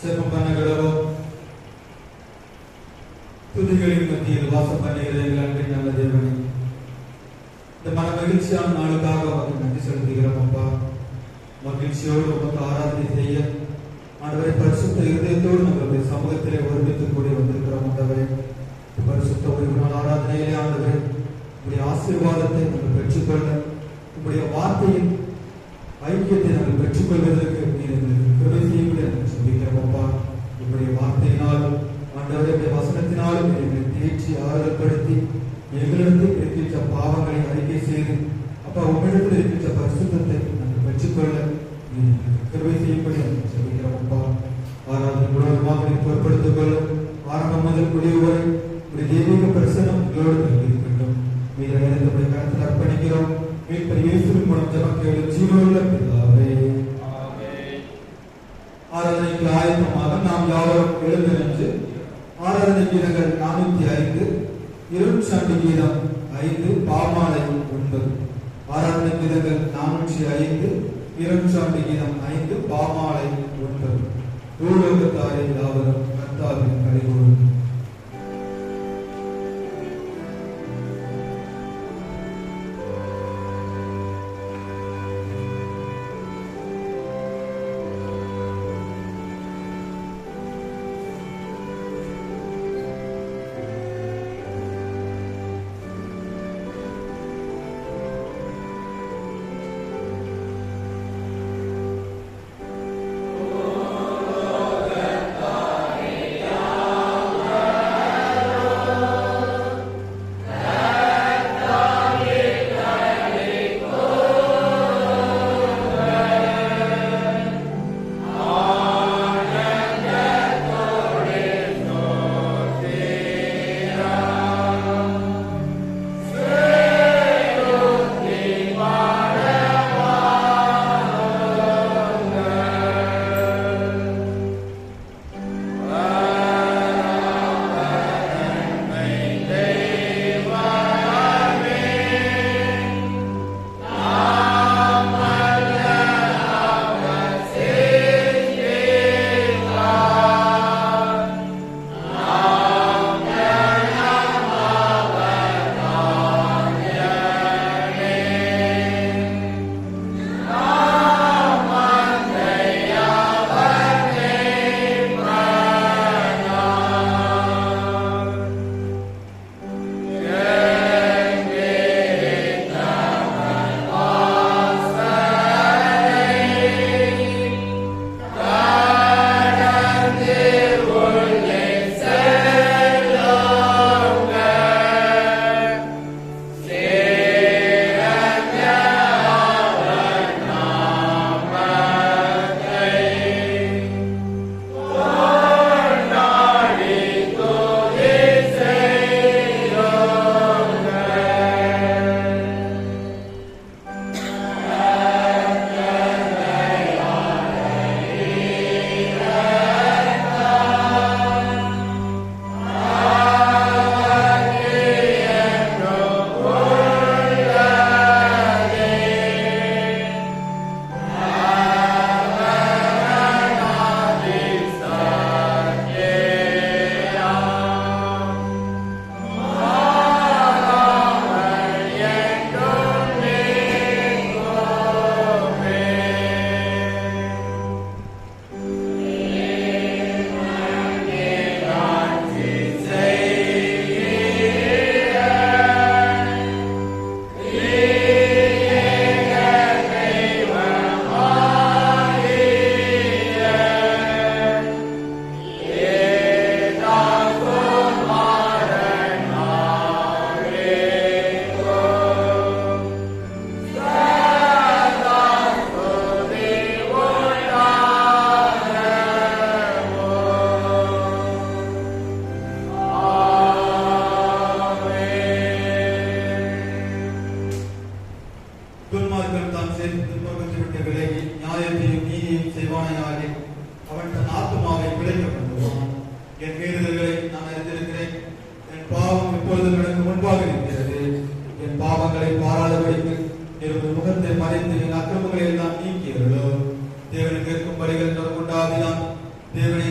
ஜெபம் பண்ணுகிறோம். துதிகளின் மத்தியில் வாசம் பண்ணுகிற எங்கள் அன்பின் நல்ல தேவனே, இந்த மன மகிழ்ச்சியான நாளுக்காக உமக்கு நன்றி செலுத்துகிறோம். அப்பா, மகிழ்ச்சியோடு உமக்கு ஆராதனை செய்ய ஆண்டவரை பரிசுத்த இருதயத்தோடு நம்மளுடைய சமூகத்திலே ஒருமித்து கூடி வந்திருக்கிறோம். ஆண்டவரே, பரிசுத்த ஓய்வு நாள் ஆராதனையிலே ஆண்டவரே உங்களுடைய ஆசீர்வாதத்தை நாங்கள் பெற்றுக்கொள்ள, உங்களுடைய வார்த்தையின் ஐக்கியத்தை நாங்கள் பெற்றுக்கொள்வதற்கு நீர் எங்களுக்கு கிருபை செய்யும்படி நாங்கள் சொல்லிக்கிறோம். அப்பா, உங்களுடைய வார்த்தையினாலும் ஆண்டவருடைய வசனத்தினாலும் எங்களை தேற்றி ஆறுதல்படுத்தி எங்களிடத்தில் இருக்கின்ற பாவங்களை அறிக்கை செய்து அப்பா உங்களிடத்தில் இருக்கின்ற பரிசுத்தத்தை நாங்கள் பெற்றுக்கொள்ள கிருபை செய்யும்படி நாங்கள் சொல்லிக்கிறோம். அப்பா, ஆராதனை முழுவதுமாக பொருட்படுத்திக் கொள்ள ஆரம்பம் முதல் முடிவு வரை ஒரு தெய்வீக பிரசனம் உங்களோடு இருக்கட்டும். மீது நம்முடைய கருத்தில் அர்ப்பணிக்கிறோம். மீட்பர் இயேசுவின் மூலம் ஜெபம் கேளும் ஜீவனுள்ள பிதாவே. ஆராதனைக்கு ஆயத்தமாக நாம் யாவரும் எழுந்து நின்று ஆராதனை கீதங்கள் 405, இருட்சாண்டி கீதம் 5, பாமாலை 9. ஆராதனை கீதங்கள் 405, இருட்சாண்டி கீதம் 5, பாமாலை 9. பூலோகத்தாரே யாவரும் கர்த்தாவின் கலிகூரும். தேவனை கேட்கும் பலிகள் உண்டாதினான் தேவனை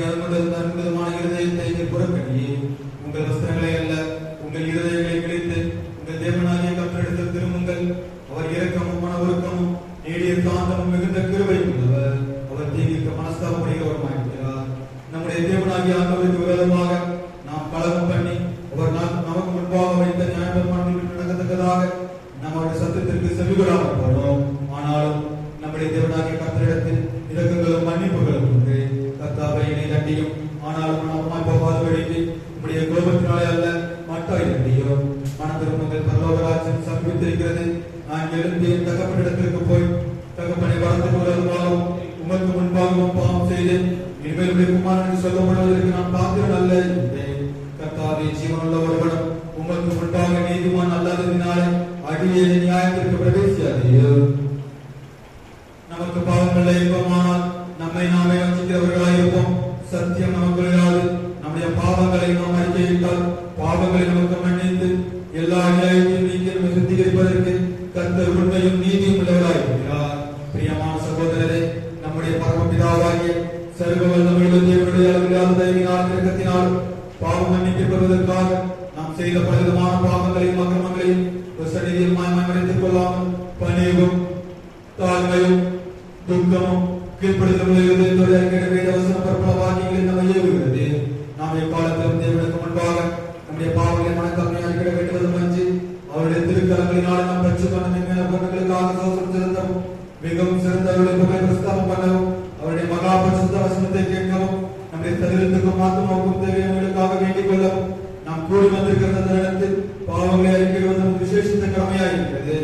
கோபத்தினாலே அல்ல மாட்டாயிருந்தியோ. மனதிருமங்கள் பரலோகராஜ்யம் சமீபித்திருக்கிறது. நான் எழுந்து என் தகப்பனிடத்திற்கு போய் தகப்பனை வளர்ந்து கொள்வதாகவும் உமக்கு முன்பாகவும் பாவம் செய்தேன். இனிமேல் குமாரனுக்கு சொல்லப்படுவதற்கு நான் பாத்திரன் அல்ல என்றேன். கர்த்தாவே, ஜீவனுள்ள ஒருவனும் உமக்கு முன்பாக நீதிமான் அல்லாததினாலே அடியே நியாயத்திற்கு பிரவேசியாதீரோ. நமக்கு பாவங்கள் இன்பமானால் நம்மை நாமே வஞ்சிக்கிறவர்களாயிருப்போம். சத்தியம் நமக்கு இல்லாது நம்முடைய பாவங்களை நாம் அறிக்கையிட்டால் பாவங்களை நமக்கு மன்னித்து எல்லா நியாயத்தையும் நீக்கி நம்மை சுத்திகரிப்பதற்கு கர்த்தர் உண்மையும் நீதியும் உள்ளவராயிருக்கிறார். பிரியமான சகோதரரே, நம்முடைய பரமபிதாவாகிய சர்வ வல்லமையுள்ள தேவனுடைய அளவில்லாத தயவினால் இரக்கத்தினால் பாவம் மன்னிப்பு பெறுவதற்காக நாம் செய்த பலவிதமான பாவங்களையும் அக்கிரமங்களையும் சந்நிதியில் மறைத்துக் கொள்ளாமல் பணிவும் தாழ்மையும் துக்கமும் கீழ்ப்படுத்தல் வேதவசன பரப்பல வாக்கியங்களில் நம்ம ஏவுகிறது. நாம் எக்காலத்திலும் தேவனுக்கு முன்பாக நம்முடைய பாவங்களை மனக்காமையை அறிக்கிட வேண்டுவதும் அஞ்சு அவருடைய திருக்கரங்களினால நாம் பட்ச மேல பொருட்களுக்காக சோசனம் செலுத்தவும் மிகவும் சிறந்தவர்களை புகழை பிரஸ்தாபம் பண்ணவும் அவருடைய மகா பரிசுத்த வசனத்தை கேட்கவும் நம்முடைய சரீரத்துக்கும் ஆத்மாவுக்கும் தேவையானவர்களுக்காக வேண்டிக் கொள்ளவும் நாம் கூடி வந்திருக்கிற நேரத்தில் பாவங்களை அறிக்கையிடுவது நமக்கு விசேஷித்த கடமையாயிருக்கிறது.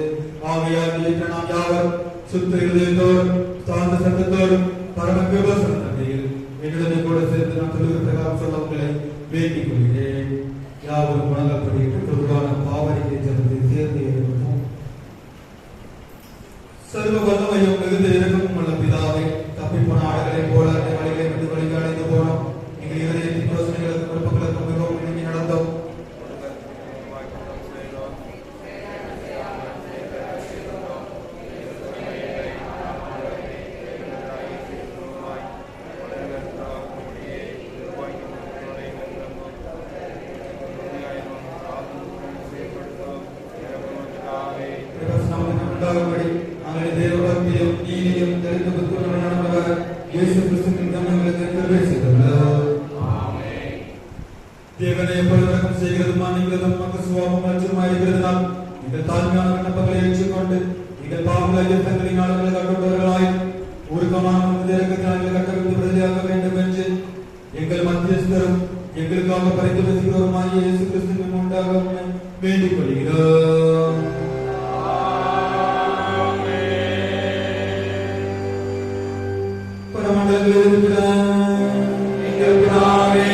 ஆகையால் நாம் யாவர் சுத்த இருதயத்தோடும் சார்ந்த சத்தத்தோடும் பரம கிருபாசன தந்தையில் என்னுடனே கூட சேர்ந்து நான் சொல்லுகிற பிரகாரம் சொல்ல உங்களை வேண்டிக் கொள்கிறேன். யாவரும் மனப்படி பொதுவான பாவனையை சேர்ந்து சேர்ந்து இருக்கும். சர்வ வல்லமையும் மிகுந்த இரக்கமும் உள்ள பிதாவை, தப்பிப்போன ஆடுகளை போல வழிகளை விட்டு வழிக்கு அடைந்து போனோம். எங்கள் இதயத்தின் யோசனைகளுக்கும் விருப்பங்களுக்கும் மிகவும் இணங்கி நடந்தோம். தேவனை எப்பொழுதும் செய்கிறதுமா நீங்களும் நமக்கு சுவாபம் லட்சமாயிருக்கிறதுனால் நீங்கள் தாழ்மையான விண்ணப்பங்களை ஏற்றுக்கொண்டு நீங்கள் பாவங்களை யுத்தங்களினால் கட்டுண்டவர்களாய் ஊருக்கமான இறக்கத்தினால் கட்டவிழ்த்து விடுதலையாக வேண்டும் என்று எங்கள் மத்தியஸ்தரும் எங்களுக்காக பரிந்து பேசுகிறவருமாய் இயேசு கிறிஸ்துவின் உண்டாக வேண்டிக் கொள்கிறோம். பரமண்டலத்தில் இருக்கிற எங்கள் பிதாவே,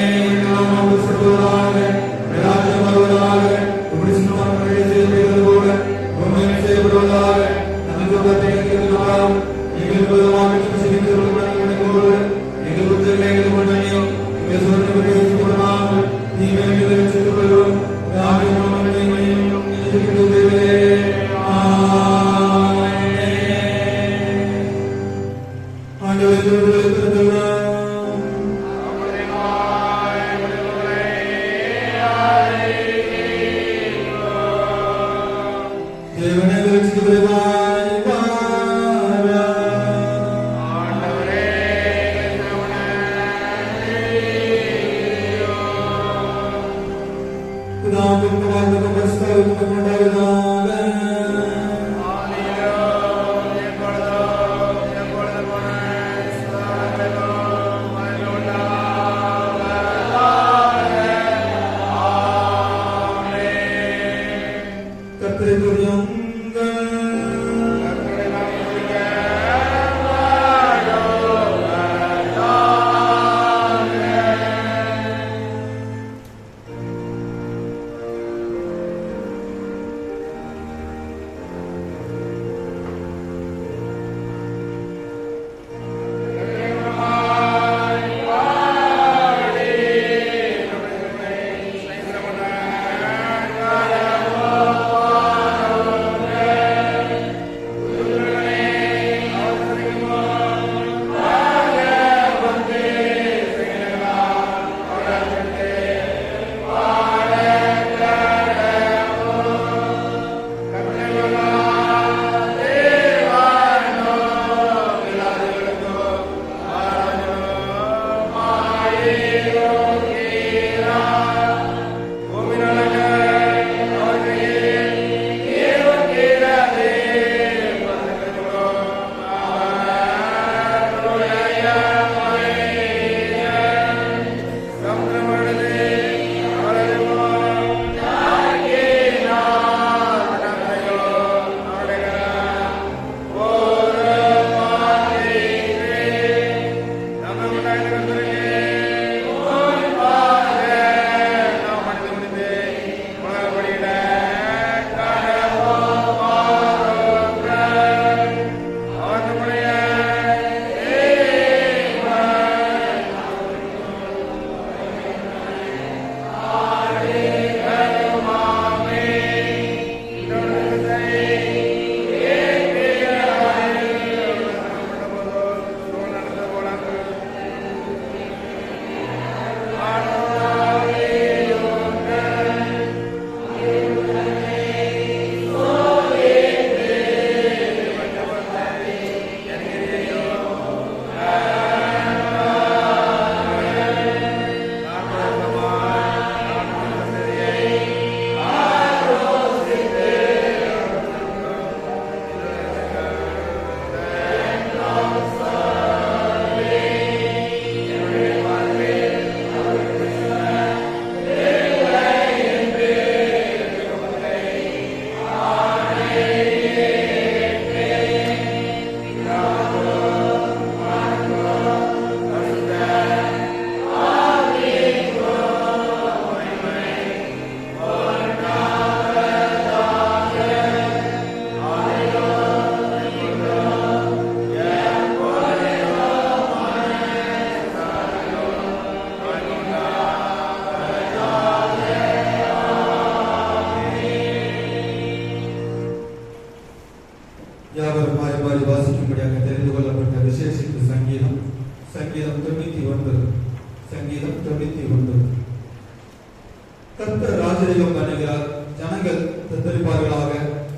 கர்த்தர் ராஜரீகம் பண்ணுகிறார், ஜனங்கள் தத்தளிப்பார்களாக.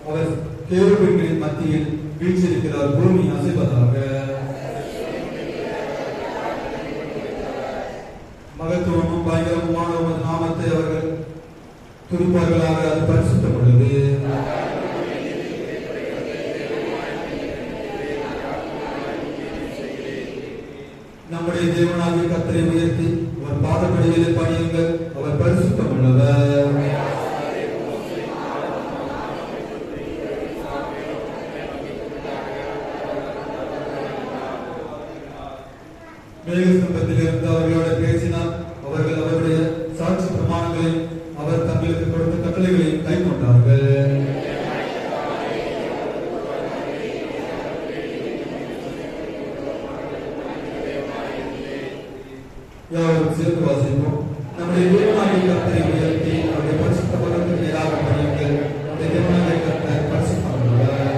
அவர் கேருபீன்களின் மத்தியில் வீற்றிருக்கிறார், பூமி அசைவதாக. மகத்துவமும் பயங்கரமுமான உமது நாமத்தை அவர்கள் துதிப்பார்களாக. அது பரிசுத்தப்படுது. நம்முடைய தேவனாகிய கர்த்தரை உயர்த்தி அவர் பாதப்படியிலே பணியுங்கள், அவர் பரிசுத்தம் உள்ளவர். மேகஸ்தம்பத்திலிருந்து அவர்களோட பேசினார். அவர்கள் அவருடைய சாட்சி பிரமாணங்களையும் அவர் தங்களுக்கு கொடுத்த கட்டளைகளையும் கை கொண்டார்கள். யாவரும் சேர்ந்து வாசிப்போம். நம்முடைய தேவனாகிய கர்த்தரை உயர்த்தி அவருடைய பரிசுத்த பதத்துக்கு நேராக பணியுங்கள், நம்முடைய தேவனாகிய கர்த்தர் பரிசுத்தம் உள்ளவர்.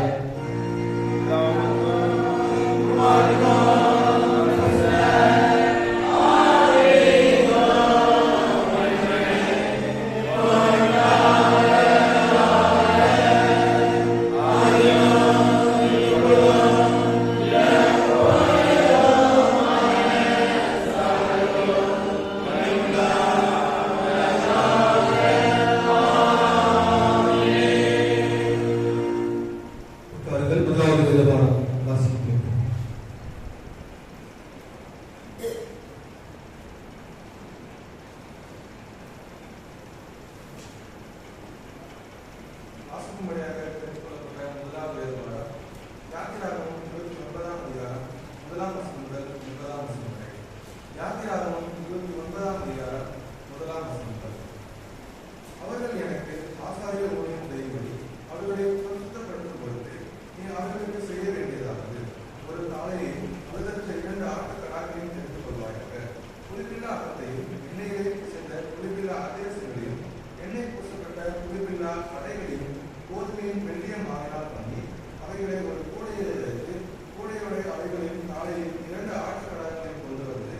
அவர்கள் எனக்கு ஆசாரிய ஊழியம் செய்யும்படி அவர்களை பரிசுத்தப்படுத்தும் பொருட்டு நீ அவர்களுக்கு செய்ய வேண்டியதாவது ஒரு தாளையையும் அதற்கு 2 ஆட்டுக்கடாக்களையும் எடுத்துக் கொள்வாயாக. புளிப்பில்லா அப்பத்தையும் எண்ணெயிலே சேர்ந்த புளிப்பில்லா அதிரசங்களையும் எண்ணெய் பூசப்பட்ட புளிப்பில்லா படைகளையும் கோதுமையும் வெள்ளியம் ஆகினால் பண்ணி அவைகளை ஒரு கூடையில் வைத்து கூடையோட அவைகளையும் தாளையும் 2 ஆட்டுக்கடாக்களையும் கொண்டு வந்து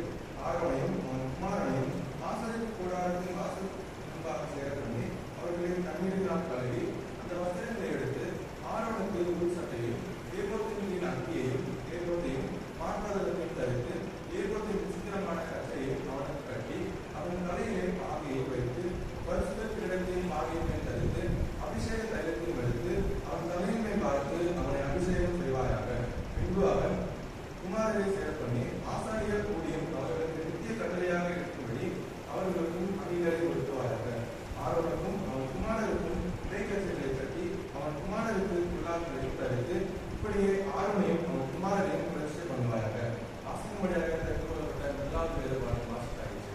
ஆரோனையும் குமாரனையும் ஆசாரிப்பு கூடாரத்தின் வாசல் சேர பண்ணி அவர்களின் தண்ணீரினால் கழுவி அந்த வஸ்திரங்களை எடுத்து ஆரோனுக்கு உள் சட்டையும் ஏகோத்தின் அங்கியையும் ஏகோத்தையும் மார்பதத்தையும் தவிர்த்து ஏகோத்தின் விசித்திரமான கச்சையும் அவனுக்கு கட்டி அவன் தலையிலே ஆகியை வைத்து பரிசுத்த கிடத்தையும் ஆகியமை தவிர்த்து அபிஷேக தைலத்தையும் எடுத்து அவன் தலையினை பார்த்து அவனை அபிஷேகம் செய்வாயாக. பின்பு அவன் குமாரரை சேர பண்ணி ஆசாரியர் ஊழியம் அவர்களுக்கு நித்திய கட்டளையாக இருக்கும்படி அவர்களுக்கும் அங்கீகாரை ஒடுக்குவாயாக. ஆரோனுக்கும் அவன் குமாரருக்கும் இடைக்கச்சைகளை கட்டி அவன் குமாரருக்கு குல்லாக்களை தரித்து இப்படியே ஆரோனையும் அவன் குமாரரையும் பிரதிஷ்டை பண்ணுவாயாக. ஆசிரியமுறையாக தெரிந்து கொள்ளப்பட்ட முதலாவது வேறுபாடு வாசித்தாயிற்று.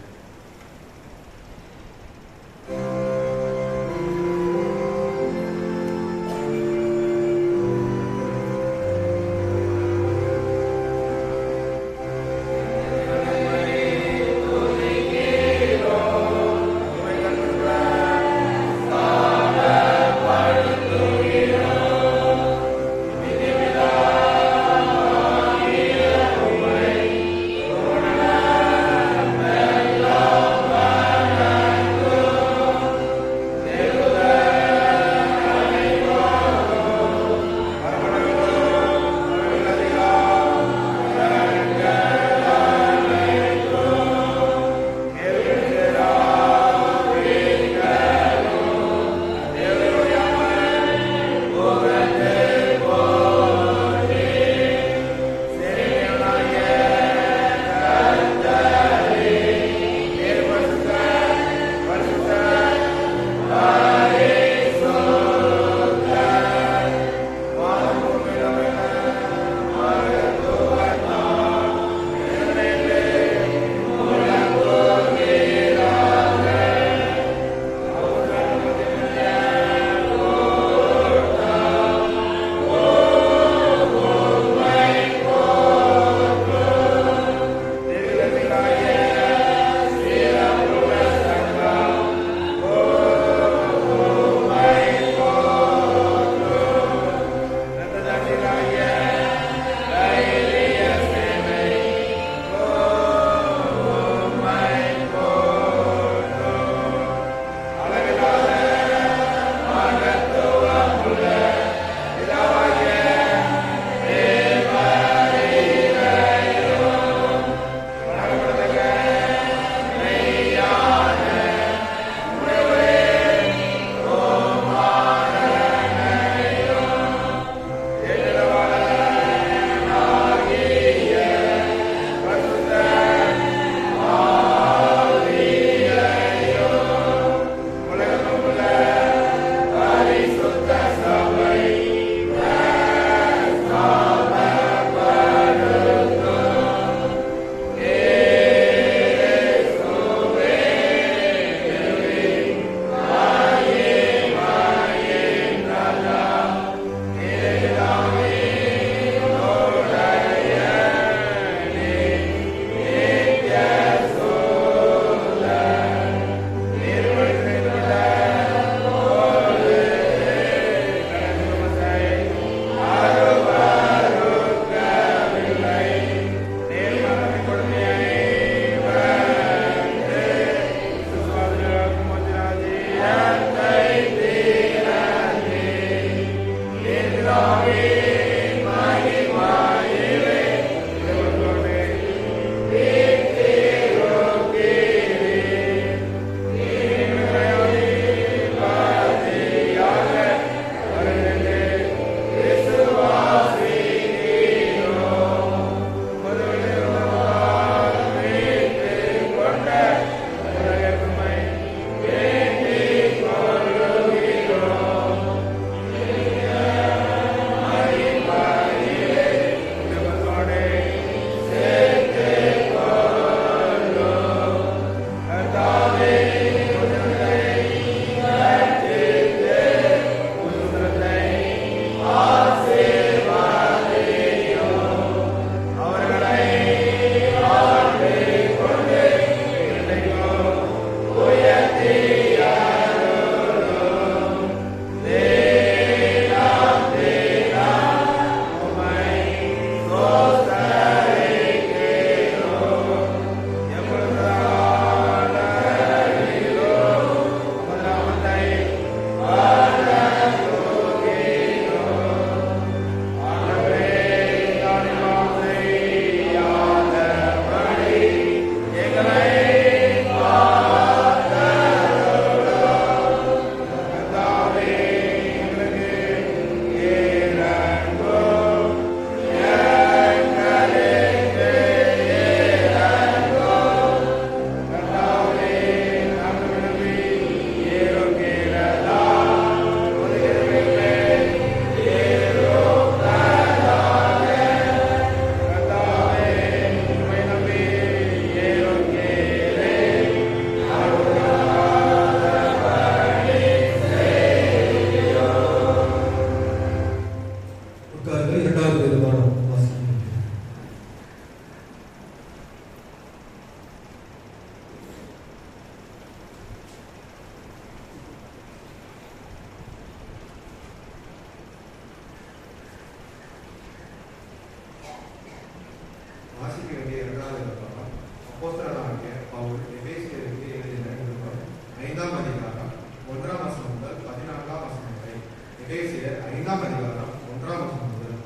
5ஆம் அதிகாரம் 1ஆம் வசனம் முதல்.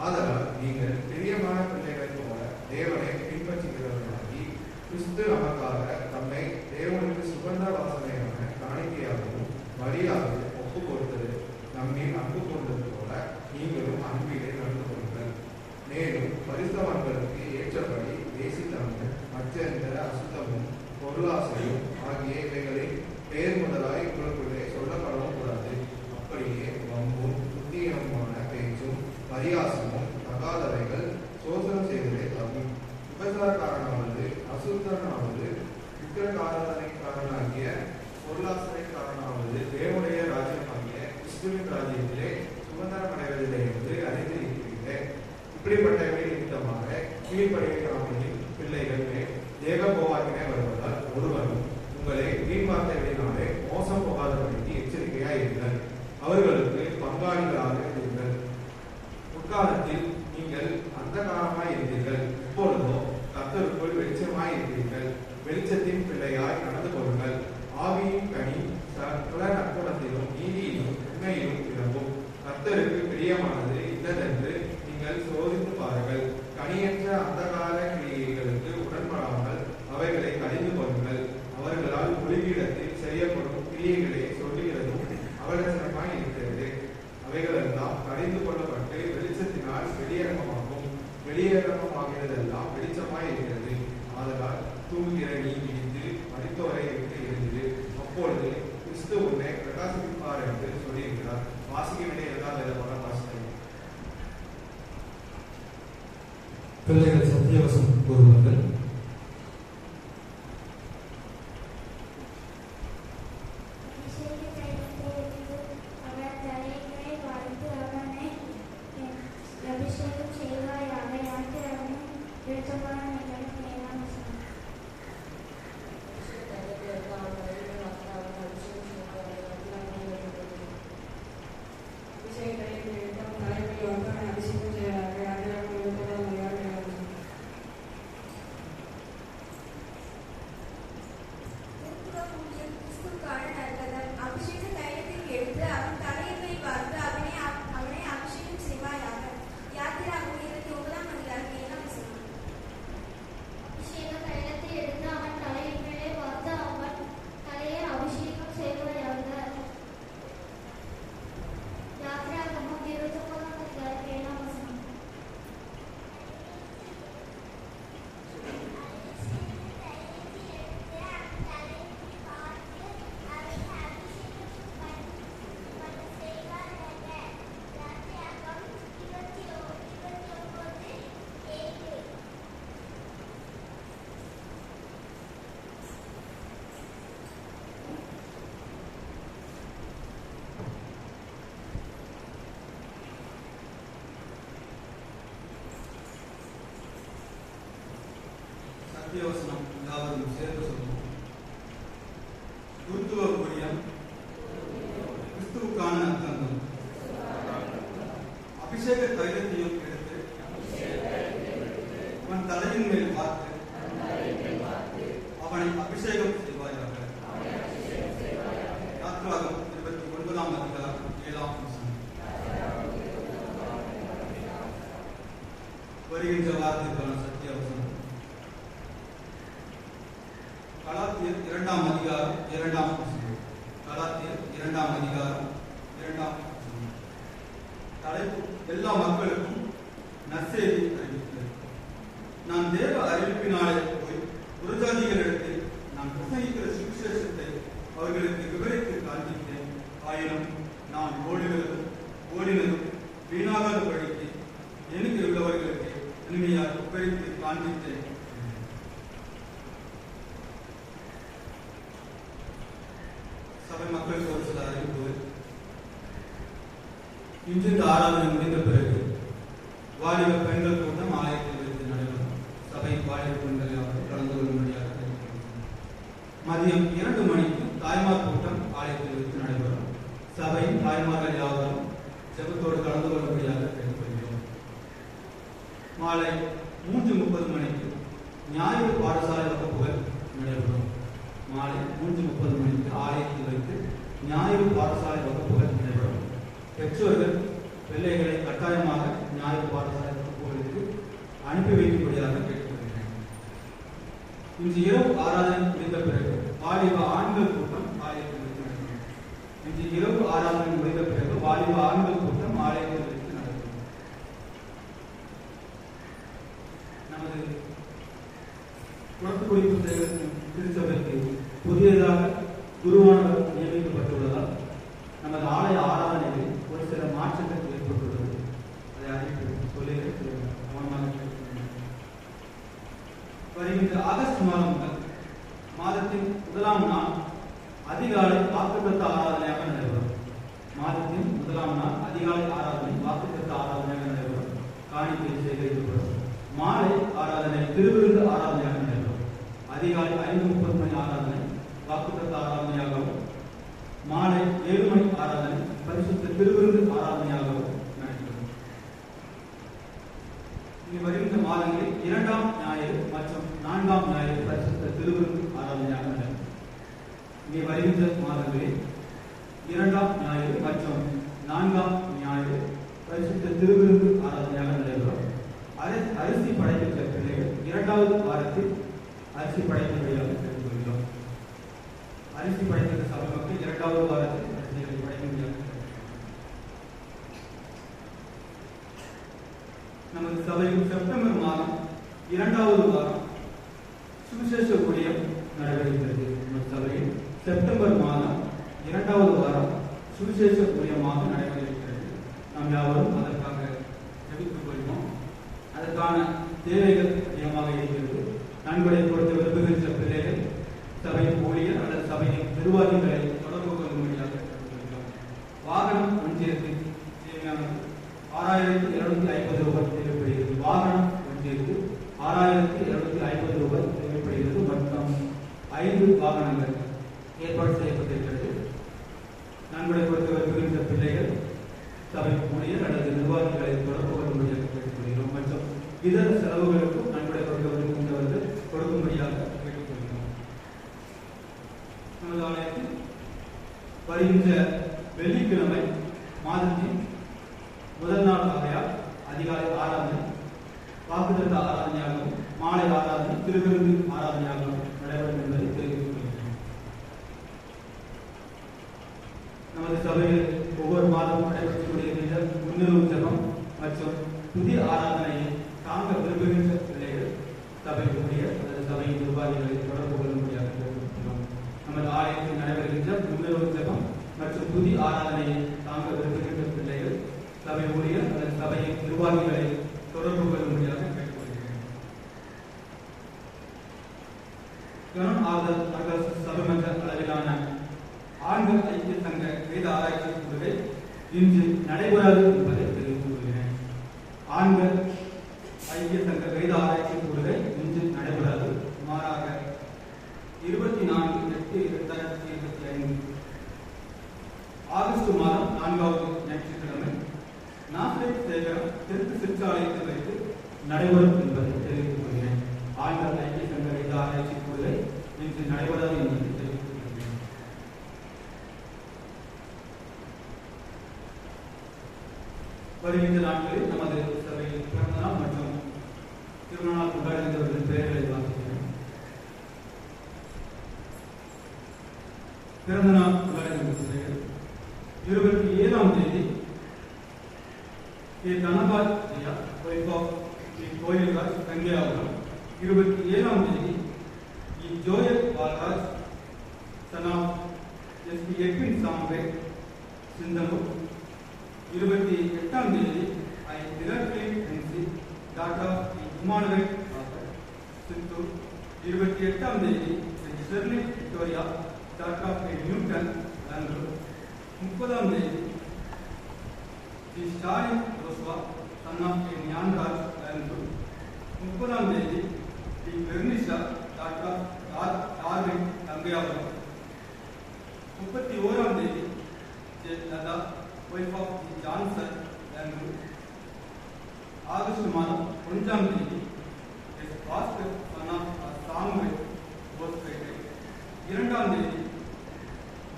ஆதலால் நீங்கள் பிரியமான பிள்ளைகளைப் போல தேவனை பின்பற்றுகிறவர்களாகி கிறிஸ்து நமக்காக தம்மை தேவனுக்கு சுகந்த வாசனையான காணிக்கையாகவும் வழியாகவும் ஒப்பு கொடுத்தது நம்மில் அன்பு கொண்டது போல நீங்களும் அன்பிலே நடந்து கொள்ளுங்கள். மேலும் பரிசுத்தவான்களுக்கு ஏற்றபடி தேசித்தமிழ் மற்ற எந்த அசுத்தமும் பொருளாசையும் ஆகிய இவைகளில் பெயர் முதலாய் உங்களுக்குள்ளே சொல்லப்படவும் கூடாது. அப்படியே வம்பும் புத்தியீனமான பேச்சும் பரியாசமும் தகாதவைகள் சோதனம் செய்வதே தகும். விபச்சாரக்காரனாவது அசுத்தனாவது விக்கிரகாராதனைக்காரனாகிய பொருளாசனைக்காரனாவது தேவனுடைய ராஜ்யமாகிய கிறிஸ்துவின் ராஜ்யத்திலே சுதந்திரம் அடைவதில்லை என்று அறிந்திருக்கிறீர்கள். இப்படிப்பட்டவை நிமித்தமாக கீழ்ப்படியாமையில் பிள்ளைகள் மேல் தேகபோவாக்கினை வருவதால் ஒருவரும் உங்களை வீண்வார்த்தைகளினாலே மோசம் போகாதபடிக்கு எச்சரிக்கையாயிருங்கள். அவர்களுக்கு பங்காளிகளாக இருங்கள். முற்காலத்தில் நீங்கள் அந்தகாரமாய் இருந்தீர்கள், இப்பொழுதோ கர்த்தருக்குள் வெளிச்சமாய் இருக்கிறீர்கள். வெளிச்சத்தின் பிள்ளையாய் நடந்து கொள்ளுங்கள். ஆவியின் கனி சகல நற்குணத்திலும் நீதியிலும் உண்மையிலும் விளங்கும். கர்த்தருக்கு பிரியமானது இன்னதென்று நீங்கள் சோதித்து பாருங்கள். கனியற்ற அந்தகார கிரியைகளுக்கு உடன்படாமல் அவைகளை கடிந்து கொள்ளுங்கள். அவர்களால் ஒளிவீடத்தில் செய்யப்படும் கிரியைகளை சொல்லுகிறதும் அவலட்சணமாய் இருக்கிறது. அவைகளெல்லாம் கடிந்து கொள்ளப்பட்டு வெளிச்சத்தினால் வெளியரங்கமாகும். வெளியரங்கமாகிறதெல்லாம் வெளிச்சமாய் இருக்கிறது. ஆதலால் தூங்குகிற நீ விழித்து மரித்தோரை விட்டு எழுந்து அப்பொழுது கிறிஸ்து உன்னை பிரகாசிப்பார் என்று சொல்லியிருக்கிறார். வாசிக்க வேண்டிய எல்லா வாசிக்கிறேன். பிள்ளைகள் சத்தியவசம் கூறுவார்கள். சத்தியவசனம் யாவரும் சேர்ந்து சொல்லுவோம். குருத்துவ ஊழியம், கிறிஸ்துவுக்கான அர்த்தங்கள். அபிஷேக தைலத்தையும் எடுத்து அவன் தலையின் மேல் பார்த்து அவனை அபிஷேகம் செய்வாயாக. யாத்ராகம் 29ஆம் அதிகாரம் 7ஆம் வசனம். வருகின்ற வார்த்தைக்கான சத்தியவசனம் கலாத்தியர் 2ஆம் அதிகாரம் 2ஆம் வசனம். கலாத்தியர் 2ஆம் அதிகாரம் 2ஆம் வசனம். தலைப்பு எல்லா மக்களுக்கும் நற்செய்தி அறிவித்தது. நான் தேவ அறிவிப்பினாலே போய் புறஜாதிகளிடத்தில் நான் பிரசங்கிக்கிற சுவிசேஷத்தை அவர்களுக்கு விவரித்து காண்பித்தேன். ஆயினும் நான் ஓடினதும் வீணாகாதபடிக்கு எனக்கு உள்ளவர்களுக்கு எளிமையாக விவரித்து காண்பித்தேன். சபை மக்களுக்கு ஒரு சில அறிவிப்பு. இன்று இந்த ஆராதனை முடிந்த பிறகு வாலிப பெண்கள் கூட்டம் ஆலயத்தில் வைத்து நடைபெறும். சபை வாலிப பெண்கள் யாரும் கலந்து கொள்ளும்படியாக மதியம் 2 மணிக்கு தாய்மார் கூட்டம் ஆலயத்தில் வைத்து நடைபெறும். சபையின் தாய்மார்கள் யாவரும் ஜெபத்தோடு கலந்து கொள்ளும்படியாக கேட்டுக்கொள்கிறோம். மாலை 3:30 மணிக்கு ஞாயிறு பாடசாலை வகுப்புகள் நடைபெறும். மாலை 3:30 மணிக்கு ஆலயத்தில் வைத்து ஞாயிறு பாடசாலை வகுப்புகள் நடைபெறும். பெற்றோர்கள் பிள்ளைகளை கட்டாயமாக ஞாயிறு பாடசாலைக்கு போவதற்கு அனுப்பி வைக்கும்படியாக கேட்டுக்கொள்கிறேன். இன்று இரவு ஆராதனை முடிந்த பிறகு வாலிப ஆண்கள் கூட்டம் ஆலயத்தில் வைத்து நடக்கும். இன்று இரவு ஆராதனை முடிந்த பிறகு வாலிப ஆண்கள் கூட்டம் ஆலயத்தில் வைத்து நடக்கும். நமது குளத்துக்குடிப்பு திருச்சபைக்கு புதியதாக குருவானவர் நியமிக்கப்பட்டுள்ளதால் நமது ஆலய ஆராதனையில் ஒரு சில மாற்றங்கள் ஏற்பட்டுள்ளது. அதை அறிவித்து சொல்லுகிறேன். வருகின்ற ஆகஸ்ட் மாதம் முதல் மாதத்தின் முதலாம் நாள் அதிகாலை வாக்குத்தத்த ஆராதனையாக நடைபெறும். மாதத்தின் முதலாம் நாள் அதிகாலை ஆராதனை வாக்குத்தத்த ஆராதனையாக நடைபெறும். காணிக்கை சேகரிக்கப்படும். மாலை ஆராதனை திருவிருந்து ஆராதனையாக நடைபெறும். அதிகாலை 5:30 மணி ஆராதனை வாக்குத்தத்த ஆராதனையாகவும் மாலை 7 மணி ஆராதனை பரிசுத்த திருவிருந்து ஆராதனையாகவும் நடைபெறும். இனி வருகின்ற மாதங்களில் 2ஆம் ஞாயிறு மற்றும் 4ஆம் ஞாயிறு பரிசுத்த திருவிருந்து ஆராதனையாக நடைபெறும். இனி வருகின்ற மாதங்களில் 2ஆம் ஞாயிறு மற்றும் 4ஆம் ஞாயிறு பரிசுத்த திருவிருந்து ஆராதனையாக நடைபெறும். அரிசி படைக்கின்ற பிள்ளைகள் 2வது வாரத்தில் அரிசி படைக்கும்படியாக கேட்டுக்கொள்கிறோம். அரிசி படைக்கின்ற சபை மக்கள் 2வது வாரத்தில் அரிசிகளை படைக்கும்படியாக நமது சபையில் செப்டம்பர் மாதம் 2வது வாரம் சுவிசேஷ ஊழியம் நடைபெறுகிறது. நமது சபையில் செப்டம்பர் மாதம் 2வது வாரம் சுவிசேஷ ஊழியமாக நடைபெறுகிறது. நாம் யாவரும் அதற்காக ஜெபித்துக் கொள்வோம். அதற்கான தேவைகள் அதிகமாக இருக்கிறது. நன்கொடை கொடுத்து விரும்புகின்ற பிள்ளைகள் சபையின் ஊழியர் அல்லது சபையின் நிர்வாகிகளை தொடர்பு கொள்ளும்படியாக கேட்டுக்கொள்கிறோம். வாகனம் ஒன்றியத்தில் 6,250 ரூபாய் தேவைப்படுகிறது. வாகனம் ஒன்றியத்தில் 6,250 ரூபாய் தேவைப்படுகிறது. மற்றும் 5 வாகனங்கள் ஏற்பாடு செய்யப்பட்டிருக்கிறது. நன்கொடை கொடுத்து விரும்புகின்ற பிள்ளைகள் சபை ஊழியர் அல்லது நிர்வாகிகளை தொடர்பு கொள்ளும்படியாக கேட்டுக்கொள்கிறோம். மற்றும் இதர செலவுகளுக்கும் நன்கொடை கொடுக்க விரும்புகின்றவர்கள் கொடுக்கும்படியாக கேட்டுக்கொள்கிறோம். நமது ஆலயத்தில் வருகின்ற வெள்ளிக்கிழமை மாதத்தின் முதல் நாள் ஆகையால் அதிகாலை ஆராதனை வாக்குத்தத்த ஆராதனையாகவும் மாலை ஆராதனை திருவிருந்து ஆராதனையாகவும் நடைபெறும் என்பதை தெரிவித்துக் கொள்கிறேன். நமது சபையில் ஒவ்வொரு மாதமும் நடைபெற்றுக் கொண்டிருக்கின்ற முன்னிறுவு ஜெபம் மற்றும் புதிய ஆராதனையை தாங்க விரும்புகின்ற பிள்ளைகள் சபை ஊழியர் அல்லது சபையின் நிர்வாகிகளை தொடர்பு கொள்ளும்படியாக கேட்டுக்கொள்கிறோம். நமது ஆலயத்தில் நடைபெறுகின்ற முன்னிறுவு ஜெபம் மற்றும் புதிய ஆராதனையை தாங்க விரும்புகின்ற பிள்ளைகள் சபை ஊழியர் அல்லது சபையின் நிர்வாகிகளை தொடர்பு கொள்ளும்படியாக கேட்டுக்கொள்கிறேன். சபைமன்ற அளவிலான ஆண்கள் ஐக்கிய சங்க வேத ஆராய்ச்சி குழுவை இன்று நடைபெறாது என்பதை தெரிவித்துக் கொள்கிறேன். ஆண்கள் ஐக்கிய சங்க வேத ஆராய்ச்சி குழுவை இன்று நடைபெறாது. மாறாக 24/8/2025 ஆகஸ்ட் மாதம் 4வது ஞாயிற்றுக்கிழமை நாசரேத் சேகரம் தெற்கு சிற்றாலயத்தில் வைத்து நடைபெறும் என்பதை தெரிவித்துக் கொள்கிறேன். ஆண்கள் ஐக்கிய சங்க வேத ஆராய்ச்சி குழுவை இன்று நடைபெறாது என்பதை தெரிவித்துக் கொள்கிறேன். வருகின்ற நாட்களில் நமது சபையில் பிறந்த நாள் மற்றும் திருமண நாள் கொண்டாடுகின்றவர்களின் பெயர்களை வாசிக்கிறேன். பிறந்த நாள் கொண்டாடுகின்ற பிள்ளைகள் 27ஆம் தேதி தனபால் ஜெயா ஒய்ஃப் ஆஃப் கோயில்ராஜ் தங்கே அவர்கள். 27ஆம் தேதி Joel Paulraj son of SP Edwin சாம்பே சிந்தனூர். 28ஆம் தேதி டாக்டர் இமானுவேல் சித்தூர். 28ஆம் தேதி ஷெர்லி விக்டோரியா டாக்டர் நியூட்டன் பெங்களூர். 30ஆம் தேதி ஸ்டாலின் ரோஸ்வா சன் ஆஃப் ஞான்ராஜ் பெங்களூர். 30ஆம் தேதி பெர்னிஷா டாக்டர் டார்வின் தங்கையாபுரம். 31ஆம் தேதி Latha wife of Johnson Bangalore. August மாதம் 1ஆம் தேதி பாஸ்கர் சன் ஆஃப் சாமுவேல் போஸ்பேட்டை. 2ஆம் தேதி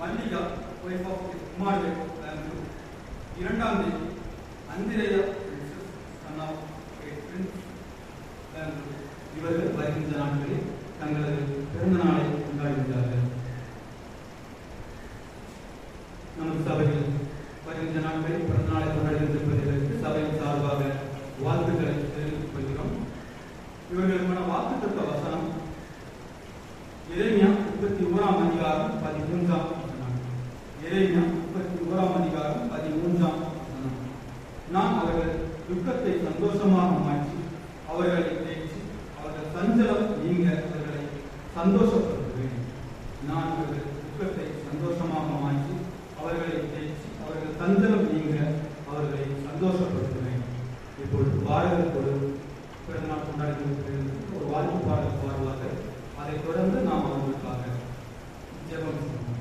மல்லிகா ஒய்ஃப் ஆஃப் குமார்வேல் பெங்களூர். 2ஆம் தேதி அந்திரேயா இவர்கள் வருகின்ற நாட்களில் தங்களது பிறந்த நாளை கொண்டாடுகிறார்கள். நமது சபையில் வருகின்ற நாட்களில் பிறந்த நாளை கொண்டாடுகின்றவர்களுக்கு சபையின் சார்பாக வாழ்த்துக்களை தெரிவித்துக் கொள்கிறோம். இவர்களுக்கான வாக்குத்தத்த வசனம் எரேமியா 31ஆம் அதிகாரம் 13ஆம் வசனம். எரேமியா 31ஆம் அதிகாரம் 13ஆம் வசனம். நான் அவர்கள் துக்கத்தை சந்தோஷமாக மாற்றி அவர்களை தேய்ச்சி அவர்கள் சஞ்சலம் நீங்க அவர்களை சந்தோஷப்படுத்துவேன். நான் அவர்கள் துக்கத்தை சந்தோஷமாக மாற்றி அவர்களை தேய்ச்சி அவர்கள் சஞ்சலம் நீங்க அவர்களை சந்தோஷப்படுத்துவேன். இப்பொழுது பாடகர்களோடு பிறந்தநாள் கொண்டாடி ஒரு வாழ்த்து பாடல் பாடுவார்கள். அதைத் தொடர்ந்து நாம் அவர்களுக்காக ஜெபம் செய்வோம்.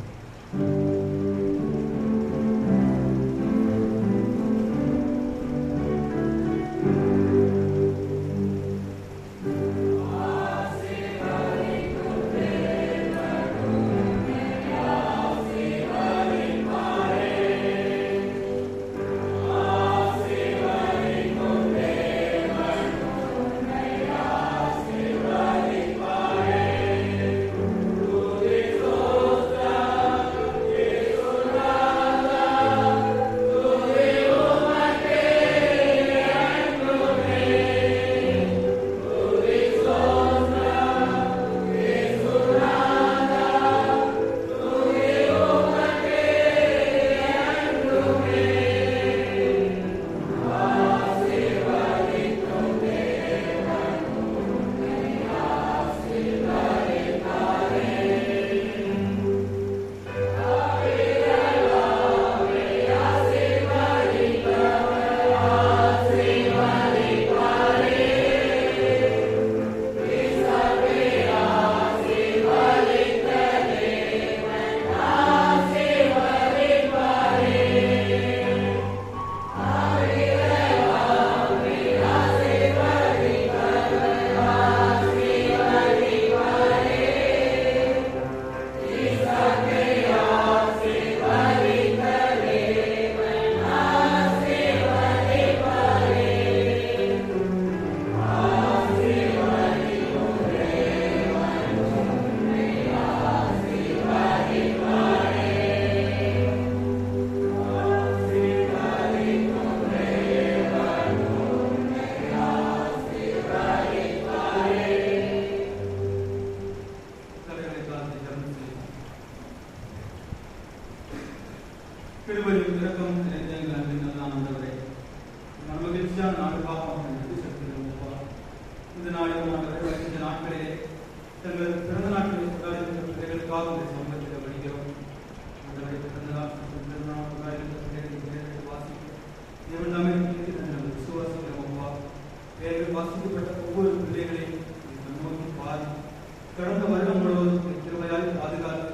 கடந்த வருடம் முழுவதும் திருவையால் பாதுகாத்து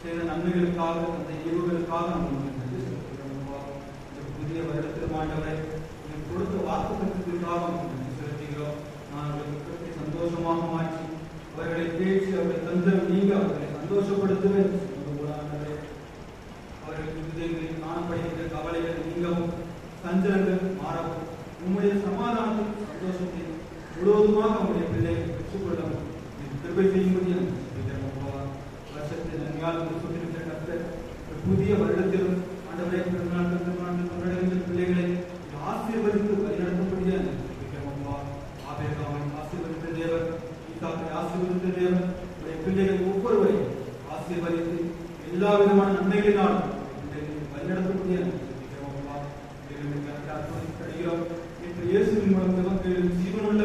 செய்த நன்மைகளுக்காக அந்த ஈவுகளுக்காக நாம் புதிய வருடத்தில் ஆண்டவரை கொடுத்த வாக்குறுதிகளுக்காக செலுத்துகிறோம். நான் அவர்களை சந்தோஷமாக மாற்றி அவர்களை பேசி அவர்களை தஞ்சம் நீங்க அவர்களை சந்தோஷப்படுத்துவேன். அவர்களுக்கு விதயங்களில் காணப்படுகின்ற கவலைகள் நீங்கவும் சஞ்சலங்கள் மாறவும் உம்முடைய சமாதானத்தின் சந்தோஷத்தை முழுவதுமாக நம்முடைய பிள்ளைகள் பெற்றுக்கொள்ளவும் கிருபை செய்யும்படி வருஷத்தில் நன்மையால் சொல்லியிருக்கிற கர்த்தர் புதிய வருடத்திலும் ஆண்டவரை கொண்டாடுகின்ற பிள்ளைகளை ஆசீர்வதித்து வழிநடத்தக்கூடிய ஆபேகாமை ஆசீர்வதித்த தேவர், ஈசாக்கை ஆசீர்வதித்த தேவர், பிள்ளைகள் ஒவ்வொருவரையும் ஆசீர்வதித்து எல்லா விதமான நன்மைகளினால் வழிநடத்தக்கூடிய இயேசுவின் மூலம் ஜீவனுள்ள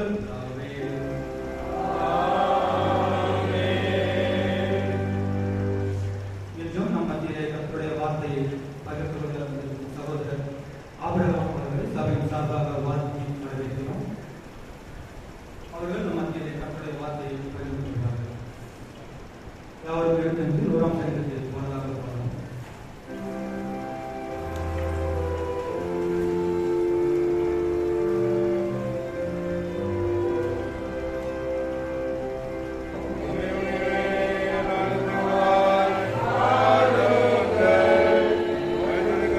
நம் மத்தியிலே கர்த்தருடைய வார்த்தையை பகிர்ந்து கொள்கிற சகோதரர் ஆபிரகாம் அவர்களை சபையின் சார்பாக வாழ்த்தி வரவேற்கிறோம். அவர்கள் நம் மத்தியிலே கர்த்தருடைய வார்த்தையை பகிர்ந்து கொள்கிறார்கள். யாரும் எழுந்து 1ஆம் சங்கத்தில் போனதாக பாடலாம். Amen.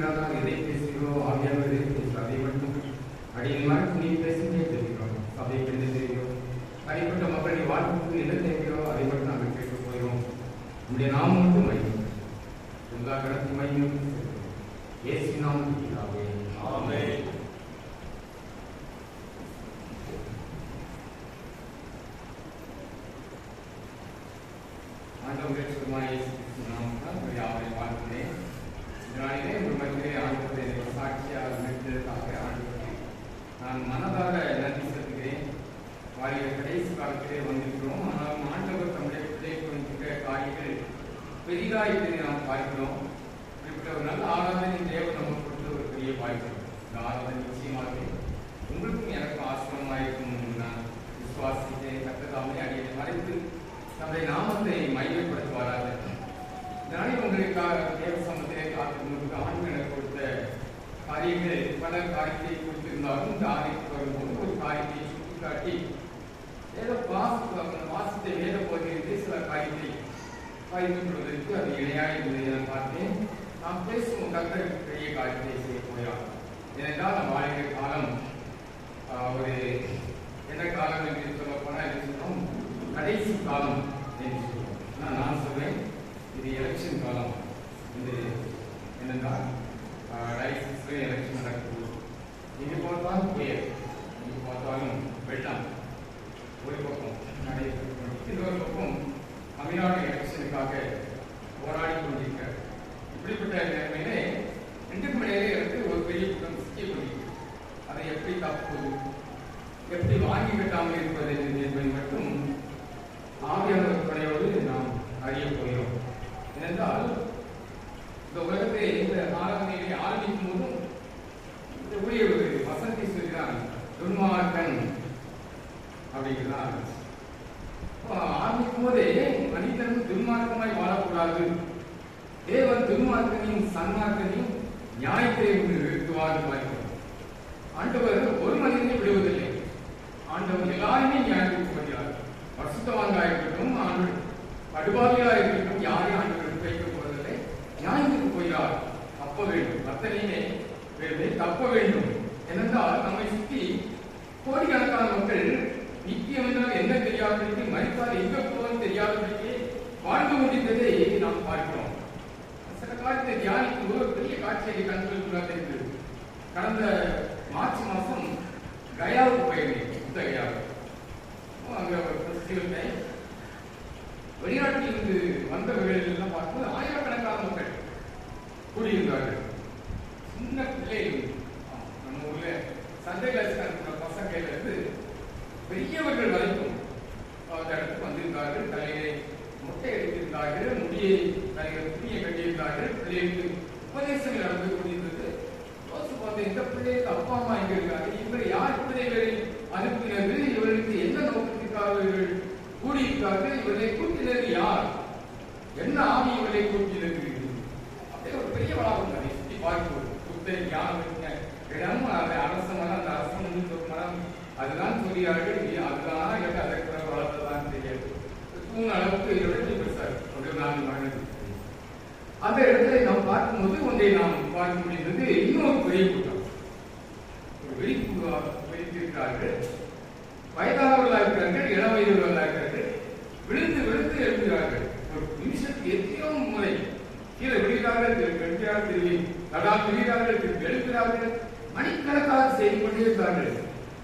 இருக்கிறார்கள், எதை பேசுகிறோம், ஆவியானவர் எதை பேசுகிறோம், அதை மட்டும் அடியன்மாருக்கு நீ பேசுகிறே தெரிகிறோம். சபைக்கு என்ன தெரியும், தனிப்பட்ட மக்களின் வாழ்க்கைக்கு என்ன தெரிகிறோம், அதை மட்டும் நாங்கள் கேட்க போகிறோம். நம்முடைய நாமம் மட்டும் மையம், எல்லா கடத்தி மையம் இயேசு நாமத்தில் பிதாவே. ஆமென். ஆண்டவரே சுத்தமாக இயேசு கிறிஸ்து நாமத்தில் யாவரை வாழ்த்துகிறேன். இதனாலே ஒரு மத்தியிலே ஆண்டவரை சாட்சியாக நிறுத்ததற்காக ஆண்டவரை நான் மனதார நன்றி செலுத்துகிறேன். வாரிய கடைசி காலத்திலே வந்திருக்கிறோம். ஆனால் ஆண்டவர் தம்முடைய பிள்ளைகளுக்கு காரியங்கள் பெரிதாக இருப்பதை நாம் பார்க்கிறோம். இப்படி ஒரு நல்ல ஆராதனை தேவன் நமக்கு கொடுத்த ஒரு பெரிய வாய்ப்பு. இந்த ஆராதனை நிச்சயமாக உங்களுக்கும் எனக்கும் ஆசிரமமாக இருக்கும் நான் விசுவாசித்தேன். கர்த்ததாமே அடியை மறைத்து நம்முடைய நாமத்தை மையப்படுத்துவாராக. இதனாலே உங்களுக்காக தேவ சமத்திலே காத்திருந்ததுக்கு ஆண்கள் கொடுத்த காரியங்கள் பல காரியத்தை கொடுத்திருந்தாலும் இந்த ஆணைக்கு வரும்போது ஒரு காரியத்தை சுட்டிக்காட்டி வாசத்தை வேத பகுதியிலிருந்து சில காரியத்தை பகிர்ந்து கொள்வதற்கு அது இணையாக இருந்ததை நான் பார்த்தேன். நாம் பேசும் கர்த்தருக்கு பெரிய காரியத்தை செய்ய போகிறார். ஏனென்றால் நம் வாழ்க்கை காலம் ஒரு என்ன காலம் என்று சொல்ல போனால் என்று சொன்னோம், கடைசி காலம் என்று சொல்லுவோம். ஆனால் நான் சொல்வேன் இது எலெக்ஷன் காலம். இது என்னென்றால் எலெக்ஷன் நடக்குது. எங்கே பார்த்தாலும் புயல், எங்கே பார்த்தாலும் வெள்ளம். ஒரு பக்கம் நடைபெற்று இன்னொரு பக்கம் தமிழ்நாடு எலெக்ஷனுக்காக போராடி கொண்டிருக்கிறார். இப்படிப்பட்ட நிலைமையிலே 2 மணி நேரம் எனக்கு ஒரு பெரிய கூட்டம் சிக்கிக் கொண்டிருக்கிறது. அதை எப்படி தப்புவது, எப்படி வாங்கி கட்டாமல் இருப்பது என்பதை மட்டும் ஆவியானவர் துணையோடு நாம் அறிய போகிறோம். ஏனென்றால் இந்த உலகத்தை இந்த ஆராதனையை ஆரம்பிக்கும் போதும் இந்த ஊழிய ஒரு வசனத்தை சொல்கிறான், துன்மார்க்கன் அப்படிங்கிறான். ஆரம்பிக்கும் போதே மனிதன் துன்மார்க்கமாய் வாழக்கூடாது, தேவன் துன்மார்க்கனையும் சன்மார்க்கனையும் நியாயத்தை நிறுத்துவார். ஆண்டவர் ஒரு மனிதனை விடுவதில்லை. ஆண்டவர் எல்லாருமே நியாயத்துக்கு வருகிறார். பரிசுத்தவான்களாக இருக்கட்டும், படுபாவிகளாக இருக்கட்டும், யாரையும் ஆண்டவர் வைக்க போவதில்லை. நியாயத்துக்கு போகிறார். தப்ப வேண்டும், அத்தனையுமே தப்ப வேண்டும். ஏனென்றால் நம்மை சுற்றி கோடிக்கணக்கான மக்கள் நித்தியம் என்றால் என்ன தெரியாதபடிக்கு, மறித்தால் எங்க போவது தெரியாதபடிக்கு வாழ்ந்து முடிந்ததை நாம் பார்க்கிறோம். சில காலத்தை தியானிக்கும் ஒரு பெரிய காட்சியை கண்களுக்குள்ளாக இருந்தது. கடந்த மார்ச் மாதம் கயாவுக்கு போயிருந்தேன். கயாவுக்கு அங்க வெளிநாட்டிலிருந்து வந்தவர்கள் எல்லாம் பார்க்கும்போது ஆயிரக்கணக்கான மக்கள் கூடியிருந்தார்கள். சின்ன பிள்ளைகள், நம்ம ஊர்ல சண்டே கிளாஸ் பசங்கையில இருந்து பெரியவர்கள் வரைக்கும் அந்த இடத்துக்கு வந்திருந்தார்கள். தலையை மொட்டை அடித்திருந்தார்கள், முடியை தலையில் துணியை கட்டியிருந்தார்கள். பிள்ளைகளுக்கு உபதேசங்கள் நடந்து கொண்டிருந்தது. யோசிச்சு பார்த்தேன், இந்த பிள்ளைகளுக்கு அப்பா அம்மா எங்க இருக்காங்க, இவர்கள் யார் பிள்ளைகளை அனுப்பினது, இவர்களுக்கு என்ன நோக்கத்திற்காக இவர்கள் கூடியிருக்கார்கள், இவர்களை கூட்டினது யார், என்ன ஆவி இவர்களை கூட்டினது. அப்படியே ஒரு பெரிய வளாகம் அதை சுற்றி பார்க்கும்போது புத்த ஞானம் இடம், அதை அரச மரம், அந்த அரச மரம் அதுதான் சொல்கிறார்கள். அதுதான் எனக்கு அதற்கு வளர்த்ததான் தெரியாது. தூண் அளவுக்கு இதோட பெருசார் ஒரு 4 மரணம். அந்த இடத்துல நாம் பார்க்கும்போது ஒன்றை நாம் பார்க்க முடிந்தது, இன்னொரு பெரிய கூட்டம். ஒரு வெளித்திருக்கிறார்கள், வயதானவர்களாக இருக்கிறார்கள், இளம் வயதுள்ளவர்களாக இருக்கிறார்கள். விழுந்து விழுந்து எழுதுகிறார்கள். ஒரு நிமிஷத்துக்கு எத்தனையோ முறை கீழே விழுகிறார்கள், எழுதுகிறார்கள், திரும்பி தடா விழுகிறார்கள், திரும்பி எழுதுகிறார்கள். மணிக்கணக்காக செய்து கொண்டே இருக்கிறார்கள்.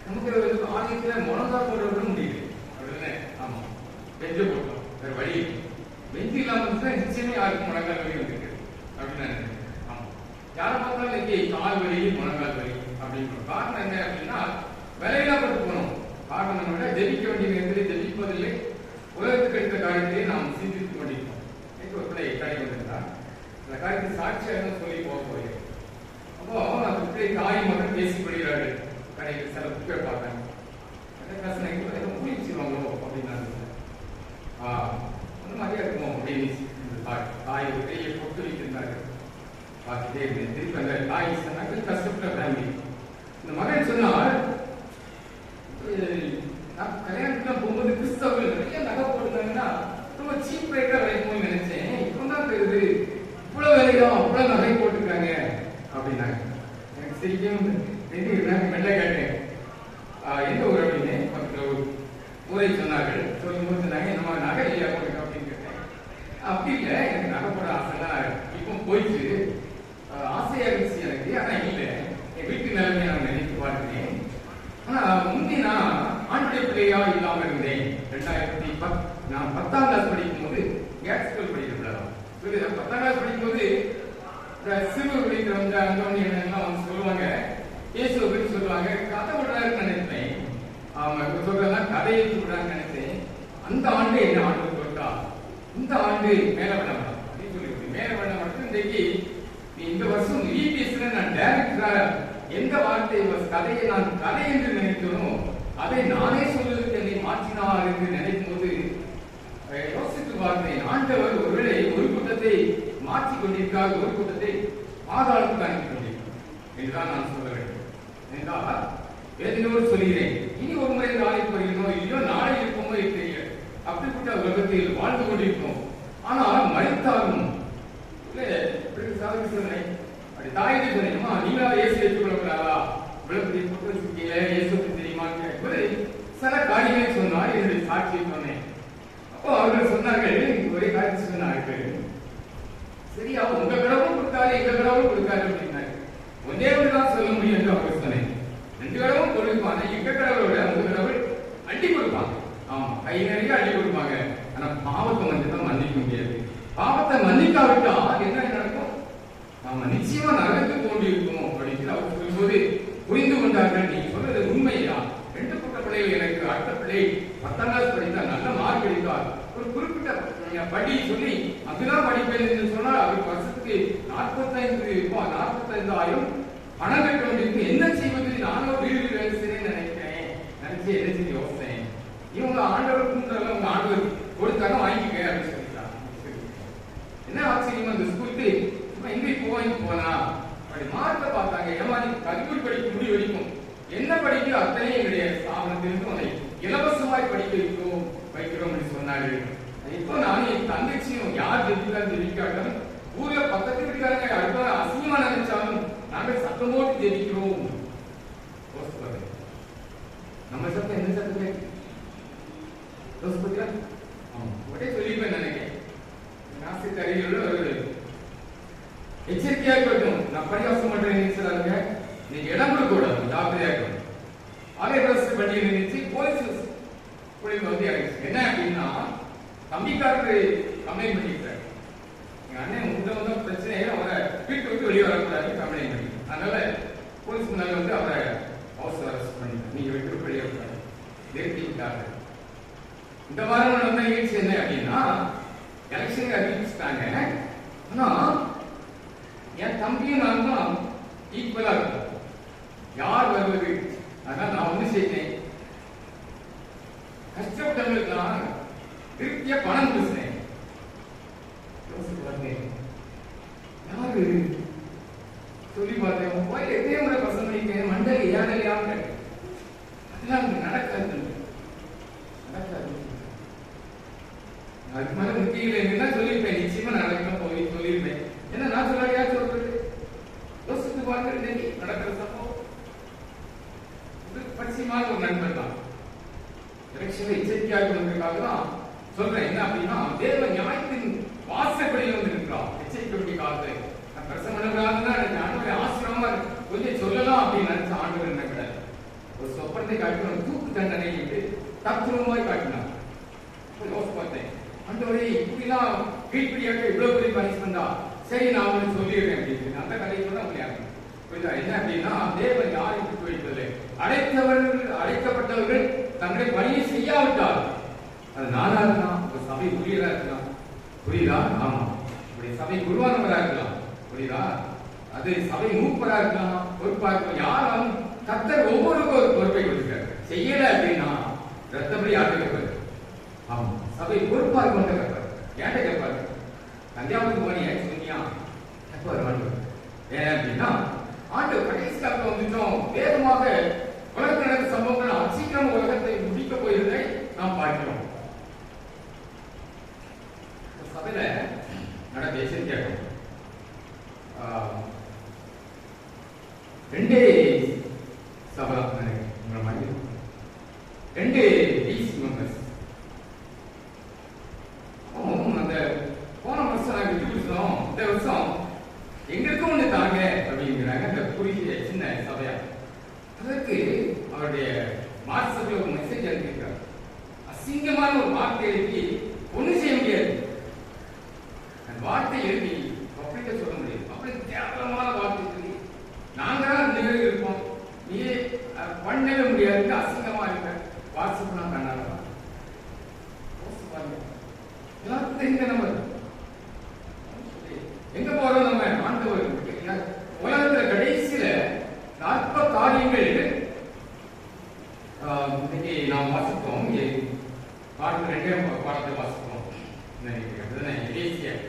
நமக்கு ஆலயத்தில் முழங்கா போடுறது முடியல. அப்படின்னா ஆமா, பெஞ்ச போட்டோம், வேற வழி பெஞ்சு இல்லாம நிச்சயமே யாருக்கும் முழங்கால் வலி வந்துருக்கு அப்படின்னு ஆமா, யாரை பார்த்தாலும் இன்னைக்கு கால் வலி முழங்கால் வலி அப்படின்னு. காரணம் என்ன அப்படின்னா, விலையெல்லாம் பட்டு போனோம். காரணம் விட ஜெபிக்க வேண்டிய நேரத்தில் ஜெபிப்பதில்லை, உலகத்துக்கு எடுத்த காரியத்தை நாம் சிந்தித்துக் கொண்டிருக்கோம். ஒரு பிள்ளை கடை வந்திருந்தார். அந்த காரியத்தை சாட்சியாக சொல்லி போக போகிறேன். அப்போ அந்த பிள்ளை தாய் மட்டும் பேசிக்கொள்கிறார்கள். கடையில் சில புக்கை பார்த்தேன், முடிச்சிருவாங்களோ அப்படின்னு அந்த மாதிரியா இருக்கும் அப்படின்னு தாய் ஒரு பெரிய பொட்டு வைத்திருந்தார்கள். பார்த்துட்டே இருந்தேன். திருப்பி அந்த தாய் சொன்னாங்க, கஷ்டப்பட்ட ஃபேமிலி. இந்த மகன் சொன்னால், நான் கல்யாணத்துக்கு போகும்போது கிறிஸ்தவர்கள் நிறைய நகை போட்டுருந்தாங்கன்னா ரொம்ப சீப் ரேட்டா விளைக்கும்னு நினைச்சேன். இப்போ தான் தெரியுது இவ்வளவு விலையா, அவ்வளவு நகை போட்டுருக்காங்க சரிக்கும் மெல்ல கேட்டேன், எந்த ஊர் அப்படின்னு. பக்கத்தில் ஒரு ஊரை சொன்னார்கள். சொல்லும்போது சொன்னாங்க, நம்ம நகை இல்லையா போட்டுக்க அப்படின்னு கேட்டேன். அப்படி இல்லை, எனக்கு நகை போட ஆசைலாம் இப்போ போயிட்டு ஆசையா இருந்துச்சு எனக்கு. ஆனா இல்லை, என் வீட்டு நிலைமையை நான் நினைத்து பார்க்கிறேன். ஆனா முந்தி நான் ஆண்டைய பிள்ளையா இல்லாம இருந்தேன். 2010 நான் 10ஆம் கிளாஸ் படிக்கும் போது கேட் ஸ்கூல் படிக்கிறேன். 10ஆம் கிளாஸ் படிக்கும் போது சிறு படிக்கிறவங்க அந்தோனி எல்லாம் வந்து சொல்லுவாங்க, இயேசுவை பற்றி சொல்லுவாங்க. கதை விடுறாருன்னு நினைப்பேன். அவங்க சொல்றதெல்லாம் கதையை சொல்றாங்கன்னு நினைச்சேன். அந்த ஆண்டு என்ன ஆண்டு சொல்லிட்டா, இந்த ஆண்டு மேல வேண்டாம் அப்படின்னு சொல்லி மேல வேண்டாம் மட்டும் இன்றைக்கு இந்த வருஷம் இபிஎஸ்ல நான் டைரக்டரா எந்த வார்த்தை கதையை நான் கதை என்று நினைக்கிறோம் அதை நானே சொல்வதற்கு என்னை மாற்றினார் என்று நினைக்கும் போது யோசித்து பார்த்தேன். ஆண்டவர் ஒருவேளை ஒரு கூட்டத்தை மாற்றிக் கொண்டிருக்கார், ஒரு கூட்டத்தை பாதாளத்துக்கு அனுப்பி கொண்டிருக்கிறார் என்றுதான் நான் சொல்ல வேண்டும். என்றால் வேதனையோடு சொல்கிறேன், இனி ஒரு முறை நாளைக்கு வருகிறோம் இல்லையோ நாளை இருப்போமோ தெரியல, அப்படிப்பட்ட உலகத்தில் வாழ்ந்து கொண்டிருக்கோம். ஆனால் மறித்தாலும் தாய்க்கு சொன்னீங்கம்மா, நீங்களா இயேசு ஏற்றுக்கொள்ளக்கூடாதா, விளக்கத்தை போட்டு வச்சிருக்கீங்க, இயேசு தெரியுமான்னு கேட்பது சில காரியங்களை சொன்னார். என்னுடைய சாட்சியை சொன்னேன். அப்போ அவர்கள் சொன்னார்கள், ஒரே காட்சி சொன்னார்கள், சரியா உங்க கடவுளும் கொடுத்தாரு எங்க கடவுளும் கொடுத்தாரு அப்படின்னாரு. ஒன்றே ஒன்றுதான் சொல்ல முடியும் என்று அவங்க சொன்னேன். 2 கடவுளும் கொடுப்பாங்க, எங்க கடவுளோட உங்க கடவுள் அள்ளி கொடுப்பாங்க. ஆமா, கை நிறைய அள்ளி கொடுப்பாங்க. ஆனா பாவத்தை மட்டும் மன்னிக்க முடியாது. பாவத்தை மன்னிக்காவிட்டா என்ன நடக்கும்? நாம நிச்சயமா நரகத்து தோண்டி இருக்கணும் அப்படின்னு அவர் சொல்லும்போது புரிந்து கொண்டார்கள். நீங்க சொல்றது உண்மையா? 2 பட்ட பிள்ளைகள் எனக்கு அடுத்த பிள்ளை 10ஆம் கிளாஸ் படித்தார், நல்ல மார்க் எடுத்தார். ஒரு குறிப்பிட்ட படி சொல்லி அதுதான் படிப்பேன் என்று சொன்னால் அவருக்கு வருஷத்துக்கு 45,000 பணம் கட்ட வேண்டியிருக்கு. என்ன செய்வது? நானும் வீடு வேலை செய்யறேன்னு நினைக்கிறேன். நினைச்சு என்ன செய்ய யோசித்தேன். இவங்க ஆண்டவர் கூண்டெல்லாம் உங்க ஆண்டவர் கொடுத்தாங்க, வாங்கிக்க அப்படின்னு சொல்லிட்டாங்க. என்ன ஆச்சரியமா இந்த ஸ்கூலுக்கு எங்க போனா அப்படி மார்க்க பார்த்தாங்க. ஏமாதி கல்லூரி படிக்க முடிவு வரைக்கும் என்ன படிக்க அத்தனை எங்களுடைய ஸ்தாபனத்திலிருந்து அதை இலவசமாய் படிக்க வைக்கிறோம் என்று சொன்னார்கள். இப்போ நானும் என் தங்கச்சியும் யார் ஜெபிக்கிறான்னு ஜெபிக்காட்டும் ஊர்ல பக்கத்து வீட்டுக்காரங்க அடுத்த அசிங்கமா நினைச்சாலும் நாங்கள் சத்தம் போட்டு ஜெபிக்கிறோம். நம்ம சத்தம் என்ன சத்தம் ஒரே சொல்லிப்பேன் நினைக்கிறேன். ஆசிரியர்கள் ஒரு எச்சரிக்கையா இருக்கட்டும். நான் பரிகாசம் பண்றேன் சொல்றாங்க, நீங்க இடம் கொடுக்க கூடாது, ஜாக்கிரதையா இருக்கணும். அதே பிரஸ் பண்ணி நினைச்சு போலீஸ் வந்து என்ன அப்படின்னா தம்பிக்காரரு கம்ப்ளைண்ட் பண்ணிட்டாரு. எங்க அண்ணன் உங்க வந்து பிரச்சனையை அவரை வீட்டு விட்டு வெளியே வரக்கூடாது கம்ப்ளைண்ட் பண்ணி, அதனால போலீஸ் முன்னால வந்து அவரை அவசர அரெஸ்ட் பண்ணிட்டாங்க. நீங்க வீட்டு விட்டு வெளியே வரக்கூடாது நிறுத்தி விட்டாங்க. இந்த வாரம் நடந்த நிகழ்ச்சி என்ன அப்படின்னா எலெக்ஷன் அறிவிச்சுட்டாங்க. ஆனா என் தம்பியும் நான் தான் ஈக்குவலா இருக்கும். யார் வருவது? அதனால நான் வந்து செய்தேன், கஷ்டப்பட்டவங்களுக்கு நான் திருப்தியா பணம் கொடுத்தேன். யாரு சொல்லி பார்த்தேன், போய் எத்தனை முறை பசங்க பண்ணிட்டேன், மண்டல ஏழையாங்க அதெல்லாம் நடக்காது. அதுக்கு மேல முக்கியம் என்ன சொல்லியிருப்பேன், நிச்சயமா நடக்கணும் போய் சொல்லியிருப்பேன். என்ன நான் சொல்லாடியா சொல்றது? யோசித்து பார்த்து நடக்கிற சம்பவம் பரிசயமான ஒரு நண்பர் தான். எலெக்ஷன்ல எச்சரிக்கையாக இருந்ததுக்காக தான் சொல்றேன். என்ன அப்படின்னா தேவ நியாயத்தின் வாசப்படியில் வந்து இருக்கிறான். எச்சரிக்கை வேண்டிய காலத்துல நான் பிரசம் பண்ணக்கூடாதுன்னா ஆண்டவரை ஆசிரமா கொஞ்சம் சொல்லலாம் அப்படின்னு நினைச்ச ஆண்டவர் என்ன கிடையாது. ஒரு சொப்பனத்தை காட்டினார், தூக்கு தண்டனை என்று தத்துவமாய் காட்டினார். யோசிச்சு பார்த்தேன், ஆண்டவரே இப்படிலாம் கீழ்படியாக இவ்வளவு பெரிய பனிஷ்மெண்டா, சரி நான் உங்களுக்கு சொல்லிடுறேன் அப்படின்னு அந்த கதையை கூட முடியாது. என்ன அப்படின்னா தேவன் யாரை விட்டு வைப்பதில்லை. அழைக்கப்பட்டவர்கள் தங்களை பணியை செய்யாவிட்டால் அது நானா இருக்கலாம், ஒரு சபை ஊழியரா இருக்கலாம், புரியுதா? ஆமா, இப்படி சபை குருவானவரா இருக்கலாம், புரியுதா? அது சபை மூப்பரா இருக்கலாம், பொறுப்பா இருக்கலாம். யாரும் கர்த்தர் ஒவ்வொருக்கும் ஒரு பொறுப்பை கொடுக்கிறார். செய்யல அப்படின்னா ரத்தப்படி யாருக்கு கேட்பாரு? ஆமா, சபை பொறுப்பா கொண்டு கேட்பாரு. ஏன்ட்ட கேட்பாரு? கன்னியாகுமரி போனியா சொன்னியா கேட்பாரு. ஏன் அப்படின்னா ஆண்டு கடைசி காலத்துல வந்துட்டோம், வேகமாக உலகத்தில் நடந்த சம்பவங்கள் சீக்கிரம் உலகத்தை முடிக்க போயிருந்ததை நாம் பார்க்கிறோம். சபையில நடந்த எச்சரிக்கையாகும் ரெண்டே சபா உங்களை மாதிரி 2 டிசி மெம்பர்ஸ். அந்த போன வருஷம் நாங்கள் விட்டு கொடுத்தோம், இந்த வருஷம் எங்களுக்கும் ஒன்று தாங்க அப்படிங்கிறாங்க. அந்த குறுகிய சின்ன சபையா அதற்கு அவருடைய வாட்ஸ்அப்ல ஒரு மெசேஜ் அனுப்பியிருக்காரு. அசிங்கமான ஒரு வார்த்தை எழுதி ஒன்றும் செய்ய முடியாது. அந்த வார்த்தை எழுதி பப்ளிக்க சொல்ல முடியாது. அப்படி கேவலமான வார்த்தை சொல்லி நாங்க தான் நிலையில் இருப்போம், நீ பண்ணவே முடியாது, அசிங்கமா இருக்க வாட்ஸ்அப் நான் கண்ணால எல்லாருக்கும் தெரிந்த நம்பர். எங்க போறோம் நம்ம ஆண்டவர் உலகத்துல கடைசியில 40 காரியங்கள் இன்னைக்கு நாம் வாசிப்போம். பாடத்தில் 2 பாடத்தை வாசிப்போம். எபேசியர்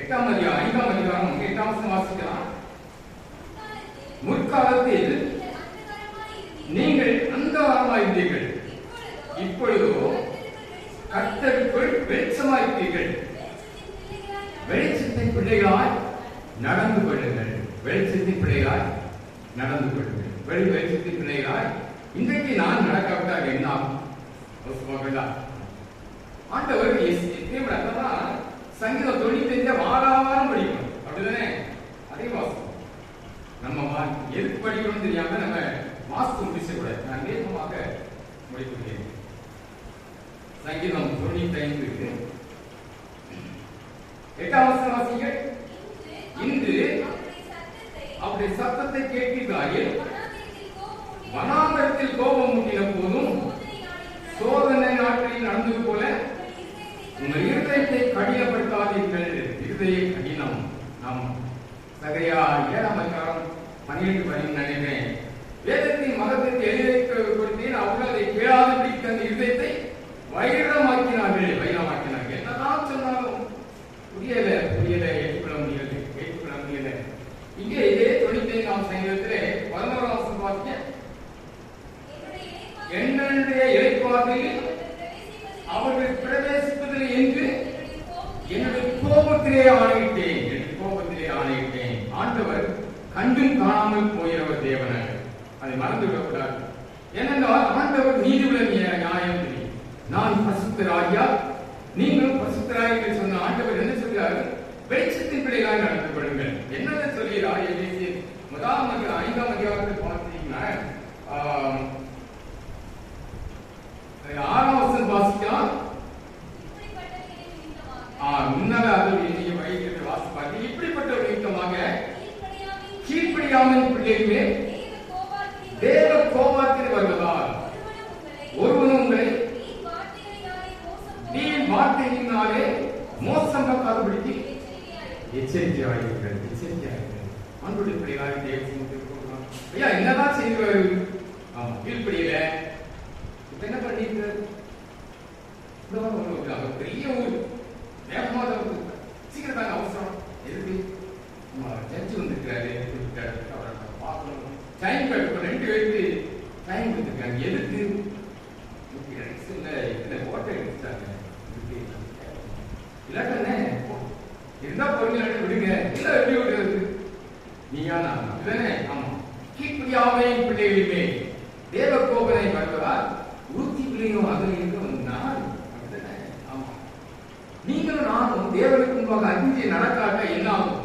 8ஆம் அதிகாரம் 5ஆம் அதிகாரம் 8ஆம் வசனம் வாசிக்கலாம். முற்காலத்தில் நீங்கள் அந்தகாரமாயிருந்தீர்கள், இப்பொழுதோ கர்த்தருக்குள் வெளிச்சமாயிருப்பீர்கள். வெளிச்சத்தின் பிள்ளைகளாய் நடந்து கொள்ளுங்கள். வெளிச்சத்தின் பிள்ளைகளாய் நடந்து கொள்ளுங்கள். வெளிச்சத்தின் பிள்ளைகளாய் இன்றைக்கு நான் நடக்காவிட்டால் என்ன ஆகும்? ஆண்டவர் சங்கீதம் 95 வாரம் படிக்கணும், அப்படிதானே? அதே வாசம் நம்ம எதுக்கு படிக்கணும் தெரியாம நம்ம வாஸ்து முடிச்சக்கூடாது. நான் வேகமாக முடிக்கிறேன். சங்கீதம் 95 8ஆம் வசனம் வாசிங்க. இன்று அவருடைய சத்தத்தை கேட்கிறார்கள், வனாந்தரத்தில் கோபம் மூட்டின போதும் சோதனை நாட்களில் நடந்தது போல உங்கள் இருதயத்தை கடினப்படுத்தாதீர்கள். இருதய கடினம். நாம் சகரியா 7ஆம் அதிகாரம் 12 நினைக்கிறேன். வேதத்தின் மதத்திற்கு எழுதி கொடுத்தேன், அவர்கள் அதை கேளாதபடி தந்த இருதயத்தை வைரமாக்கினார்கள். என்னதான் சொன்னாலும் புரியல ஏற்றுக்கொள்ள முடியல. இங்கே இதே 95ஆம் சங்கீதத்திலே 11ஆம் வசனம் வாசிங்க. என்னுடைய இளைப்பாறுதலில் அவர்கள் பிரவேசிப்பதில்லை என்று என்னுடைய கோபத்திலே ஆணையிட்டேன். ஆண்டவர் கண்டும் காணாமல் போகிறவர் தேவன். அதை மறந்து விடக்கூடாது. ஏனென்றால் ஆண்டவர் நீதியுள்ள நியாயம். நான் பசுத்தராகியா நீங்களும் பசுத்தராய் சொன்ன ஆண்டவர் என்ன சொல்கிறார்? வெளிச்சத்தின் பிள்ளைகளாய் நடந்து கொள்ளுங்கள். என்னென்ன சொல்கிறார்? எபேசியர் 1ஆம் அதிகாரம் 5ஆம் அதிகாரத்தில் பார்த்தீங்கன்னா 6ஆம் வசனம் வாசிக்கலாம். முன்னால நீங்க வைக்கிறது வாசிப்பாங்க. இப்படிப்பட்ட ஒரு நிமித்தமாக கீழ்ப்படியாமல் பிள்ளைகளே தேவ கோபாத்தில் வருவதால் ஒருவனும் உங்களை வீண் வார்த்தையினாலே மோசம் பார்க்காதபடிக்கு எச்சரிக்கையாயிருக்கிறது. அன்புடைய பிள்ளைகளாக ஐயா என்னதான் செய்வாரு? கீழ்ப்படியில என்ன பண்ணிட்டு பெரிய ஊர் வேகமாக சீக்கிரம் தாங்க அவசரம். எதுக்கு ஜட்ஜி வந்திருக்கிறாரு, அவரை பார்க்கணும். டைம் கட்டு 2 பேருக்கு டைம் கொடுத்துருக்காங்க. எதுக்கு? ஹோட்டல் எடுத்துட்டாங்க. இல்லாட்டே இருந்தா பொறுமையான விடுங்க. இல்ல எப்படி விடுறது? நீயா தானே? ஆமா. கீழ்ப்படியாமை பிள்ளைகளுமே தேவ கோபனை வருவதால் ஊத்தி பிள்ளையும் அதில் இருக்க நாள். ஆமா. நீங்களும் நானும் தேவனுக்கு முன்பாக அஞ்சு நடக்காட்ட என்ன ஆகும்?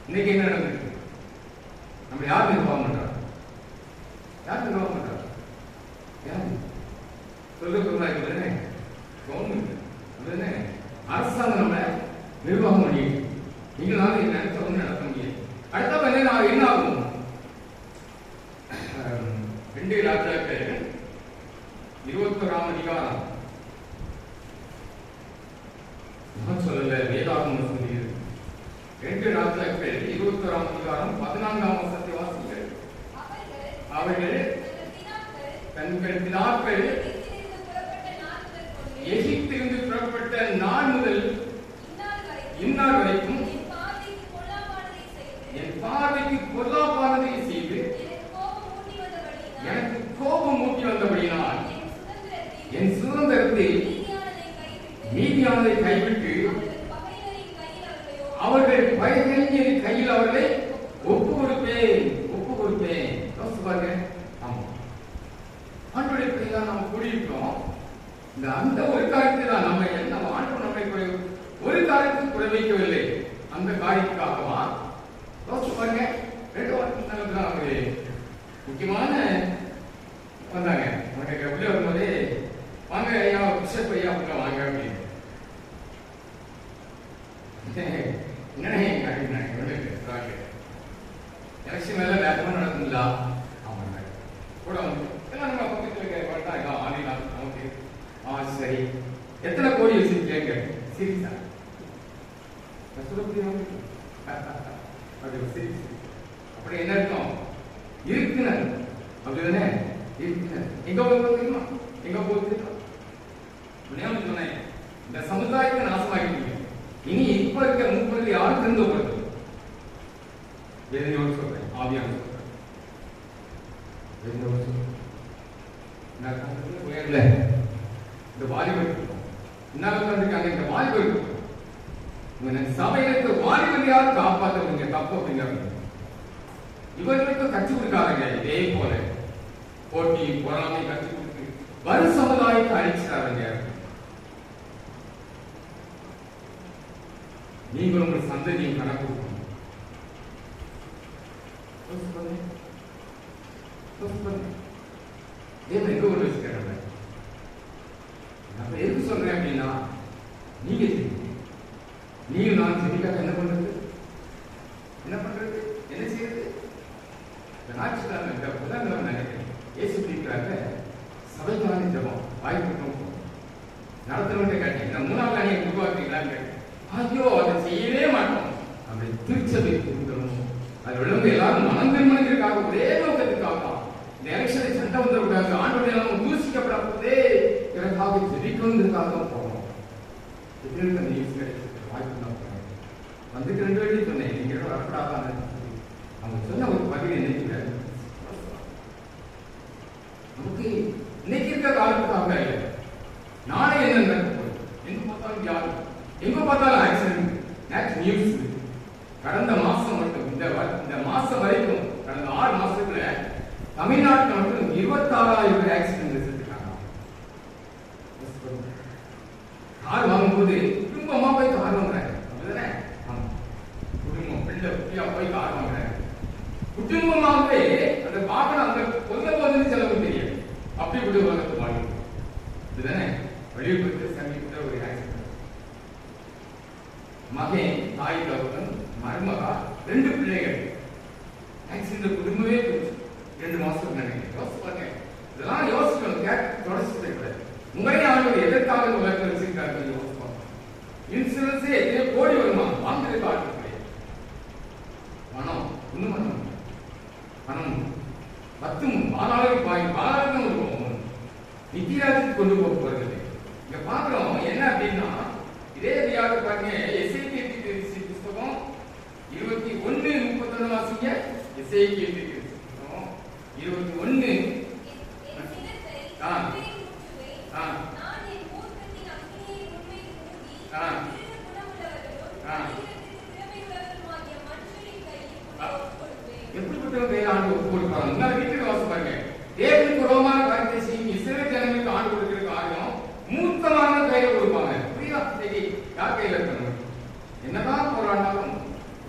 இன்னைக்கு என்ன நடந்திருக்கு? நம்ம யார் நிர்வாகம் பண்றாங்க? சொல்லுங்க. கவர்மெண்ட் அரசாங்கம் நம்ம நிர்வாகம் பண்ணிட்டு நீங்களால நினைச்ச ஒண்ணு நடத்த முடியாது. அடுத்த என்ன ஆகும்? 2 ராஜாக்கள் 21ஆம் அதிகாரம் நான் சொல்லல, வேதாகமம் சொல்லுகிறது. 2 ராஜாக்கள் 21ஆம் அதிகாரம் 14ஆம் வசனத்தை வாசிங்கள். அவர்கள் தங்கள் பிதாக்கள் எகிப்திலிருந்து புறப்பட்ட நாள் முதல் இந்நாள் வரைக்கும் என் பார்வைக்கு பொல்லாப்பானதை செய்து எனக்கு கோபம் மூட்டி வந்தபடியினால் என் சுதந்திரத்தை மீதியானதை கைவிட்டு அவர்கள் பகைஞரின் கையில் அவர்களை ஒப்பு அந்த ஒரு காரியத்தை தான் நம்ம என்ன ஆண்டு நம்மை ஒரு காரியத்துக்கு குறை வைக்கவில்லை. அந்த காரியத்துக்காகவா யோசிச்சு பாருங்க. 2 வாரத்துக்கு தான் அவங்க முக்கியமான வந்தாங்க. உனக்கு உள்ள வரும்போதே வாங்க ஐயா பிஷப் ஐயா உள்ள வாங்க அப்படின்னு எலெக்ஷன் வேலை வேகமா நடக்குங்களா? ஆமாங்க கூட வந்து எல்லாம் நம்ம பக்கத்துல ஆடினா நமக்கு சரி எத்தனை கோடி வச்சிருக்கீங்க? சீரியஸா அப்படி என்ன அர்த்தம்? இருக்குனர் அப்படிதானே? இருக்குனர் எங்க போகுதுமா? எங்க போகுது? சொன்னேன் இந்த சமுதாயத்தை நாசமாக்கிட்டீங்க. இனி இப்ப இருக்க மூப்பருக்கு யாரும் திருந்தப்படுது? வேதனையோடு சொல்றேன், ஆவியான சொல்றேன். இந்த வாலிபர் என்ன இருக்காங்க? இந்த வாலிபர் சபையில வாலிபரையாவது காப்பாற்றுவீங்க தப்பு அப்படிங்கிறாங்க. இவர்களுக்கு கற்றுக் கொடுக்காதங்க. இதே போல போட்டி பொறாமை கற்றுக் கொடுத்து வரும் சமுதாயத்தை அழிச்சிடாதீங்க. நீங்கள் உங்கள் சந்ததியும் கணக்கு கொடுக்கணும். தேவன் எங்க ஒரு வச்சுக்கிறாங்க. நான் எதுக்கு சொல்றேன் அப்படின்னா, நீங்க நான் செடிக்காக என்ன பண்றது? என்ன பண்றது? என்ன செய்யறது? ஞாயிற்றுக்கிழமை புதன்கிழமை நினைக்கிறேன் ஏசு பிடிக்கிறாங்க. சபைக்கான ஜபம் வாய்ப்பு நடத்துறவங்க கேட்டேன். இந்த 3வது அணியை உருவாக்குறீங்களான்னு கேட்டேன். ஐயோ அதை செய்யவே மாட்டோம். அப்படி திருச்சபை கொடுக்கணும். அது விளம்பு எல்லாரும் மனம் திருமணத்திற்காக ஒரே நோக்கத்துக்காக தான். இந்த எலெக்ஷனை சண்டை வந்துடக்கூடாது, ஆண்டோட எல்லாம் தூசிக்கப்படாதே எனக்காக ஜெபிக்கணுங்கிறதுக்காக தான் போகணும். வாய்ப்பு தான் போறேன். வந்துட்டு 2 வாட்டி சொன்னேன், நீங்க வரப்படாத அவங்க சொன்ன ஒரு பதிவு நினைக்கிற நமக்கு இன்னைக்கு இருக்க காலத்துக்காக இல்லை. நாளை என்ன நடக்கும்? எங்க பார்த்தாலும் யாரும், எங்க பார்த்தாலும் ஆக்சிடென்ட் நியூஸ். கடந்த மாசம் மட்டும் இந்த மாசம் வரைக்கும் கடந்த 6 மாசத்துல தமிழ்நாட்டில் மட்டும் 26,000 ஆக்சிடென்ட் செஞ்சிருக்காங்க. கார் வாங்கும்போது குடும்பமா போய் கார் வாங்குறாங்க. அப்படிதானே? குடும்பம் பிள்ளை குட்டியா போய் கார் வாங்குறாங்க. குடும்பமாகவே அந்த வாகனம் அந்த கொல்ல போது செலவு தெரியாது. அப்படி குடும்பத்தை வாங்கி இதுதானே வெளியூருக்கு சமீபத்தில் ஒரு ஆக்சிடென்ட். மகன், தாய் தகவல், மருமகா, 2 பிள்ளைகள் ஆக்சிடென்ட். குடும்பமே 2 மாசத்துக்கு நினைக்கிறேன். யோசிப்பாங்க. இதெல்லாம் யோசிக்கணும். தொடர்ச்சி கூடாது. உங்களையும் ஆளுநர் எதற்காக உலகத்தில் வச்சிருக்காரு யோசிப்பாங்க. இன்சூரன்ஸே எத்தனை கோடி வருமா? வாங்குறதுக்கு ஆட்கள் கிடையாது. பணம் ஒண்ணும் பண்ண பணம் 10 பாலாளுக்கு நித்தியாஜுக்கு கொண்டு போக போறது. இங்க பாக்குறோம் என்ன அப்படின்னா, இதே வியாதி பாருங்க. எஸ்ஐகே புஸ்தகம் 21:31 வாசிங்க. எஸ்ஐகே புஸ்தகம் 21 எப்படிப்பட்ட கையில் ஆண்டு ஒப்பு கொடுப்பாங்க? இந்த வீட்டுக்கு வாசி பாருங்க. தேவனுக்கு விரோதமான காரியத்தை செய்யும் இஸ்ரவேல் ஜனங்களுக்கு ஆண்டு கொடுக்கிற காரியம் மூர்த்தமான கையில கொடுப்பாங்க. புரியுதா? யார் கையில இருக்கணும்? என்னதான் போராடினாலும்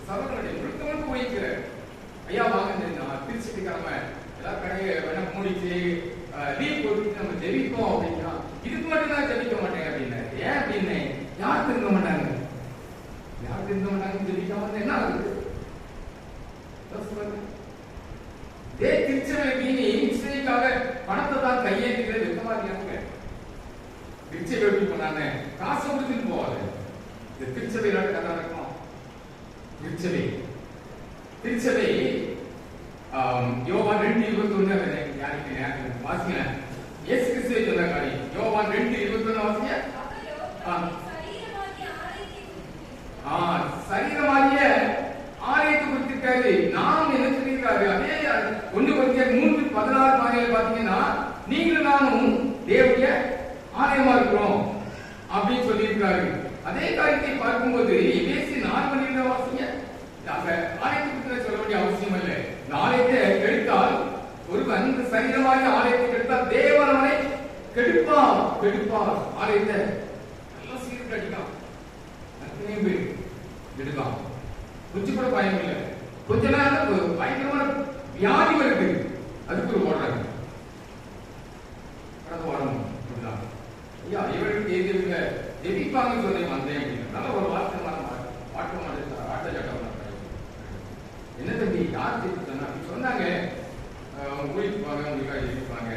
சபைகளுடைய முழுக்கமுழுக்க உழைக்கிற ஐயா வாங்க திருச்சிட்டு கிழமை எல்லா கடையை வேணா மூடிச்சு லீவ் கொடுத்து நம்ம ஜெபிப்போம் அப்படின்னா, இதுக்கு மட்டும் தான் ஜெபிக்க மாட்டேங்க அப்படின்னு. ஏன் அப்படின்னு யார் திருந்த மாட்டாங்க? யார் திருந்த மாட்டாங்க? ஜெபிக்காம என்ன ஆகுது? திருச்சபைக்காக பணத்தை தான் கையேற்று வெக்கமாதிரியாங்க. திருச்சபை எப்படி பண்ணாங்க? காசு கொடுத்துட்டு போவாங்க. இந்த திருச்சபையில கதை இருக்கும். திருச்சபை யோவான் 2:21 யாருக்கு வாசிங்க. இயேசு கிறிஸ்துவை சொன்ன காரியம். யோவான் 2:21 வாசிங்க. சரீரமாகிய ஆலயத்தை கொடுத்திருக்காரு. நாம் என்ன சொல்லியிருக்காரு? அதே 1 Corinthians 3:16 பாத்தீங்கன்னா, நீங்களும் நானும் தேவனுடைய ஆலயமா இருக்கிறோம் அப்படின்னு சொல்லியிருக்காரு. அதே காரியத்தை பார்க்கும்போது எபேசியர் 4:12 வாசிங்க. ஆலயத்தை பற்றி சொல்ல வேண்டிய அவசியம் இல்லை. இந்த ஆலயத்தை கெடுத்தால் ஒருவன் இந்த சரீரமாகிய ஆலயத்தை கெடுத்தால் தேவன் அவனை கெடுப்பா கெடுப்பா ஆலையில நல்லா சீர்க்கு அடிக்கான், அத்தனையும் போய் எடுக்கான். கொஞ்சம் கூட பயம் இல்லை. கொஞ்ச நேரம் பயங்கரமான வியாதி வருது, அதுக்கு ஒரு ஓடுறாங்க கடந்து வரணும். ஐயா இவருக்கு எதிர்க்க ஜெபிப்பாங்க சொல்லி வந்தேன் அப்படின்னு நல்ல ஒரு வார்த்தை மாற்றம் ஆட்ட சட்டம் என்ன தம்பி யார் ஜெபிச்சாங்க அப்படின்னு சொன்னாங்க. அவங்க ஊருக்கு போவாங்க, உங்களுக்காக ஜெபிப்பாங்க.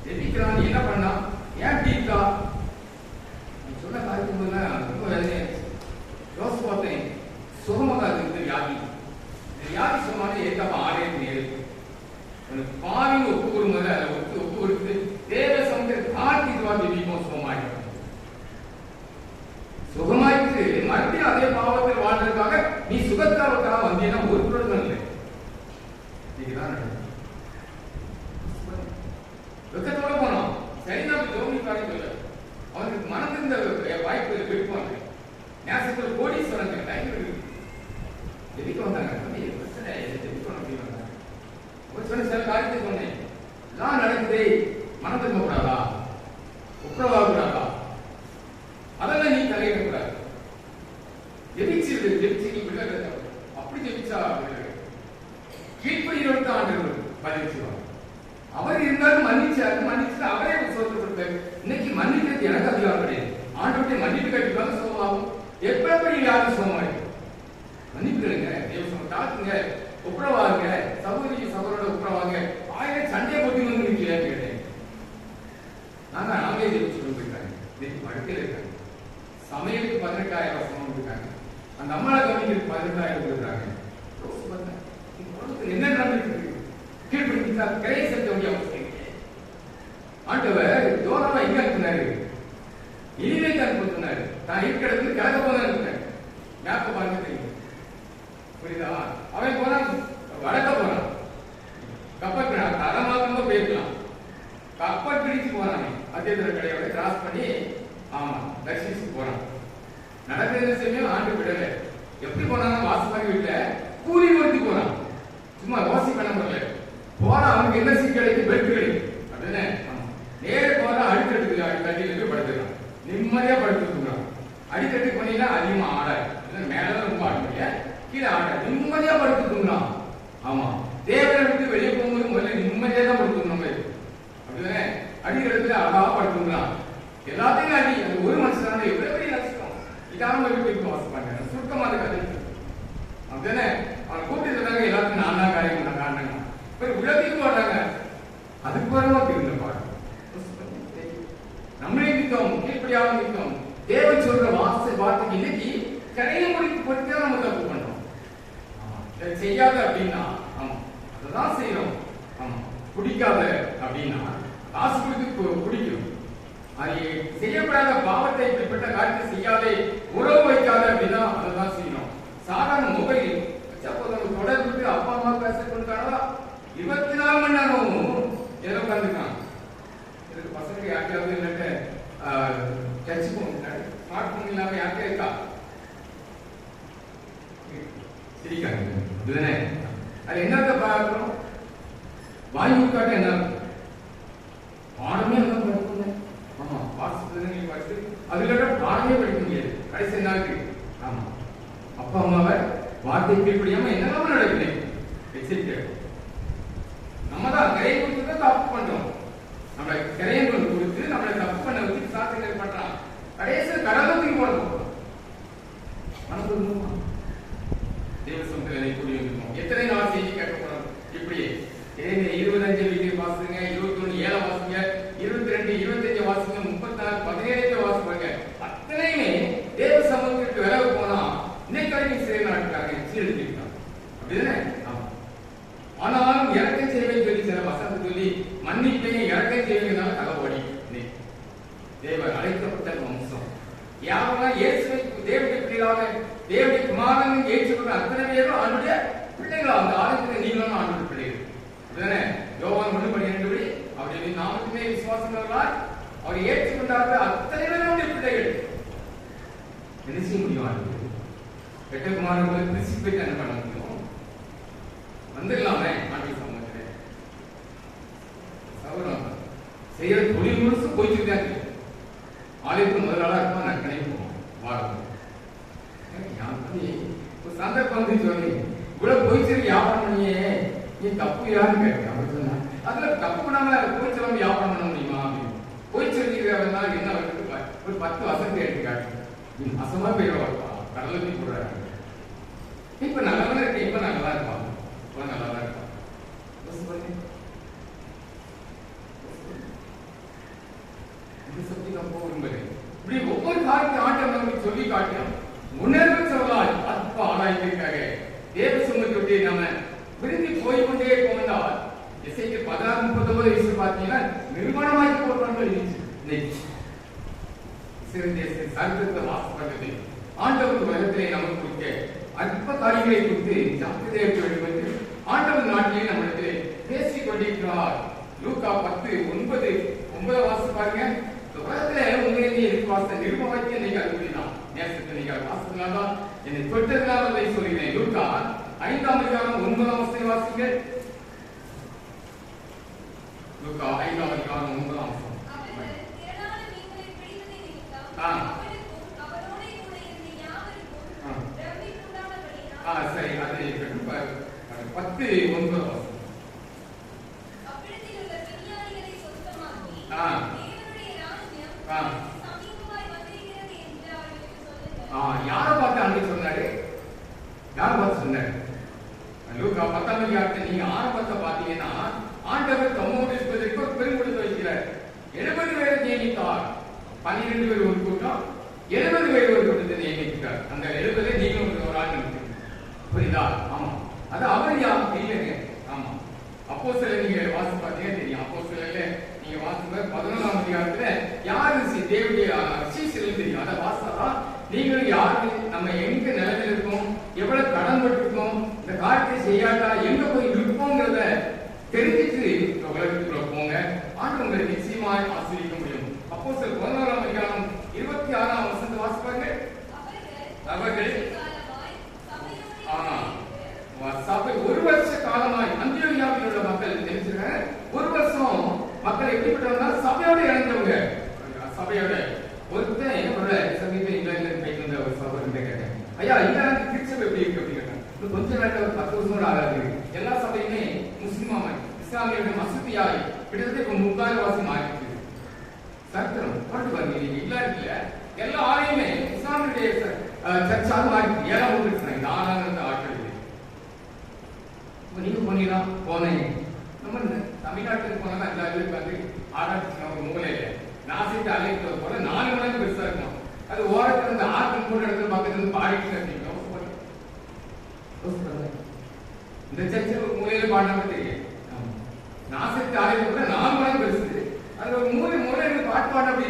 ஜெபிக்கிறான் என்ன பண்ணா, ஏன் டீக்கா சொன்ன காரியத்துலாம் ரொம்ப வேலையை யோசிச்சு பார்த்தேன். சுகமாக இருக்கு வியாதி, வியாதி சுகமான ஏற்காம ஆலயத்தின் இருக்கு பாவின் ஒப்பு கொடுங்க, ஒப்பு கொடுத்து தேவ சமுதிர காட்டி ஜெபிப்போம். சுகமாயிட்டு மறுபடியும் அதே பாவத்தில் வாழ்றதுக்காக நீ சுகத்தாவுக்காக வந்தீங்கன்னா ஒரு பிரயோஜனம் இல்லை. இதுதான் வெக்கத்தோட போனோம். சரிதான் ஜோமிக்காரன் சொல்ல அவனுக்கு மனதிருந்த வாய்ப்பு விருப்பம் நேசத்தில் கோடீஸ்வரன் ஜெபிக்க வந்தாங்க. பிரச்சனை ஜெபிக்கணும் அப்படின்னு வந்தாங்க. சொன்ன சில காரியத்தை சொன்னேன். எல்லாம் நடக்குது, மனம் திரும்ப கூடாதா, உப்புரவாக கூடாதா, அதெல்லாம் நீ தலையிடக்கூடாது. ஜெபிச்சு அப்படி ஜெபிச்சா கீழ்ப்படிகளுக்கு ஆண்டவர் பதில் செய்வார். அவர் இருந்தாலும் மன்னிச்சு அவரே சொத்து கொடுத்தாரு. இன்னைக்கு மன்னிக்கிறது எனக்கு அதிகாரம் கிடையாது. ஆண்டவருடைய மன்னிப்பு கட்டிப்பாங்க சுகமாகும். எப்படி யாரும் சுகமாயிடும். மன்னிப்பு கிடைங்க, தேவசம் தாக்குங்க, உப்புரவாங்க, சகோதரி சகோதரோட உப்புரவாங்க. ஆயிரம் சண்டையை போட்டி வந்து நிற்கலையான்னு கேட்டேன். நாங்க ஜெபிச்சு போயிருக்காங்க. இன்னைக்கு படுக்கையில் இருக்காங்க. சமையலுக்கு 18,000 சமம் இருக்காங்க. அந்த அம்மாவை கவனிக்கிறதுக்கு 18,000 கொடுக்குறாங்க. என்ன நடந்துட்டு கீழ்படுத்தா கிரையை செலுத்த வேண்டிய அவசியம். ஆண்டவர் தோராவை எங்க அனுப்பினாரு, இனிமே அனுப்பினாரு. தான் இருக்கிறதுக்கு கிழக்க போன அனுப்பினாரு. மேப்ப பாருங்க தெரியும், புரியுதா? அவன் போனான் வடக்க போறான். கப்பல் தரமாக போயிருக்கலாம். கப்பல் பிடிச்சு போறான். அத்தியந்திர கடையோட கிராஸ் பண்ணி ஆமா தரிசிச்சு போறான். நடக்கிற சமயம் ஆண்டு விடல. எப்படி போனாலும் வாசப்பாடி வீட்டுல கூலி ஓட்டி போறான். சும்மா வாசி பண்ண முடியல. போனா அவனுக்கு என்ன சீட் கிடைக்கும், பெல்ட் கிடைக்கும். அப்படின்னா நேர போனா அடிக்கட்டுக்கு கட்டியில போய் படுத்துக்கிறான். நிம்மதியா படுத்துக்கிறான். அடிக்கட்டு போனீங்கன்னா அதிகமா ஆடாது. மேலதான் ரொம்ப ஆட முடியாது, கீழே ஆடாது. நிம்மதியா படுத்துக்கிறான். ஆமா தேவரை விட்டு வெளியே போகும்போது முதல்ல நிம்மதியா தான் படுத்துக்கணும். அப்படிதானே அடிக்கிறதுல அழகா படுத்துக்கிறான். எல்லாத்தையும் அடி. அது ஒரு மனுஷனால எவ்வளவு பெரிய நஷ்டம். இதான வீட்டுக்கு வாசிப்பாங்க. சுருக்கமா அது கதை. அப்படிதானே அவன் கூப்பிட்டு சொன்னாங்க எல்லாத்தையும் நான் தான் காரியம் நான் காரணங்க. உலகத்துக்கு வர்றாங்க. அதுக்கு வரமா திருந்த பாடம். நம்மளே நிற்கும், கீழ்படியாக நிற்கும். தேவன் சொல்ற வார்த்தைக்கு இன்னைக்கு கரையை முடித்து போட்டு நம்ம தப்பு பண்றோம். செய்யாத அப்படின்னா ஆமா அதான் செய்யறோம். ஆமா பிடிக்காத அப்படின்னா காசு கொடுத்து பிடிக்கும். அது செய்யப்படாத பாவத்தை இப்படிப்பட்ட காரியத்தை செய்யாதே, உறவு வைக்காத அப்படின்னா அதான் செய்யணும். சாதாரண மொபைல் தொடர்பு அப்பா அம்மா பேச கொண்டாடா 24 மணி நேரம் ஏதோ உட்காந்துருக்கான். இதுக்கு பசங்க யாருக்காவது இல்லட்டு டச் போன் ஸ்மார்ட் போன் இல்லாம யாருக்கே இருக்கா சிரிக்காங்க. இதுதானே அது என்னத்த பார்க்கணும். வாங்கி காட்ட என்ன பாடமே எல்லாம் படிக்கணும். ஆமா வாசிப்பு படிச்சு அதுல பாடமே படிக்க முடியாது. கடைசி என்ன இருக்கு. ஆமா அப்பா அம்மாவை வார்த்தை கீழ்படியாம என்னெல்லாம் நடக்குது. எச்சரிக்கை. நம்ம தான் கரையை கொடுத்து தப்பு பண்றோம். நம்மளை கரையை கொடுத்து நம்மளை தப்பு பண்ண வச்சு சாத்தியங்கள் பண்றான். கடைசியில் கடவுளுக்கு போடணும். மனப்பூர்வமா தேவசமுத்திரனை கூடி வந்துருக்கோம். எத்தனை நாள் செய்தி கேட்க போறோம். இப்படி 25 வீடியோ வாசுங்க, 21 7 வாசுங்க, 22 25 வாசுங்க, 34 17 வாசுங்க. அத்தனையுமே தேவ சமூகத்திற்கு விலக போனா இன்னைக்கு வரைக்கும் சிறை நாட்டுக்காக சீரழிச்சிருக்காங்க. அப்படிதானே? ஆனாலும் இறக்கம் செய்வேன் சொல்லி சில வசனத்தை சொல்லி மன்னிப்பையும் இறக்கம் செய்வீங்கனால தகவடி தேவன் அழைக்கப்பட்ட வம்சம். யாரெல்லாம் இயேசுவை தேவனுடைய பிள்ளைகளாக தேவனுடைய குமாரன் ஏற்றுக்கொண்ட அத்தனை பேரும் அவனுடைய பிள்ளைகளா அந்த ஆலயத்தில் நீங்களும் ஆண்டு பிள்ளைகள். அப்படிதானே? யோவான் 1:12 அவருடைய நாமத்திலே விசுவாசங்களால் அவர் ஏற்றுக்கொண்டார்கள் அத்தனை பேருடைய பிள்ளைகள். என்ன செய்ய முடியும்? பெற்ற குமாரர்களை பிரிசிப்பை என்ன பண்ண முடியும்? வந்துடலாமே ஆண்டு சமூகத்திலே சௌரம் செய்யற தொழில் சொல்லிதான் ஆலயத்துக்கு முதல் நாளா இருப்பா நற்கனை போவோம் வாரம் ஒரு சந்தர்ப்பம் வந்து சொல்லி இவ்வளவு போய்ச்சல் வியாபாரம் பண்ணியே நீ தப்பு யாருன்னு கேட்டேன். அப்படி சொன்னா அதுல தப்பு பண்ணாம போய்ச்சல் வியாபாரம் பண்ண முடியுமா அப்படின்னு போய்ச்சல்கிறவங்க என்ன வந்து ஒரு 10 வசதி எடுத்து காட்டு அசமா போயிடுவாப்பா கடலுக்கு போடுறாங்க. இப்ப நல்லதான் இருக்கு, இப்ப நல்லதா இருப்பாங்க, இப்ப நல்லதா இருப்பாங்க. இப்படி ஒவ்வொரு காரியத்தையும் ஆண்டவர் நமக்கு சொல்லி காட்டினோம். உணர்வு சொல்லலாம் அற்ப ஆராய்ச்சிக்காக தேவ சமூகத்தை நம்ம விரும்பி போய்கொண்டே போனால் இசைக்கு 16-39 வயசு பார்த்தீங்கன்னா நிர்மாணமாக்கி போடுறாங்க. சரித்திரத்தை வாசிப்பது ஆண்டவர் உலகத்திலே நமக்கு கொடுக்க அற்ப காரியங்களை குறித்து ஜாக்கிரதை இருக்க வேண்டும் என்று ஆண்டவர் நாட்டிலே நம்மிடத்திலே பேசிக் கொண்டிருக்கிறார். லூக்கா 10:9 வாசி பாருங்க. உலகத்திலே உண்மையிலேயே எதிர்பார்த்த நிர்மவாக்கிய நீங்கள் அதுதான் நேசத்தை நீங்கள் வாசிக்கலாம். என்னை தொட்டதுனால அதை சொல்கிறேன். லூக்கா 5:9 வாசிங்க. லூக்கா 5:9 சரி, அது 10:9 யாரை பார்த்து அன்னைக்கு சொன்னாரு? யாரை பார்த்து சொன்னாரு? லூக்கா 10:10 நீங்க ஆரம்பத்தை பார்த்தீங்கன்னா ஆண்டவர் தம்மோடு இருப்பதற்கு ஒரு பெருங்கொடுத்து வைக்கிறார். 70 பேரை நியமித்தார். 12 பேர் ஒரு கூட்டம், 70 பேர் ஒரு கூட்டத்தை நியமிக்கிறார். அந்த 70 நீங்க ஒரு ஆள் இருக்கு, புரியுதா? ஆமா, அது அவர் யார் இல்லைங்க. ஆமா, அப்போஸ்தலர் நீங்க வாசி பார்த்தீங்கன்னா தெரியும். அப்போஸ்தலர்ல நீங்க வாசிப்ப 11ஆம் அதிகாரத்துல யாரு தேவனுடைய சீஷர்கள் தெரியும். அதை வாசித்தா நீங்களும் யாரு, நம்ம எங்க நிலைமையில இருக்கோம், எவ்வளவு கடன் பட்டிருக்கோம், இந்த காரியத்தை செய்யாட்டா எங்க போய் இருப்போங்கிறத தெரிஞ்சிட்டு உலகத்துக்குள்ள போங்க. ஆண்டு உங்களை நிச்சயமாய் ஆசீர்வதிக்க முடியும். அப்போஸ்தலர் 11ஆம் அதிகாரம் 26ஆம் வசனத்தை வாசிப்பாங்க. அவர்கள் சபை 1 வருஷ காலமாய் அந்தியோகியாவில் உள்ள மக்கள் தெரிஞ்சுங்க. 1 வருஷம் மக்கள் எப்படிப்பட்டவங்க? சபையோட இணைந்தவங்க. சபையோட ஒருத்தன் ஒரு சமீபம் இங்கிலாந்துல போயிட்டு வந்த ஒரு சபை கேட்டேன், ஐயா இங்கிலாந்து திருச்சபை எப்படி இருக்கு அப்படின்னு கேட்டேன். கொஞ்ச நேரத்தில் ஒரு 10 வருஷம் ஆகாது. எல்லா சபையுமே முஸ்லிமாமை இஸ்லாமியோட மசூதியாய் கிட்டத்தட்ட இப்ப 30,000 மாறிட்டு சரித்திரம் போட்டு பாருங்க. இங்கிலாந்துல எல்லா ஆலயமே இஸ்லாமியுடைய சர்ச்சாக மாறிட்டு 7ஆம் நூற்றாண்டு இந்த ஆளான ஆட்கள். நீங்க போனீங்கன்னா போனேன். நம்ம தமிழ்நாட்டுக்கு போனா எல்லாரும் வந்து ஆராய்ச்சி ஒரு மூலையில நாசிட்டு அழைக்கிறது போல 4 மடங்கு பெருசா இருக்கும். அது ஓரத்துல இருந்து ஆட்கள் போன இடத்துல பக்கத்துல இருந்து பாடிட்டு இருக்கீங்க. இந்த சர்ச்சை ஒரு மூலையில பாடினா தெரியும். நாசிட்டு அழைக்கிறது 4 மடங்கு பெருசு. அது ஒரு மூலையில பாட்டு பாட அப்படி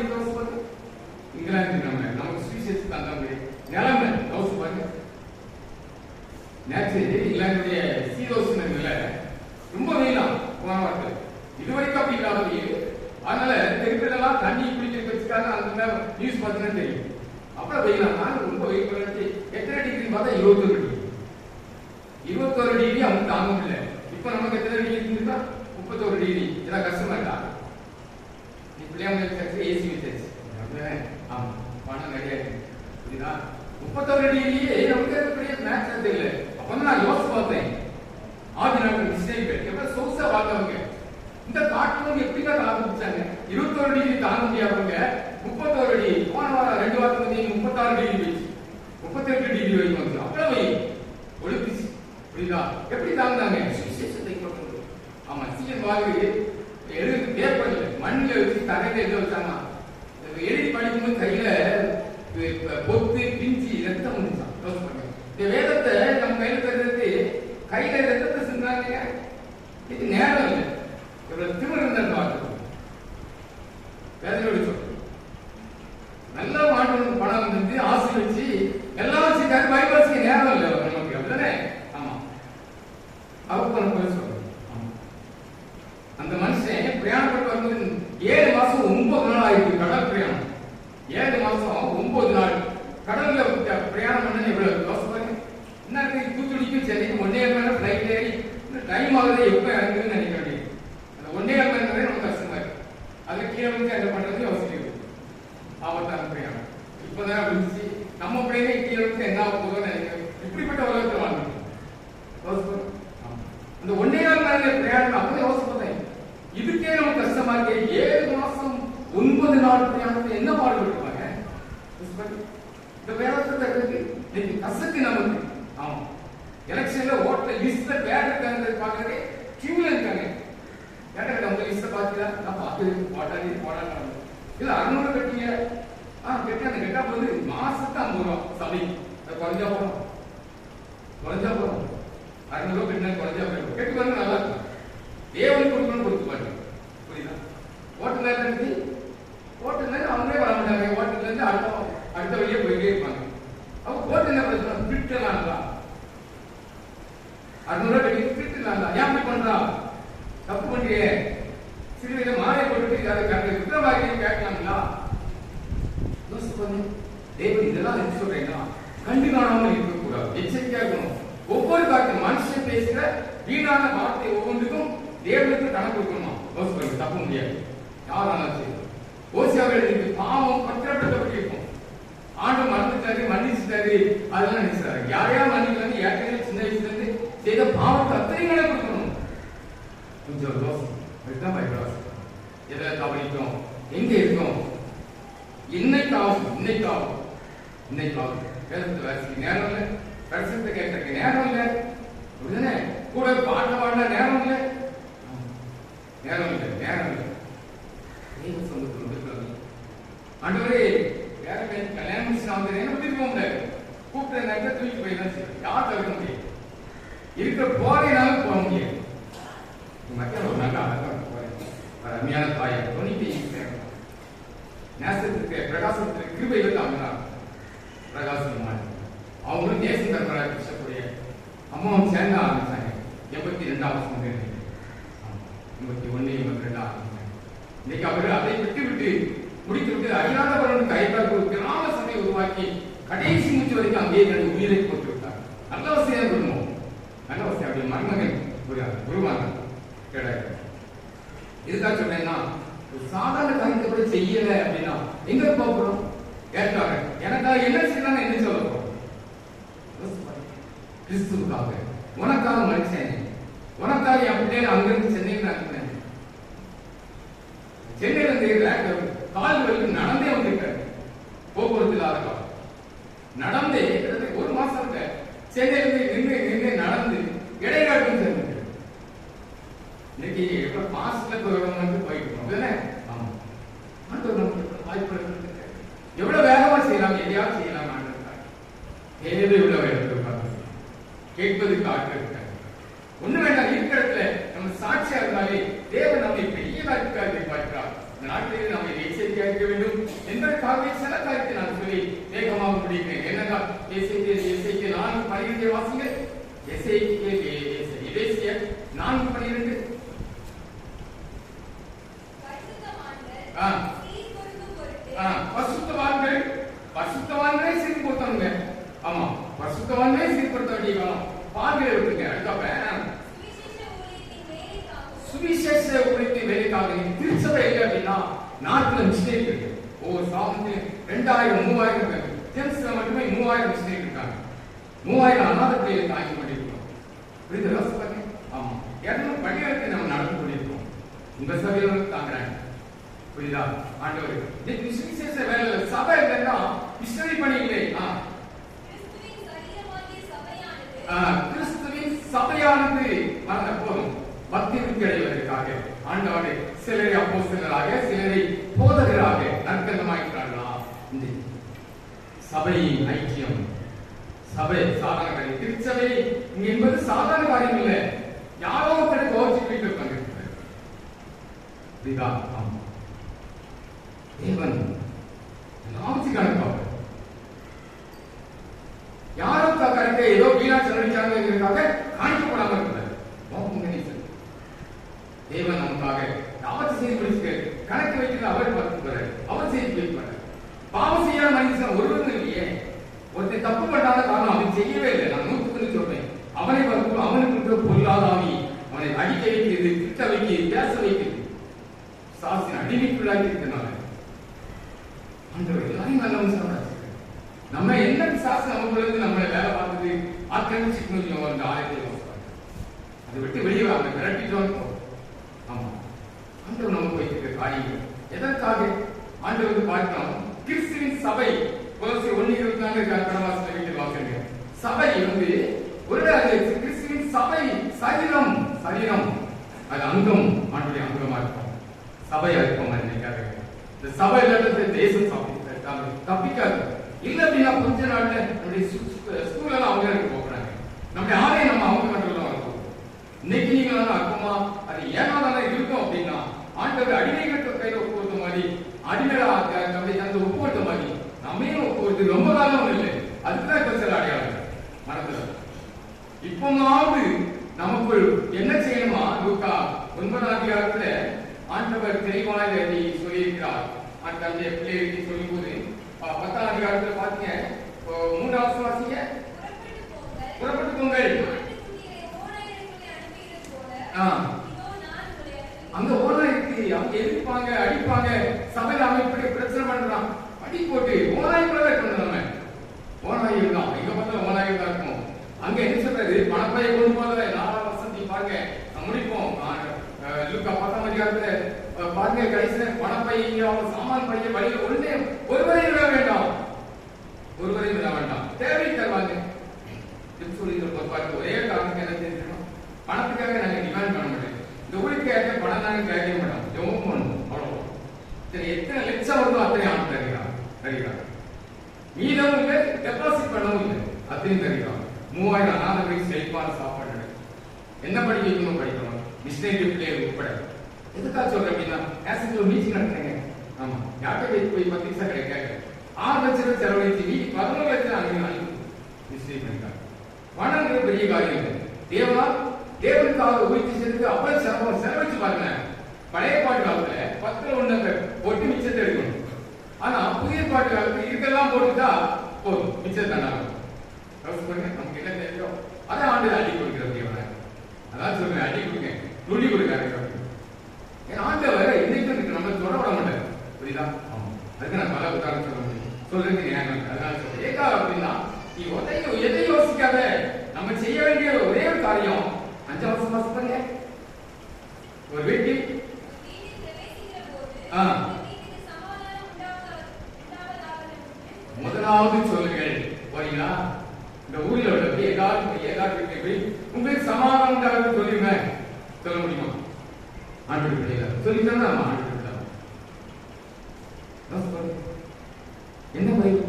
இங்கிலாந்து நமக்கு சுவிசேஷத்துக்கு அந்த நிலைமை யோசிச்சு பாருங்க. நேற்று இங்கிலாந்துடைய சீரோசன நிலை ரொம்ப வெயிலாம் போன வாரத்தில். இதுவரைக்கும் அப்படி இல்லாத வெயில். அதனால தெருக்கெல்லாம் தண்ணி குளிக்க வச்சுக்காக அந்த நியூஸ் பார்த்தீங்கன்னா தெரியும். அப்புறம் வெயிலாம் ரொம்ப வெயில் பண்ணி எத்தனை டிகிரி பார்த்தா 21 டிகிரி. 21 டிகிரி அவங்க தாங்க முடியல. இப்ப நமக்கு எத்தனை டிகிரி இருக்கா? 31 டிகிரி. இதெல்லாம் கஷ்டமா இருக்கா? நீ பிள்ளைங்க வச்சு ஏசி வச்சாச்சு. ஆமா, பணம் நிறைய புரியுதா? 31 டிகிரியே நமக்கு பெரிய மேட்ச் தெரியல. அப்ப நான் யோசிச்சு பார்த்தேன், ஆதி நாட்கள் மிஸ்டேக் எவ்வளவு சொகுசா வாழ்ந்தவங்க இந்த காட்டுல எப்படிதான் ஆரம்பிச்சாங்க. 21 டிகிரி தாங்க முடியாதவங்க 31 டிகிரி. போன வாரம் 2 வாரத்துக்கு 36 டிகிரி வச்சு 38 டிகிரி வரைக்கும் வந்து அவ்வளவு ஒழுப்பிச்சு. புரியுதா? எப்படி தாங்கினாங்க? ஆமா, சீக்கிரம் வாங்கி எழுதி பேப்பர்ல மண்ணில் வச்சு தரையில எழுத வச்சாங்க. எழுதி படிக்கும்போது கையில பொத்து பிஞ்சி ரத்தம் முடிச்சான். இந்த வேதத்தை நம்ம கையில தருறது கையில ரத்தத்தை சிந்தாங்க. இது நேரம் இல்லை. இவ்வளவு திமிர் இருந்தால் பார்க்கணும். வேதனையோட சொல்றேன். நல்லா மாட்டு பணம் வந்து ஆசை வச்சு எல்லாம் வச்சுக்காரு. பைபாசிக்கு நேரம் இல்லை நமக்கு. அப்படிதானே? ஆமா, அவங்க சொல்றேன். அந்த மனுஷன் பிரயாணப்பட்டு வரும்போது 7 மாசம் 9 நாள் ஆயிருக்கு கடல் பிரயாணம். 7 மாசம் 9 நாள் கடல்ல பிரயாணம் பண்ண எவ்வளவு யோசிப்பாங்க. என்ன தூத்துக்குடிக்கும் சென்னைக்கு 1.5 மணி நேரம் ஃபிளைட் ஏறி டைம் ஆகுது எப்ப இறங்குதுன்னு நினைக்க வேண்டியது. அந்த 1.5 மணி நேரம் ரொம்ப கஷ்டமா இருக்கு. அதுல கீழே வந்து அதை பண்றது யோசிக்க அந்த 1.25 மணி நேரம் பிரயாணம் அப்பவே யோசிப்பேன். இதுக்கே நமக்கு கஷ்டமா இருக்கு. 7 மாசம் 9 நாள் பிரயாணத்தை என்ன பாடுபட்டுருப்பாங்க. இந்த வேதத்தை இன்னைக்கு கசக்கு நமக்கு. ஆமா, எலெக்ஷன்ல ஓட்ட லிஸ்ட்ல பேர் இருக்காங்க பாக்குறதே கியூல இருக்காங்க. கேட்டா உங்க லிஸ்ட பாத்தீங்களா? நான் பார்த்து போட்டாடி போடாது இல்ல 600 கட்டிங்க. கட்டி அந்த கெட்டா போது மாசத்துக்கு 50 ரூபா சபை. அது குறைஞ்சா போறோம் 600 கட்டினா குறைஞ்சா போயிடும். கெட்டு வந்து நல்லா இருக்கும். தேவனுக்கு கொடுக்கணும் கொடுத்து பாருங்க. புரியுதா? ஓட்டுல இருந்து அவங்களே வர மாட்டாங்க. ஓட்டுல இருந்து அடுத்த வழியே போயிட்டே இருப்பாங்க. அப்ப ஓட்டு என்ன பிரச்சனை? பிரிட்டலாம் 600 கட்டி பிரிட்டலாம். ஏன் அப்படி பண்றா? தப்பு பண்றியே. சிறுவையில மாலை போட்டு அதை குற்றவாளியை கேட்கலாங்களா? தேவன் இதெல்லாம் என்ன சொல்றேன்னா, கண்டு காணாமல் இருக்கக்கூடாது, எச்சரிக்கையா இருக்கணும். ஒவ்வொரு வார்த்தை மனுஷன் பேசுற வீணான வார்த்தை ஒவ்வொன்றுக்கும் தேவனுக்கு கணக்கு கொடுக்கணுமா? தப்ப முடியாது. யாராலும் சரி. ஓசியாவில் பாவம் பற்றப்பட்டப்பட்டிருக்கும். ஆண்டு மறந்துட்டாரு, மன்னிச்சுட்டாரு, அதெல்லாம் நினைச்சாரு. யாரையா மன்னிக்கலான்னு ஏற்கனவே சின்ன வயசுல இருந்து செய்த பாவத்தை அத்தனையும் கணக்கு கொடுக்கணும். கொஞ்சம் தோசம் அதுதான் பயப்படாது. எதை தவறிட்டோம், எங்க இருக்கோம், இன்னைக்காகும் வேதத்தை வாசிக்க நேரம் இல்லை, பிரசனத்தை கேட்கறதுக்கு நேரம் இல்லை, அப்படிதானே? கூட பாட்ட பாடின நேரம் இல்லை. தெய்வ சொந்தத்தில் இருக்கிறது. ஆண்டவரே வேற கல்யாணம் முடிச்சு நான் என்ன பத்தி போக முடியாது. கூப்பிட்ட நேரத்தை தூக்கி போயிதான் செய்யும். யார் தவிர்க்க முடியாது. இருக்கிற போறேனாலும் போக முடியாது. மக்கள் ஒரு நல்ல அழகான அருமையான தாயை நேசத்துக்கு பிரகாசத்துக்கு கிருபை வந்து அவங்க பிரகாசமான அவங்களும் நேசம் தரப்படாத கிருஷ்ணக்கூடிய அம்மாவும் சேர்ந்து ஆரம்பிச்சாங்க. 82ஆம் வருஷம் 81 82 ஆரம்பிச்சாங்க. இன்னைக்கு அவர்கள் அதை விட்டு முடித்து அறியாதவர்களுக்கு கைப்பால் ஒரு கிராம சபையை உருவாக்கி கடைசி மூச்சு வரைக்கும் அங்கேயே தனது உயிரை போட்டு விட்டார். நல்ல வசதியாக இருக்கணும். நல்ல வசதி அப்படி மருமகன் உருவாங்க கிடையாது. இதுதான் சொன்னேன்னா, சாதாரண காரியத்தை கூட செய்யல அப்படின்னா எங்க போறோம்? கேட்டாங்க எனக்காக என்ன செய்யலாம், என்ன சொல்ல போறோம்? கிறிஸ்துவுக்காக, உனக்காக மனுஷன், உனக்காக அப்படியே அங்கிருந்து சென்னையில் அனுப்பினேன். சென்னையில இருந்து கால் வரைக்கும் நடந்தே வந்திருக்காரு. போக்குவரத்து இல்லாத காலம் நடந்தே ஒரு மாசம் சென்னையிலிருந்து நின்று நடந்து இடைக்காட்டும் சென்று இன்னைக்கு மாசத்துல போயிட்டு எவ்வளவு வேகமா செய்யலாம், எதையாவது செய்யலாம். ஏதோ இவ்வளவு கேட்பதுக்கு ஆட்கள் இருக்காங்க. ஒண்ணு வேண்டாம், இருக்கிற இடத்துல நம்ம சாட்சியா இருந்தாலே தேவன் நம்மை பெரிய காரியத்துக்காக பார்க்கிறார். இந்த நாட்டிலே நம்ம எச்சரிக்கையா இருக்க வேண்டும் என்பதற்காகவே சில காரியத்தை நான் சொல்லி வேகமாக முடிக்கிறேன். என்னன்னா எசேக்கியேல் 4:12 வாசிங்க. எசேக்கியேல் 4:12 பசுத்தவான்களே சீர்படுத்தணுங்க. ஆமா, பசுத்தவான்களே சீர்படுத்த வேண்டிய காலம். பாடலை விட்டுங்க. அதுக்கப்புறம் சுவிசேஷ ஊழியத்தின் வேலைக்காக திருச்சபை இல்லை அப்படின்னா நாட்டுல மிஸ்டேக் இருக்கு. ஒவ்வொரு சாமத்திலும் 2000 3000 ஜெம்ஸ்ல மட்டுமே 3000 மிஸ்டேக் இருக்காங்க. 3000 அநாத பிள்ளைகளை தாங்கி கொண்டிருக்கிறோம். புரியுது? ஆமா, 200 பள்ளிகளுக்கு நம்ம நடந்து கொண்டிருக்கிறோம். உங்க சபையில தாங்குறாங்க. புரியுதா? ஆண்டவர் இன்னைக்கு சுவிசேஷ வேலை சபை இல்லைன்னா மிஷனரி பணி இல்லை. கிறிஸ்துவின் சபையானது மறந்த போதும் பக்திக்கு அடைவதற்காக ஆண்டவரை சிலரை அப்போஸ்தலராக சிலரை போதகராக நற்கந்தமாக்கிறார்களா? இந்த சபையின் ஐக்கியம், சபை சாதாரண காரியம். திருச்சபை என்பது சாதாரண காரியம் இல்லை. யாரோ ஒருத்தர் கோச்சிட்டு வீட்டில் உட்கார்ந்து புரியுதா? தேவன் எல்லாவற்றையும் கணக்காக யாரோ கணக்க ஏதோ வீணா செலவழிச்சாங்க காணிக்கப்படாம இருக்கிறார். தேவன் நமக்காக அவற்றை செய்து முடிச்சு கணக்கு வைக்கிறது. அவர் பார்த்துக்கிறார், அவர் செய்து வைப்பார். பாவம் செய்யாத மனுஷன் ஒருவரும் இல்லையே. ஒருத்தர் தப்பு பண்ணாத காரணம் அவன் செய்யவே இல்லை. நான் 100% சொல்றேன். அவனை பார்க்கும் அவனுக்கு பொருளாதாவி அவனை அடிக்க வைக்கிறது, திட்ட வைக்கிறது, பேச வைக்கிறது, சாஸ்திரம் அடிமைக்குள்ளாக்கி இருக்கிறனால எல்லாரையும் நல்ல மனுஷன். நம்ம என்ன சாஸ்திரம் நமக்குள்ள நம்மளை வேலை பார்த்துட்டு ஆக்கிரமிச்சுக்கணும். அந்த ஆலயத்தை அதை விட்டு வெளியே அடிக்கிறோம். ஆமா, ஆண்டவர் நமக்கு வைத்திருக்கிற காரியங்கள் எதற்காக ஆண்டவர் பார்க்கிறோம். கிறிஸ்துவின் சபை கொலோசியர் 1:24 கடவாசல் வீட்டில் வாசிங்க. சபை ஒரு கிறிஸ்துவின் சபை சரீரம் அது அங்கம், ஆண்டுடைய அங்கமா இருக்கும். சபை அர்ப்பம் நினைக்காது. இந்த சபை இல்லாத தேசம் தப்பிக்காது. இல்ல அப்படின்னா கொஞ்ச நாள்ல நம்முடைய ஸ்கூல் எல்லாம் அவங்க போக்குறாங்க. நம்முடைய ஆலயம் நம்ம அவங்க கண்ட்ரோல் தான் இருக்கும். இன்னைக்கு நீங்க அர்ப்பமா அது ஏனாதான் இருக்கும் அப்படின்னா ஆண்டவர் அடிமைகளுக்கு கையில ஒப்புக்கொடுத்த மாதிரி அடிமையா நம்முடைய அந்த ஒப்புக்கொடுத்த மாதிரி நம்மையும் ஒப்புக்கொடுத்து ரொம்ப காலம் இல்லை. அதுக்குதான் இப்ப சில அடையாளம் மனதுல. இப்பமாவது நமக்குள் என்ன செய்யணுமா? லூக்கா 9 ஆண்டவர் தெளிவாக சொல்லியிருக்கிறார். அந்த பிள்ளைகளுக்கு சொல்லும் போது 10 பாத்தீங்க 3 வாசிங்க. புறப்பட்டு போங்கள். அங்க ஓனாய்க்கு அவங்க எதிர்ப்பாங்க, அடிப்பாங்க. சபையில அமைப்படி பிரச்சனை பண்றான். அடி போட்டு ஓனாய்க்குள்ளவே கொண்டு ஓனாய் தான் எங்க பார்த்தா ஓனாய் தான் இருக்கும். அங்க என்ன சொல்றது? பணப்பையை கொண்டு போறத 4 வசதி பாருங்க, முடிப்போம். லூக்கா 10 பாருங்க, கடைசியில பணப்பையை சாமான் பைய வழியில் ஒருவரையும் விட வேண்டாம், தேவை தருவாங்க சொல்லி ஒரே காரணத்துக்கு என்ன தெரிஞ்சுக்கணும்? பணத்துக்காக நாங்க டிமாண்ட் பண்ண மாட்டோம். இந்த ஊருக்கு ஏற்ற பணம் நாங்க கேட்க மாட்டோம், ஜெபம் பண்ணுவோம், அவ்வளவு. சரி, எத்தனை லட்சம் வருதோ அத்தனை ஆண்டு தருகிறாங்க. மீதம் டெபாசிட் பண்ணவும் இல்லை, அத்தனையும் தருகிறாங்க. 3000 அநாதபடி செழிப்பான சாப்பாடு என்ன படிக்க வைக்கணும் படிக்கணும், மிஷினரி பிள்ளைகள் உட்பட. எதுக்காக சொல்றேன் அப்படின்னா, மீட்டிங் நடத்துறேங்க. ஆமா, யார்கிட்ட போய் 10 பைசா கிடைக்காது. 6 லட்சம் செலவழிச்சு 11 லட்சம் அனுப்பி மிஸ்டேக் பண்ணிட்டாங்க. பணங்கிறது பெரிய காரியம் இல்லை. தேவனுக்காக உயிர்த்தி செய்து அவ்வளவு செலவழிச்சு பாருங்க. பழைய பாட்டு காலத்துல 10ல் 1 போட்டு மிச்சத்தை எடுக்கணும். ஆனா புதிய பாட்டு காலத்துல இருக்கெல்லாம் போட்டுட்டா போதும், மிச்சம் தானாகும். நமக்கு என்ன தெரியும்? அதான் ஆண்டு அடி கொடுக்கிற. அதான் சொல்றேன், அடி கொடுங்க, துணி கொடுக்காரு. ஏன்னா ஆண்டவர் இன்னைக்கு நம்ம சொல்ல விட மாட்டார். புரியுதா? அதுக்கு நான் பல உதாரணம் சொல்ல முடியும், சொல்றதுக்கு நியாயம். அதனால சொல்றேன், ஏகா அப்படின்னா நீ எதை யோசிக்காத. நம்ம செய்ய வேண்டிய ஒரே ஒரு காரியம் 5 வருஷம் பண்ணுங்க. ஒரு வீட்டில் முதலாவது சொல்லுங்கள். போறீங்களா? இந்த ஊர்ல ஏதாவது உங்களுக்கு சமாதானம் உண்டாவது சொல்லுங்க. சொல்ல முடியுமா? ஆண்டு சொல்லித்தான் நம்ம ஆண்டு என்ன பயிர்,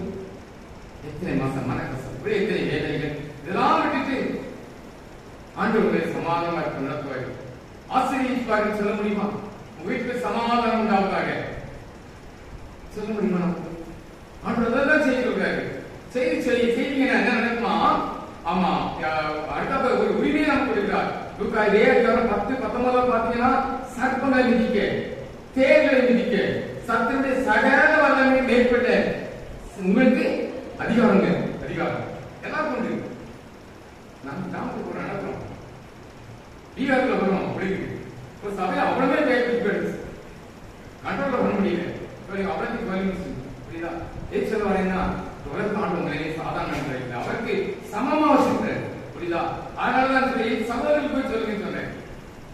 எத்தனை மாசம் மனக்கசம், எத்தனை வேலைகள், இதெல்லாம் விட்டுட்டு ஆண்டவர்களை சமாதானமா இருக்க நடத்துவார். ஆசிரியர் சொல்ல முடியுமா? உங்க வீட்டுக்கு சமாதானம் உண்டாவதாக சொல்ல முடியுமா? ஆண்டவர் தான் செய்ய சொல்றாரு. செய்திங்கன்னா என்ன நடக்குமா? ஆமா, அடுத்த ஒரு உரிமையை நம்ம கொடுக்கிறார். லூக்கா 10:19 பாத்தீங்கன்னா, சர்ப்பங்களை மிதிக்க, தேர்களை மிதிக்க, சத்துடைய சகல வல்லமை மேற்பட்ட உங்களுக்கு அதிகாரம் எல்லாருக்கும் உண்டு. நாம ஒரு நடக்கிறோம், பீகார்ல வரும். ஒரு சபையை அவ்வளவே பேருக்கு கண்ட்ரோல்ல பண்ண முடியல. அவ்வளவு புரியுதா? ஏன் சொல்ல வரேன்னா, ஆண்டவங்களே சாதாரண அவருக்கு சமமா வச்சிருக்காரு. புரியுதா? அதனாலதான் சொல்லி சகோதரர்கள் போய் சொல்லுங்க சொன்னேன்.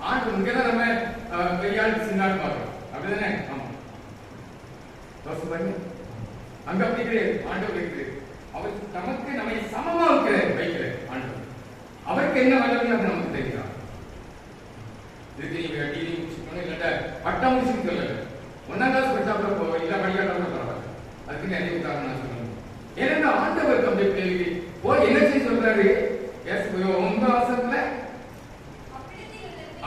ஆண்டு இங்கதான் நம்ம கையாள் சின்னாடு பார்க்கிறோம், அப்படிதானே? ஆமா, அங்க அப்படி கிடையாது. ஆண்டவர் இருக்குது, அவர் நமக்கு நம்மை சமமா வைக்கிற ஆண்டவர். அவருக்கு என்ன வல்லமை நமக்கு தெரியும். இதுக்கு நீங்க டிகிரி முடிச்சுக்கணும், இல்ல பட்டம் முடிச்சுட்டு சொல்லல, 1ஆம் கிளாஸ் படிச்சாப்புல இல்ல படிக்காட்டாலும் பரவாயில்ல. அதுக்கு நிறைய உதாரணம் நான் சொல்லணும். ஏன்னா ஆண்டவர் அப்படி பிள்ளைகளுக்கு என்ன செய்ய சொல்றாரு? 9 வருஷத்துல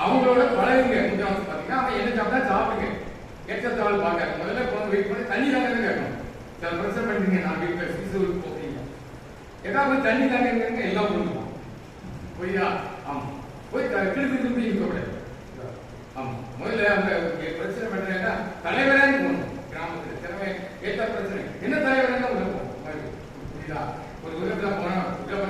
அவங்களோட பழகுங்க. 3 வருஷம் பாத்தீங்கன்னா அவன் என்ன சாப்பிட்டா சாப்பிடுங்க. எச்சத்தாள் பார்க்க முதல்ல போன வெயிட் பண்ணி தண்ணி தாங்க கேட்கணும். சில பிரச்சனை பண்ணுறீங்க, நான் வீட்டில் சிசுவுக்கு போகிறீங்க, ஏதாவது தண்ணி தாங்க எல்லாம் பண்ணுவோம். புரியுதா? ஆமா, போய் கிழக்கு இருக்கக்கூடாது. ஆமா, முதல்ல அந்த பிரச்சனை பண்றேன்னா தலைவரே போகணும். கிராமத்தில் திறமை ஏற்ற பிரச்சனை என்ன தலைவரே உதவும். புரியுதா? ஒரு உலகத்துல போனா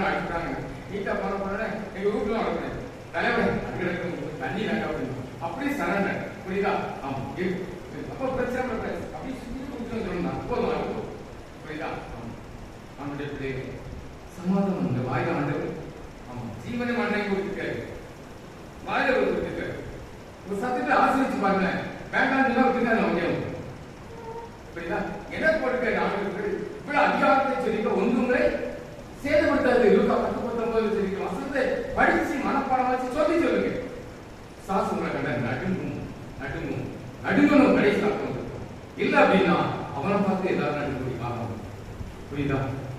அடிக்கிறாங்க, நீட்டா போன எங்க வீட்டுல வளர்க்கணும். தலைவர் அதுக்கு தண்ணி தாங்க அப்படின்னு அப்படி சரண்டர். புரியுதா? ஆமா, அப்போ பிரச்சனை அப்படி சொல்லணும். போதும், புரியுதா? நம்முடைய பிள்ளைகள் சமாதானம் இந்த வாயில ஆண்டவர். ஆமா, ஜீவனை மண்ணை கொடுத்துருக்காரு, வாயில கொடுத்துருக்காரு. பாருங்க. வேண்டாம் சொன்னா முடியும். புரியுதா? என்ன போட்டுக்க ஆண்டவர்கள் இவ்வளவு அதிகாரத்தை சொல்லிக்க ஒன்றுங்களை சேதப்படுத்தாது. லூக்கா 10:19 சொல்லிக்க வசனத்தை படிச்சு மனப்பாடம் வச்சு சொல்லுங்க. சாசு உங்களை கண்ட நடுங்கணும் கடைசி காலம் இல்ல அப்படின்னா அவனை பார்த்து எல்லாரும் நடுங்கி காரணம். புரியுதா?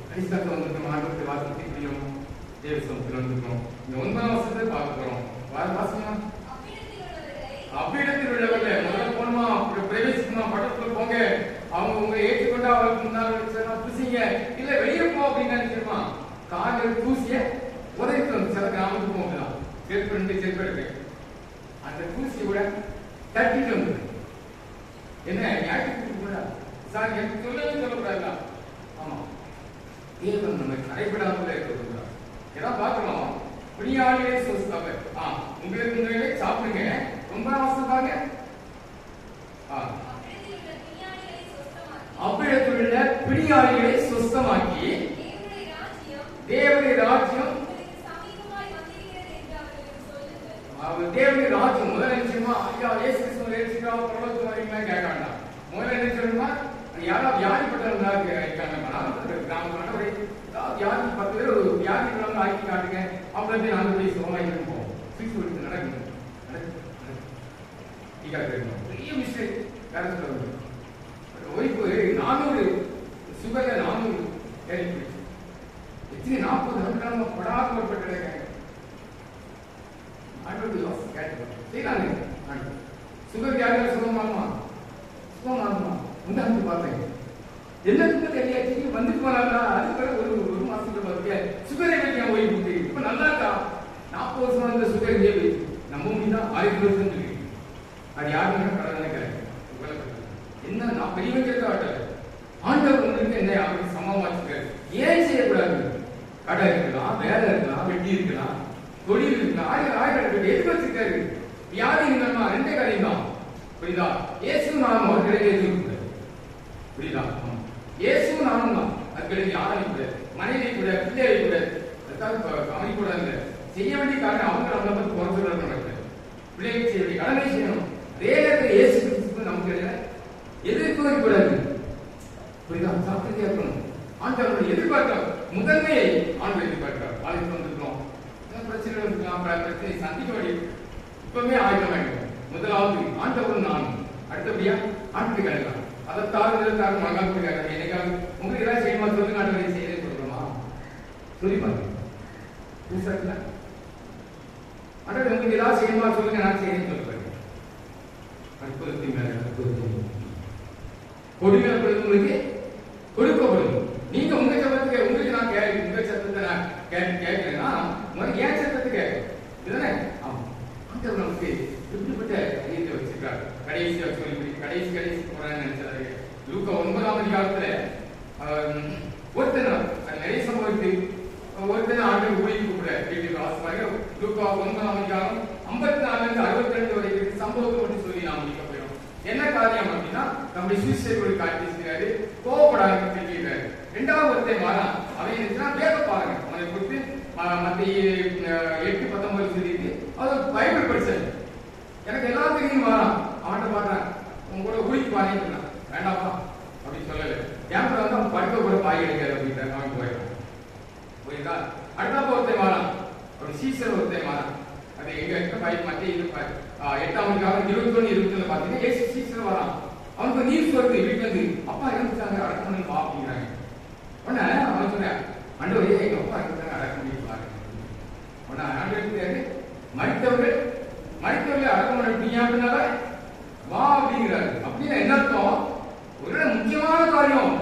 கடைசி காலத்தில் வந்துருக்கோம். ஆண்டவத்தை வாசத்தை புரியும். தேவசமத்தில் வந்துருக்கோம். இந்த 9ஆம் வசனத்தை பார்க்க போறோம். வாசமா அவ்விடத்தில் உள்ளவர்கள் முதல்ல போனோமா, பிரவேசிக்கணுமா, பட்டத்துக்குள்ள போங்க, அவங்க உங்க ஏற்றுக்கொண்டு அவளுக்கு முன்னாள் பூசிங்க, இல்ல வெளியே போ அப்படின்னு நினைச்சிருமா காலில் பூசிய உதவிட்டு வந்து சில கிராமத்துக்கு போகலாம். செருப்பு அந்த பூசியை விட தட்டிட்டு வந்து என்ன ஞாயிற்று கூட சார் எனக்கு சொல்லக்கூடாது. ஆமா, தேவன் நம்ம கடைபிடாமல் இருக்க ஏன்னா பாக்கணும். பிணியாளிகளே சொஸ்தாங்க. உங்களுக்கு சாப்பிடுங்க. ரொம்ப அவசரமாக அவ்விடத்துள்ள பிணியாளிகளை சொஸ்தமாக்கி தேவனுடைய ராஜ்யம் தேவனுடைய ராஜ்யம் முதல்ல நிச்சயமா ஐயா இயேசு கிறிஸ்துவை ஏற்றுக்கிறோம் பரலோகத்துக்கு வரீங்களா கேட்க வேண்டாம். முதல்ல என்ன சொல்லணுமா, யாராவது வியாதிப்பட்டவங்களா இருக்காங்க கிராமத்துல வியாதி 10 பேர் ஒரு வியாதி ஆக்கி காட்டுங்க. அப்புறம் நாங்கள் போய் சுகமாயிட்டு போவோம். சிக்ஸ் நடக்கணும். பெரிய மிஸ்டேக் வேற சொல்லுங்க. ஒய்ஃபு 400 சுகர்ல 400 எத்தனை 40 நாட்கள் படாதப்பட்டிருக்காங்க. சுகர் வியாதியால் சுகமாகுமா? உண்டாந்து பார்த்தேன். எல்லாத்துக்கும் தெரியாச்சு வந்துட்டு போனாங்களா? அதுக்கு ஒரு மாசத்துக்கு பார்த்தியா சுகரை வைக்க ஓய்வு. இப்ப நல்லா இருக்கா? 40 வருஷம் அந்த சுகர் நம்ம முடியுதா 1000 வருஷம் சொல்லி அது யாருமே கடனை என்ன நான் பெரியவங்க காட்டல. ஆண்டவர் உங்களுக்கு என்ன அவருக்கு சமமாச்சுக்காரு. ஏன் செய்யக்கூடாது? கடை இருக்கலாம், வேலை இருக்கலாம், வெட்டி இருக்கலாம், தொழில் இருக்கலாம், ஆயிரம் எதுக்கு வச்சிருக்காரு? வியாதி இருந்தா 2 காரியம் தான். புரியுதா? இயேசு நானும் அவர் கிடையாது. புரியுதா? இயேசு நானும் தான். அது கிடையாது. யாரையும் கூட மனைவி கூட பிள்ளையை கூட அமைக்க கூடாது. செய்ய வேண்டிய காரணம் அவங்க நம்மளை பத்தி குறைச்சு நடக்குது. பிள்ளைக்கு செய்ய வேண்டிய கடமை செய்யணும். அதே நேரத்தில் இயேசு கிறிஸ்து நமக்கு எதிர்க்க கூடாது. புரியுதா? சாப்பிட்டு இருக்கணும். ஆண்டவருடைய எதிர்பார்க்கிறார். முதன்மையை ஆண்டவர் எதிர்பார்க்கிறார். வாழ்க்கை வந்துருக்கோம், பிரச்சனை இருக்கலாம், பிரச்சனை சந்திக்க வேண்டிய இப்பவுமே ஆயுதம் வேண்டும். முதலாவது ஆண்டவரும் நானும். அடுத்தபடியா ஆண்டு கிடைக்கலாம். அதை தாழ்ந்தாரு மகாத்மா என்னைக்காவது உங்களுக்கு ஏதாவது செய்யமா சொல்லுங்க. ஆண்டவரை செய்ய சொல்றோமா? சொல்லி பாருங்க. ஆண்டவர் உங்களுக்கு ஏதாவது செய்யமா சொல்லுங்க, நான் செய்யறேன்னு சொல்லுவேன். அற்புதத்தின் மேல அற்புதத்தின் கொடுமைப்படுத்தவங்களுக்கு கொடுக்கப்படும். நீங்க உங்க சத்தத்துக்கு உங்களுக்கு நான் உங்க சத்தத்தை நான் கேட்கிறேன்னா முதல்ல ஏன் சத்தத்தை கேட்க இதுதானே? ஆமா, ஆண்டவர் நமக்கு இப்படிப்பட்ட ஐயத்தை வச்சிருக்காரு. கடைசி சொல்லி கடைசி போறான்னு நினைச்சாரு. லூக்கா 9ஆம் அதிகாரத்துல ஒருத்தனை நிறைய சம்பவத்து ஒருத்தனை ஆண்டவர் ஊழிக்கு கூட வீட்டுக்கு வாசமாக லூக்கா 9ஆம் அதிகாரம் 54 62 வரைக்கும் சம்பவத்தை மட்டும் சொல்லி நாம் முடிக்க போயிடும். என்ன காரியம் அப்படின்னா நம்முடைய சுவிசேஷத்தை காட்டியிருக்கிறாரு. கோபப்படாத சொல்லியிருக்காரு. 2வது ஒருத்தன் வாரம் அவன் இருந்துச்சுன்னா வேத பாருங்க. அவனை கொடுத்து மத்திய 8:19 சொல்லிட்டு அவர் பைபிள் படிச்சாரு. எனக்கு எல்லாம் தெரியும் வாரம் அவன்கிட்ட பாக்குறான். உங்க கூட ஊழிக்கு பாருங்க வேண்டாமா அப்படின்னு சொல்லல. ஏன் வந்து அவன் படுக்க கூட பாய் எடுக்காது அப்படின்ட்டு அவன் போயிடான். புரியுதா? அடுத்த ஒருத்தன் வாரம் ஒரு சீசர் ஒருத்தன் வாரம். அது எங்க மத்திய 8ஆம் அதிகாரம் 21-22 பாத்தீங்கன்னா ஏசு சீசர் வரான். அவனுக்கு நியூஸ் வருது வீட்டுல இருந்து, அப்பா இறந்துட்டாங்க அடக்கம் வா அப்படிங்கிறாங்க. உடனே அவன் சொன்ன ஆண்டவரே எங்க அப்பா இறந்துட்டாங்க அடக்கம் பண்ணி பாருங்க. உடனே ஆண்டவர் மருத்துவர்கள் அடக்கம் பண்ணீங்க அப்படின்னால வா அப்படிங்கிறாரு. அப்படின்னா என்ன அர்த்தம்? ஒரு முக்கியமான காரியம்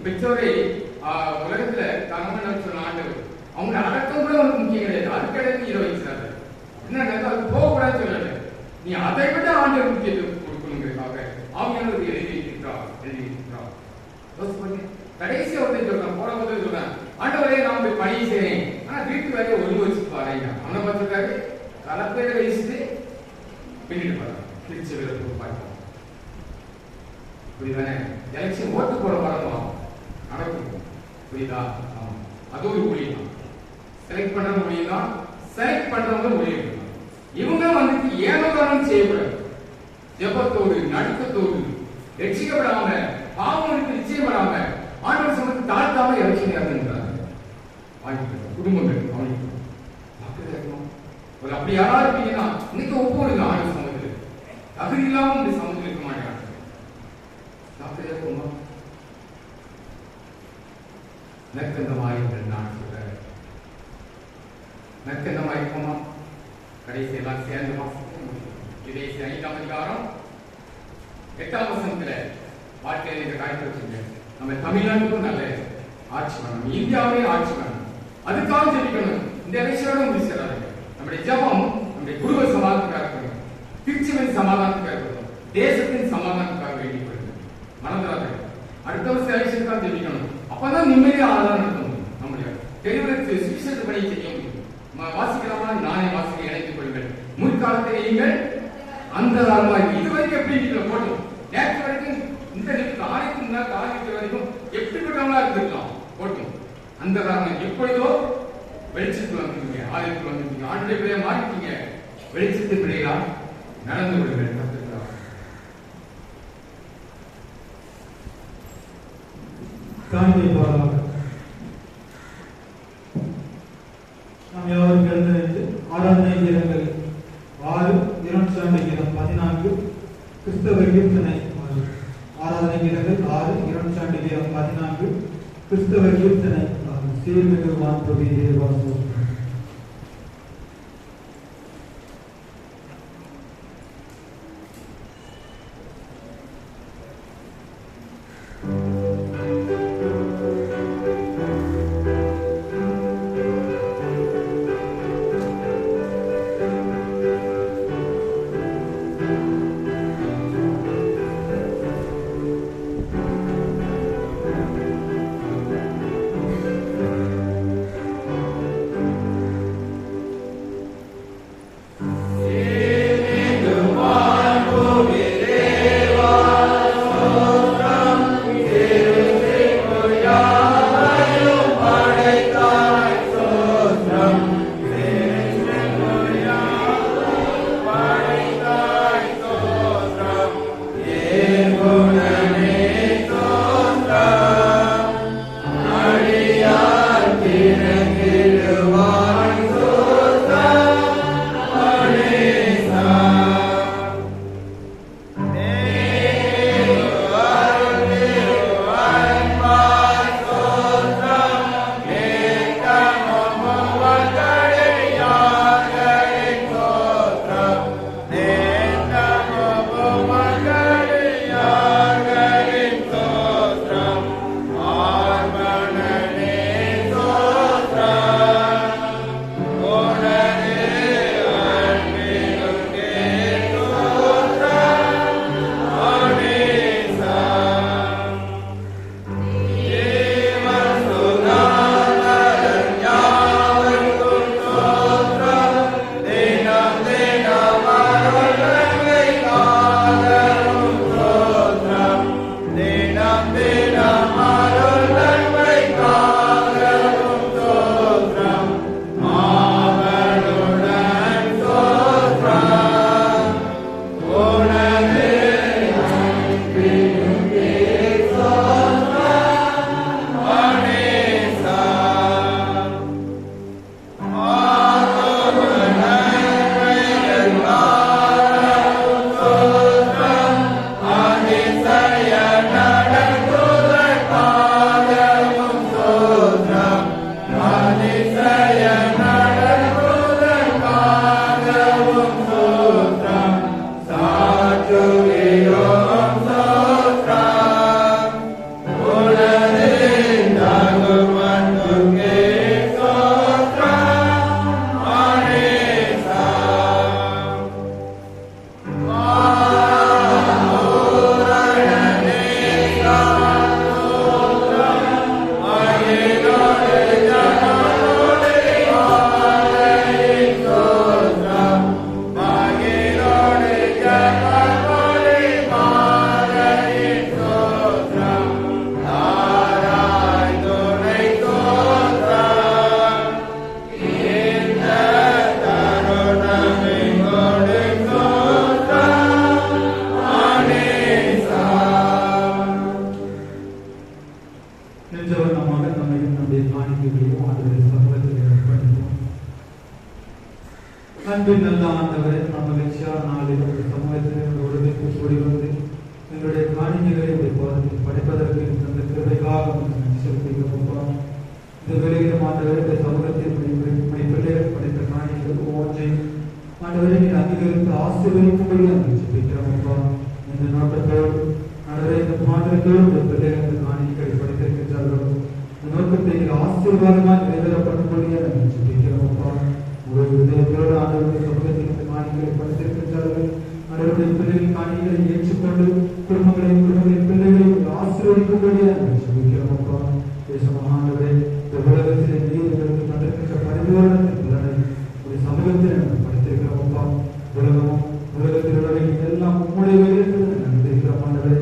பெற்றோரை உலகத்துல தகவல் சொன்ன ஆண்டவர் அவங்க அடக்கம் கூட ஒரு முக்கியம் கிடையாது. அதுக்கடைக்கு இதை வச்சுறாரு. என்ன அது போகக்கூடாதுன்னு சொல்லல. நீ அதை விட ஆண்டவர் முக்கியத்துவம் கொடுக்கணுங்கிறதுக்காக அவங்க எழுதி இருக்கிறார். கடைசி ஒருத்தர் சொல்றான், போற போது சொல்றேன் ஆண்டவரே நான் போய் பணி செய்றேன், ஆனா வீட்டு வேலையை ஒழுங்கு வச்சுட்டு பாருங்க. அவனை பார்த்துருக்காரு கலப்பையில வயசுட்டு பின்னிட்டு பாருங்க திருச்சி பார்ப்போம். புரியுதானே? எலெக்ஷன் ஓட்டு போட வரணும் நடக்கும். புரியுதா? அது ஒரு ஊழியம் தான். செலக்ட் பண்றது ஊழியம் தான். செலக்ட் பண்றவங்க ஊழியம். இவங்க வந்துட்டு ஏனோதானம் செய்யக்கூடாது. ரட்சிக்கப்படாம பாவங்களுக்கு நிச்சயப்படாம ஆண்டவர் சமூகத்தை தாழ்த்தாம இறக்கி இறங்குகிறாங்க. குடும்பங்கள் கவனிக்கணும். ஒரு அப்படி யாரா இருப்பீங்கன்னா இன்னைக்கு ஒவ்வொரு ஆண்டவர் சமூகத்தில் தகுதி இல்லாம இந்த சமூகத்தில் இருக்க மாட்டாங்க. நற்கந்தமாயிருங்கள் நான் சொல்றேன். நற்கந்தமாயிருக்கோமா? கடைசி எல்லாம் சேர்ந்து கடைசி 5ஆம் அதிகாரம் 8ஆம் வசனத்துல வாழ்க்கையில இந்த காரியத்தை வச்சுங்க. நம்ம தமிழ்நாட்டுக்கும் நல்ல ஆட்சி வேணும், இந்தியாவே ஆட்சி வேணும். அதுக்காக ஜெபிக்கணும். இந்த எலெக்ஷனோட முடிச்சிடாது. நம்முடைய ஜெபம் நம்முடைய குடும்ப சமாதானத்துக்காக இருக்கணும், திருச்சியின் சமாதானத்துக்காக இருக்கணும், தேசத்தின் சமாதானத்துக்காக வேண்டிக் கொள்ளணும். மனதாக அடுத்த வருஷம் எலெக்ஷனுக்காக ஜெபிக்கணும். அப்பதான் நிம்மதியா ஆதாரம் நடத்த முடியும். நம்முடைய தெருவிற்கு சுவிசேஷ பணி செய்ய முடியும். வாசிக்கலாமா? நானே வாசிக்க இணைத்துக் கொள்ளுங்கள். முற்காலத்தில் நீங்கள் அந்த இதுவரைக்கும் எப்படி நீங்க போட்டோம், நேற்று வரைக்கும் இந்த ஆணைக்கு முன்னாள் ஆணைக்கு வரைக்கும் எப்படிப்பட்டவங்களா இருந்திருக்கலாம் போட்டோம். அந்த காரணம் எப்பொழுதோ வெளிச்சத்துக்கு வந்துருக்கீங்க, ஆலயத்துக்கு வந்துருக்கீங்க, ஆண்டுடைய பிள்ளையா மாறிட்டீங்க. வெளிச்சத்தின் பிள்ளைகளா நடந்து விடுங்கள். காண்பிப்பாராக. நாம் யாரும் எழுந்து ஆராதனை கீதங்கள் 6 2 கீதம் 14 கிறிஸ்தவ கீர்த்தனை. ஆராதனை கீதங்கள் 6 2 கீதம் 14 கிறிஸ்தவ கீர்த்தனை. சீர்மிகு வான்புவி தேவாசோ. அன்பின் நல்ல ஆண்டவரே, நாம் மகிழ்ச்சியான நாளில் சமூகத்தில் ஒருமித்து கூடி வந்து எங்களுடைய காணிக்கைகளை படைப்பதற்கு தந்த கிருபைக்காக நன்றி செலுத்துகிறோம். இந்த வேளையிலும் ஆண்டவரே, இந்த சமூகத்தில் பிள்ளைகள் படைத்த காணிக்கைகள் ஒவ்வொன்றையும் ஆண்டவரை நீர் அங்கீகரித்து ஆசீர்வதிக்கும்படி நாங்கள் ஜெபிக்கிறோம். இந்த நோக்கத்தோடு ஆண்டவரே, இந்த மாற்றத்தோடு இந்த பிள்ளைகள் இந்த காணிக்கைகளை படைத்திருக்கின்றார்கள். இந்த நோக்கத்தை ஆசீர்வாதமாக நிறைவேறப்படும்படியே நாங்கள் ஜெபிக்கிறோம். ஒரு விதத்தோடு ஆண்டவருடைய சமூகத்தில் இந்த காணிக்கைகளை படைத்திருக்கின்றார்கள். ஆண்டவருடைய பிள்ளைகளின் காணிக்கைகளை ஏற்றுக்கொண்டு குடும்பங்களின் பிள்ளைகளை ஆசீர்வதிக்கும்படியே நாங்கள் ஜெபிக்கிறோம். தேசமானவரே, இந்த உலகத்திலே நீர் எங்களுக்கு தந்திருக்கின்ற பரிபூரணத்தின் பலனை ஒரு சமூகத்தில் நாங்கள் படைத்திருக்கிறோம். உலகத்தில் உள்ளவை எல்லாம் உம்முடைய வேலைகளை நாங்கள் இருக்கிறோம். ஆண்டவரே,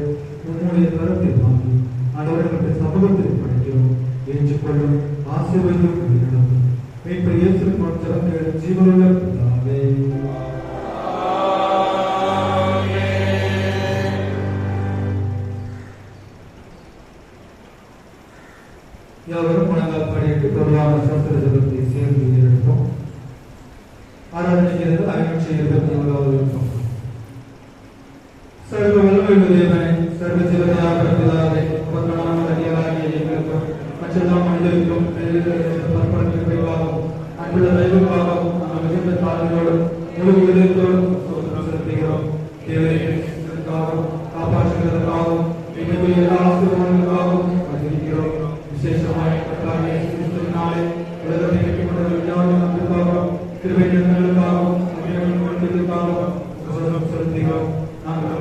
உம்முடைய கருத்தில் வாங்கி ஆண்டவர்களுடைய சமூகத்தில் படைக்கிறோம். ஏற்றுக்கொள்ளும் ஆசீர்வதியும் நடக்கும் மீட்பர் இயேசு ஜெபங்கள் ஜீவனுள்ள பிதாவே. யாவரும் முழங்கால் படியிட்டு பொருளான சாஸ்திர ஜெபத்தை சேர்ந்து எடுப்போம். ஆராதனைக்கிறது 521வது இருக்கும். சர்வ வல்லமையுள்ள தேவனே, சர்வ ஜீவனாக பிதாவே, உமக்கான அடியாராகிய எங்களுக்கும் மற்றெல்லா மனிதருக்கும் பரப்பரப்பாகவும் அன்புள்ள தெய்வமாகவும் நாங்கள் மிகுந்த தாழ்மையோடும் முழு இதயத்தோடும் செலுத்துகிறோம். தேவனைக்காகவும் காப்பாற்றுவதற்காகவும் எங்களுடைய எல்லா ஆசீர்வாதங்களுக்காகவும் அறிவிக்கிறோம். விசேஷமாக நாளை உலகத்தை கட்டிக்கொண்டவர்களுக்காகவும் நம்பிக்காகவும் திருவைகளுக்காகவும் அபிமானங்களுக்காகவும் செலுத்துகிறோம். நாங்கள்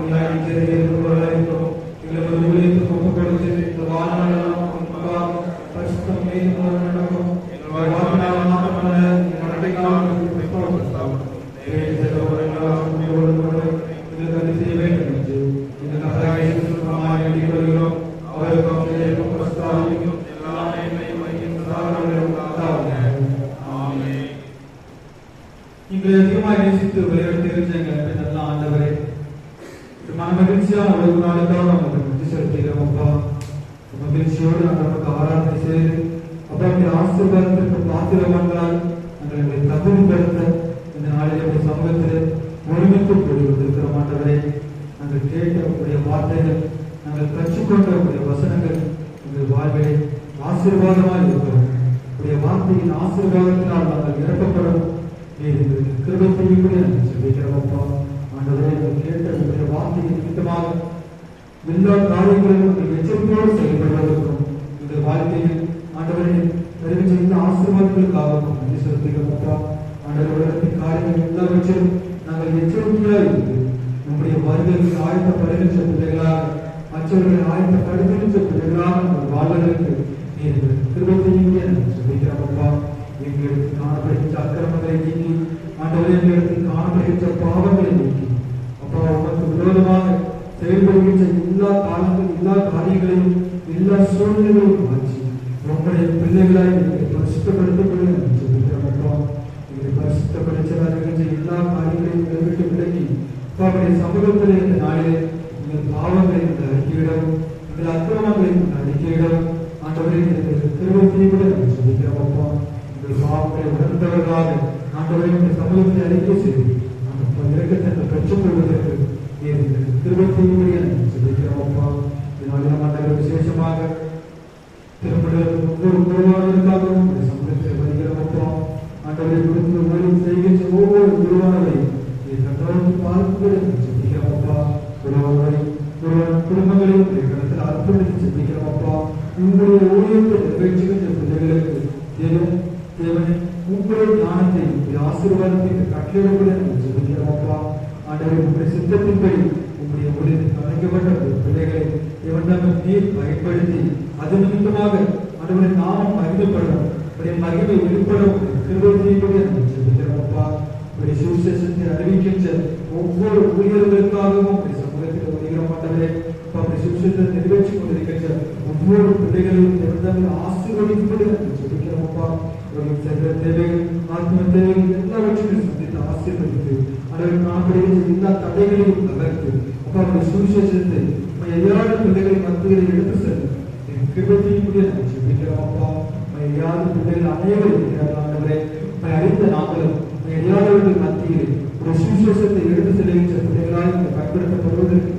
இருக்கிறோம். எங்களது ஊழியத்துக்கு ஒப்புக் கொடுத்து இந்த வாழ்நாளெல்லாம் பரிசுத்தம் மீது நடக்கும். எங்களுடைய வாழ்நாள் மாற்றமல்ல, எங்களுக்கு செய்ய வேண்டும் என்று எங்களுக்காக அவருக்கும் இங்கு அதிகமாக நேசித்து விளையாட்டு நல்ல ஆண்டவரே, மகிழ்ச்சியான ஒரு நாளுக்காக நமக்கு நன்றி செலுத்துகிறோம். அப்பா, மகிழ்ச்சியோடு நமக்கு ஆராதனை செய்து அப்பா ஆசீர்வாதத்திற்கு பாத்திரமானால் எங்களை தகுதிப்படுத்த இந்த நாளில் சமூகத்தில் ஒருமித்து கூடி வந்திருக்கிறோம். ஆண்டவரே, நாங்கள் கேட்கக்கூடிய வார்த்தைகள், நாங்கள் கற்றுக்கொண்டக்கூடிய வசனங்கள் எங்கள் வாழ்விலே ஆசீர்வாதமாக இருக்கிறோம். உடைய வார்த்தையின் ஆசீர்வாதத்தினால் நாங்கள் இறக்கப்படும் கிருபை செய்யும்படி நாங்கள் சொல்லிக்கிறோம். அப்பா, ஆண்டவரே, கேட்ட உடைய வார்த்தையின் நிமித்தமாக எல்லா காரியங்களிலும் எச்சரிக்கையோடு செயல்படுவதற்கும் இந்த வாழ்க்கையில் ஆண்டவரை தெரிவித்த இந்த ஆசீர்வாதங்களுக்காகவும் நன்றி செலுத்துகிறோம். அப்பா, ஆண்டவரின் காரியங்கள் எல்லாவற்றிலும் நாங்கள் எச்சரிக்கையாக இருந்து நம்முடைய வருகைக்கு ஆயத்தப்படுகின்ற பிள்ளைகளாக, மற்றவர்களை ஆயத்தப்படுகின்ற பிள்ளைகளாக நம்ம வாழ்வதற்கு கிருபை செய்யும்படி நாங்கள் சொல்லிக்கிறோம். அப்பா, எங்களுக்கு காணப்படுகின்ற அக்கிரமங்களை நீக்கி, ஆண்டவரே, எங்களுக்கு காணப்படுகின்ற பாவங்களை நீக்கி, அப்பா, உமக்கு விரோதமாக செயல்படுகின்ற எல்லா காலங்கள், எல்லா காரியங்களையும், எல்லா சூழ்நிலைகளையும் மாற்றி உங்களுடைய பிள்ளைகளாய் எங்களை பரிசுத்தப்படுத்தப்படும் என்று சொல்லிக்கிறோம். அப்பா, எங்களை பரிசுத்தப்படுத்த எல்லா காரியங்களையும் விட்டு விலகி அவருடைய சமூகத்தில் இந்த நாளிலே எங்கள் பாவங்களை அறிக்கையிடம், எங்கள் அக்கிரமங்களை அறிக்கையிடம் ஆண்டவரை கிருபை செய்யப்பட என்று சொல்லிக்கிறோம். அப்பா, எங்கள் பாவங்களை உணர்ந்தவர்களாக ஆண்டவரை எங்கள் சமூகத்தை அறிக்கை செய்து நாங்கள் இறக்கத்தை பெற்றுக்கொள்வதற்கு கிருபை செய்யும்படி என்று சொல்லிக்கிறோம். அப்பா, இதனால ஆண்டவர் விசேஷமாக திருமணம் ஒவ்வொரு குருவானதற்காகவும் சமூகத்தை வருகிறோம். அப்பா, ஆண்டவரை கொடுத்து ஊழியம் செய்கின்ற ஒவ்வொரு குருவானதையும் பார்க்கும்படி சொல்லிக்கிறோம். அப்பா, குடும்பங்களையும் இடத்தில் அர்ப்பணித்து சொல்லிக்கிறோம். அப்பா, உங்களுடைய ஊழியத்தை நிறைவேற்றுகின்ற பிள்ளைகளுக்கு தேவனை உங்களுடைய ஞானத்தை, ஆசீர்வாதத்தை கட்டளையிடப்பட சொல்லிக்கிறோம். அப்பா, ஆண்டவரை உங்களுடைய சித்தத்தின்படி உங்களுடைய ஊழியத்தை கலைக்கப்பட்ட பிள்ளைகளை தேவன் நீர் பயன்படுத்தி அது நிமித்தமாக ஆண்டவரை நாமம் மகிழ்ப்படும், மகிமை வெளிப்படும் கிருபை செய்யப்பட சொல்லிக்கிறோம். அப்பா, சுவிசேஷத்தை அறிவிக்கின்ற ஒவ்வொரு ஊழியர்களுக்காகவும் சமூகத்தில் வருகிறோம். ஆண்டவரே, சுவிசேஷத்தை நிறைவேற்றிக் கொண்டிருக்கின்ற ஒவ்வொரு பிள்ளைகளையும் ஆசீர்வதிக்கும்படி சொல்லிக்கிறோம். அப்பா, தேவைகள், ஆத்ம தேவைகள் எல்லாவற்றையும் சந்தித்து ஆசீர்வதித்து அதற்கு காணப்படுகின்ற எல்லா தடைகளையும் தகர்த்து அப்பா, சுவிசேஷத்தை எல்லா பிள்ளைகளை மத்தியில் எடுத்து செல்லும் கிருபை செய்யக்கூடிய சொல்லிக்கிறோம். அப்பா, எல்லா பிள்ளைகள் அநேகர் இருக்கிறார்கள். ஆண்டவரே, அறிந்த நாங்களும் எல்லாவர்கள் மத்தியில் சுவிசேஷத்தை எடுத்து செல்கின்ற பிள்ளைகளாய் பயன்படுத்தப்படுவதற்கு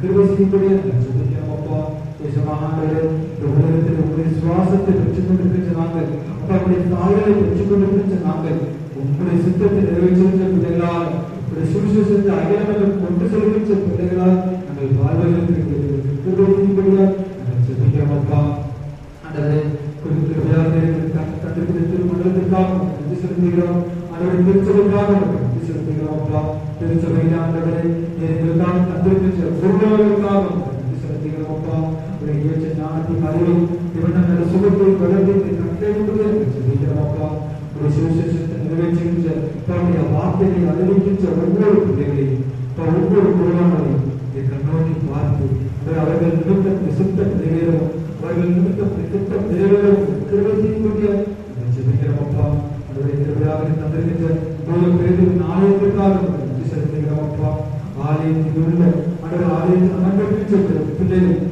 கிருபை செய்யும்படியா ஜெபிக்கிறோம் அப்பா. தேசமானவர்களே, இந்த உலகத்தில் உங்களுடைய சுவாசத்தை பெற்றுக் கொண்டிருக்கின்ற நாங்கள், அப்பா உங்களுடைய தாய்களை பெற்றுக் கொண்டிருக்கின்ற நாங்கள், உங்களுடைய சித்தத்தை நிறைவேற்றுகின்ற பிள்ளைகளால், உங்களுடைய சுவிசேஷத்தை அகிலங்கள் கொண்டு செல்கின்ற பிள்ளைகளால் நாங்கள் வாழ்வதற்கு கிருபை செய்யும்படியா நாங்கள் ஜெபிக்கிறோம் அப்பா. ஆண்டவரே, தந்திருக்கிற திருமணத்திற்காக நன்றி செலுத்துகிறோம். ஆண்டவரே, திருச்சபைக்காக நன்றி செலுத்துகிறோம் அப்பா. திருச்சபையில் ஆண்டவரே, எங்களுக்காக தந்திருக்கின்ற குருவாளர்களுக்காக நன்றி செலுத்துகிறோம் அப்பா. உடைய ஏற்ற ஞானத்தின் அறிவை இவன் நல்ல சுகத்தை வளர்ந்து கட்டளையிடுவதை செலுத்துகிறோம் அப்பா. உடைய சுவிசேஷத்தை நிறைவேற்றுகின்ற தன்னுடைய வார்த்தையை அறிவிக்கின்ற ஒவ்வொரு பிள்ளைகளையும் ஒவ்வொரு குருவாளரையும் கண்ணோக்கி பார்த்து அவர்கள் நிமித்தம் சுத்தம் நிறைவேறும், அவர்கள் நிமித்தம் திட்டம் நிறைவேறும் கிருபை செய்யும்படியா ஜெபிக்கிறோம் அப்பா. அவருடைய கிருபையாக தந்திருக்கின்ற பேரின் ஆலயத்திற்காக நன்றி செலுத்துகிறோம் அப்பா. ஆலயத்தில் உள்ள அவர்கள் ஆலயத்தில் அமர்ந்திருக்கின்ற பிள்ளைகள்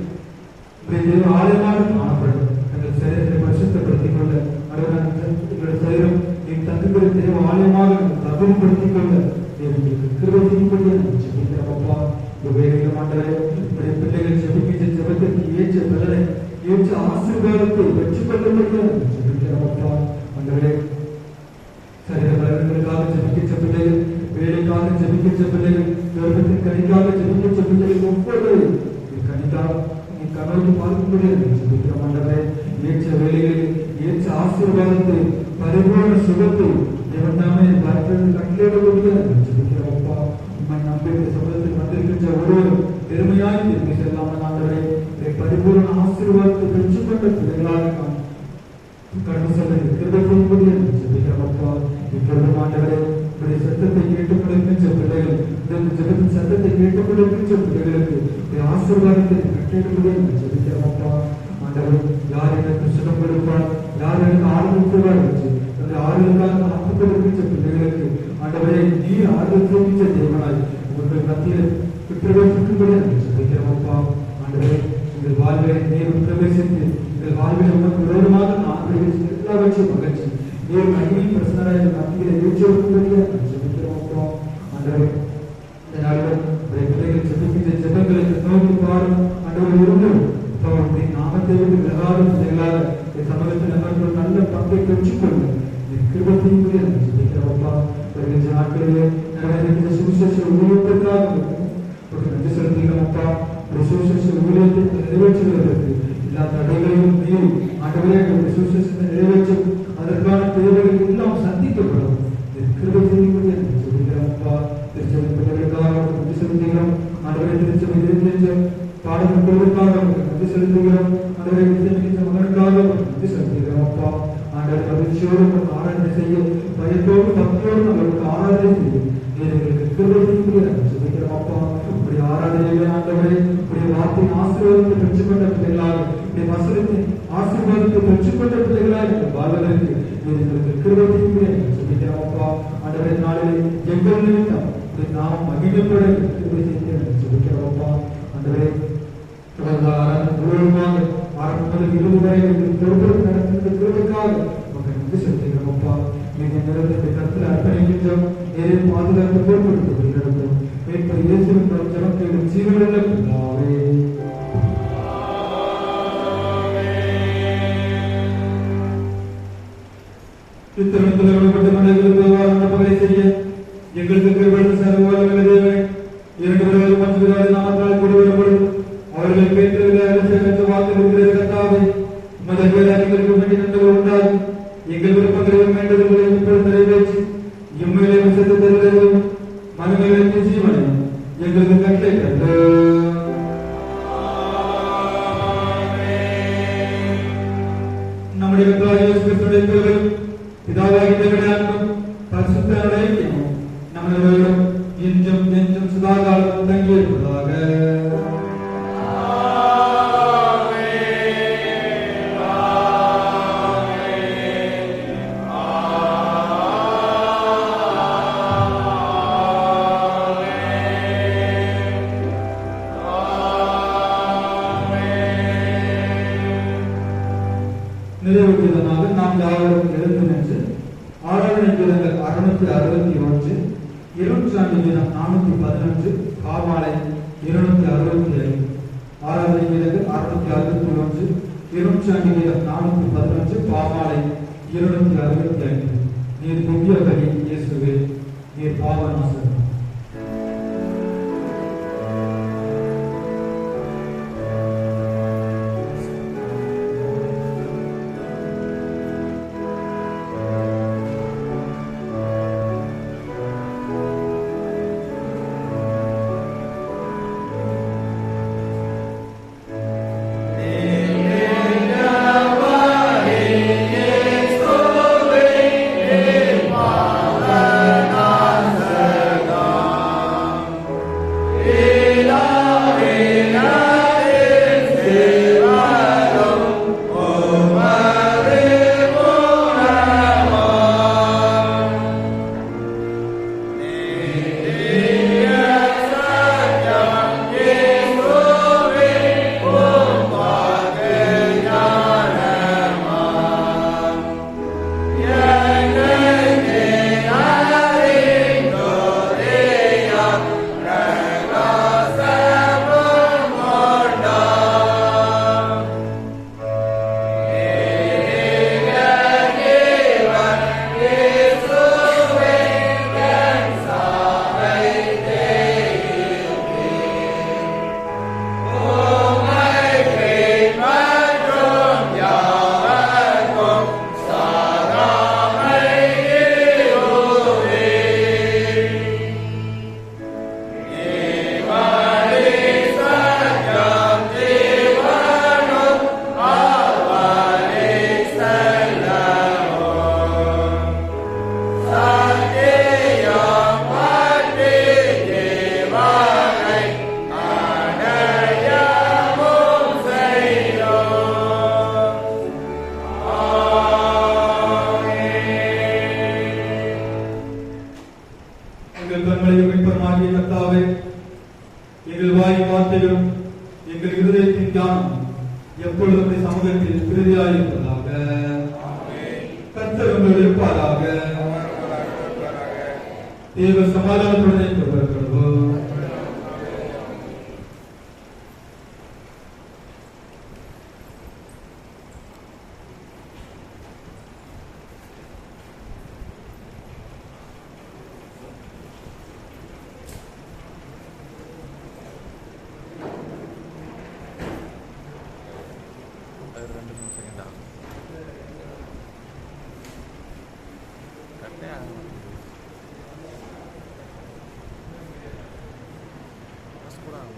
தேவ ஆலயமாக காணப்படும். எங்கள் சரீரத்தை பரிசுத்தப்படுத்திக் கொள்ள எங்களுடைய சரீரம் எங்கள் தந்துக்கிற தேவ ஆலயமாக தகுதிப்படுத்திக் கொள்ள கிருபை செய்யும்படியா ஜெபிக்கிறோம் அப்பா. பிள்ளைகள் ஜெபிக்கின்ற ஜெபத்திற்கு ஏற்ற பலனை ஏற்ற ஆசீர்வாதத்தை பெற்றுக் கொள்ளும்படியா ஜெபிக்கிறோம் அப்பா. ஆண்டவரே, சரீர பலன்களுக்காக ஜெபிக்கின்ற பிள்ளைகள், வேலைக்காக ஜெபிக்கின்ற பிள்ளைகள், கர்ப்பத்தின் கனிக்காக ஜெபிக்கின்ற பிள்ளைகள் ஒவ்வொருவரையும் நீ கனவு பார்க்கும்படியா ஜெபிக்கிறோம். ஆண்டவரே, ஏற்ற வேலைகளில் ஏற்ற ஆசீர்வாதத்தை பரிபூர்ண சுகத்தை தேவன் நாமே கட்டளையிடும்படியா ஜெபிக்கிறோம் அப்பா. நம்பிக்கை சமூகத்தில் வந்திருக்கின்ற ஒருவரும் பெருமையாய் திரும்பி செல்லாமல் ஆண்டவரே, பரிபூர்ண ஆசீர்வாதத்தை பெற்றுக் கொண்ட பிள்ளைகளாக கடந்து செல்ல கிருபை செய்யும்படியா ஜெபிக்கிறோம் அப்பா. இப்பொழுதும் ஆண்டவரே, உடைய சத்தத்தை கேட்டுக் கொண்டிருக்கின்ற பிள்ளைகள், இந்த ஜெபத்தின் சத்தத்தை கேட்டுக் கொண்டிருக்கின்ற பிள்ளைகளுக்கு ஆசீர்வாதத்தை கட்டளையிடும்படியா ஜெபிக்கிறோம் அப்பா. ஆண்டவரே, யார் எனக்கு சுகம் கொடுப்பார், யார் எனக்கு ஆறுதல் கூறுவார் என்று அந்த ஆறுதலுக்காக காத்துக் கொண்டிருக்கின்ற பிள்ளைகளுக்கு ஆண்டவரே, நீர் ஆறுதல் செய்கின்ற தேவனாய் உங்கள் மத்தியில் பிரவேசிக்கும்படியா ஜெபிக்கிறோம் அப்பா. ஆண்டவரே, உங்கள் வாழ்வை நீர் பிரவேசித்து உங்கள் வாழ்வில் உனக்கு விரோதமாக எல்லாவற்றையும் மகிழ்ச்சி நீர் மகிழ்ச்சி பிரசனாய் மத்தியில் ஏற்றும்படியா ஜெபிக்கிறோம் அப்பா. ஆண்டவரே, இந்த நாளில் பிள்ளைகள் ஜெபிக்கின்ற ஜெபங்களுக்கு நோக்கி பாடும் ஆண்டவரை இருந்தும் அவருடைய நாமத்தை விட்டு விலகாத பிள்ளைகளாக சமூகத்தில் நமக்கு நல்ல பங்கை பெற்றுக்கொள்ள கிருபை செய்யும்படியா ஜெபிக்கிறோம் அப்பா. வருகின்ற நாட்களிலே நிறைவேறுகின்ற சுவிசேஷ ஊழியத்திற்காக நன்றி செலுத்துகிறோம் அப்பா. சுவிசேஷ ஊழியத்தை நிறைவேற்றுவதற்கு எல்லா தடைகளையும் மீறி ஆண்டவரே, சுவிசேஷத்தை நிறைவேற்றும் அதற்கான தேவைகள் எல்லாம் சந்திக்கப்படும் கிருபை செய்யும்படியா ஜெபிக்கிறோம் அப்பா. திருச்சபை பிள்ளைகளுக்காக நன்றி செலுத்துகிறோம். ஆண்டவரே, திருச்சபை இருக்கின்ற பாடல்களுக்காக நன்றி செலுத்துகிறோம். ஆண்டவரை விசேஷித்த மகனுக்காக நன்றி செலுத்துகிறோம் அப்பா. ஆண்டவர் மகிழ்ச்சியோடு ஆராதனை செய்ய பயத்தோடு பக்தியோடு நம்மளுக்கு ஆராதனை செய்யும் எங்களுக்கு கிருபை செய்யும்படியா ஜெபிக்கிறோம் அப்பா. உடைய ஆராதனைகளை ஆண்டவரே, உடைய வார்த்தையின் ஆசீர்வாதத்தை பெற்றுக்கொண்ட பிள்ளைகளாக, உடைய வசனத்தின் ஆசீர்வாதத்தை பெற்றுக்கொண்ட பிள்ளைகளாக வாழ்வதற்கு எங்களுக்கு கிருபை செய்யும்படியா ஜெபிக்கிறோம் அப்பா. ஆண்டவரை, நாளில் எங்கள் நிமித்தம் நாம் மகிழ்ச்சியோட கிருபை செய்ய ஜெபிக்கிறோம் அப்பா. ஆண்டவரே, முழுவதுமாக ஆரம்பத்தில் இறுதி வரை பொறுப்பு நடத்துகின்ற கிருபைக்காக நன்றி செலுத்துகிறோம் அப்பா. நீங்க நிறத்தை கருத்தில் அர்ப்பணிக்கின்றோம். நேரே பாதுகாப்பு பொறுப்படுத்தி நடத்தும் மேற்ப இயேசுவின் ஜனத்தையும் ஜீவனுள்ள பிதாவே. இத்தருணத்தில் விடப்பட்ட மனிதர்களுக்கு பகலை செய்ய எங்களுக்கு கிருபை சர்வவல்லமை தேவனே, இரண்டு பேரும் மற்றவர்கள் நாமத்தால் கூடி வரப்படும் அவர்கள் கேட்டு வாக்கு கத்தாவை மதங்களுக்கு வேண்டி நன்மைகள் உண்டாகும். எங்கள் விருப்பங்களையும் வேண்டுதல்களையும் இப்பொழுது நிறைவேற்றி எம்மையிலே வசத்தை தருவதையும் மனங்களுக்கு ஜீவனையும் எங்களுக்கு கட்டளை கண்டு நம்முடைய கிறிஸ்துவின் பிதாவாகிய தேவனுடைய அன்பும் பரிசுத்த ஐக்கியமும் நம்மளோடும் இன்றும் என்றும் சதாகாலம் தங்கியிருப்பதாக. நிறைவுக்கு நாம் யாவரும் எழுந்து நின்று ஆராதனை கீதங்கள் 661 இருநூற்றாண்டு வீதம் 411, காவாலை 265, ஆராதனை வீதங்கள் 661, இருநூற்றாண்டு வீதம் 411, காவாலை 265. நீர் திவ்ய பலி இயேசுவே, நீர் பாவநாசர். எங்கள் வாய் வார்த்தைகளும் எங்கள் இருதயத்தின் தியானம் எப்பொழுதும் சமூகத்தில் பிரதியாயிருப்பதாக. கர்த்தர் உங்களோடு இருப்பாராக. தேவ சமாதானத்துடனே தொடர்கிறோம். அது 2 நிமிஷம் ஆகும்.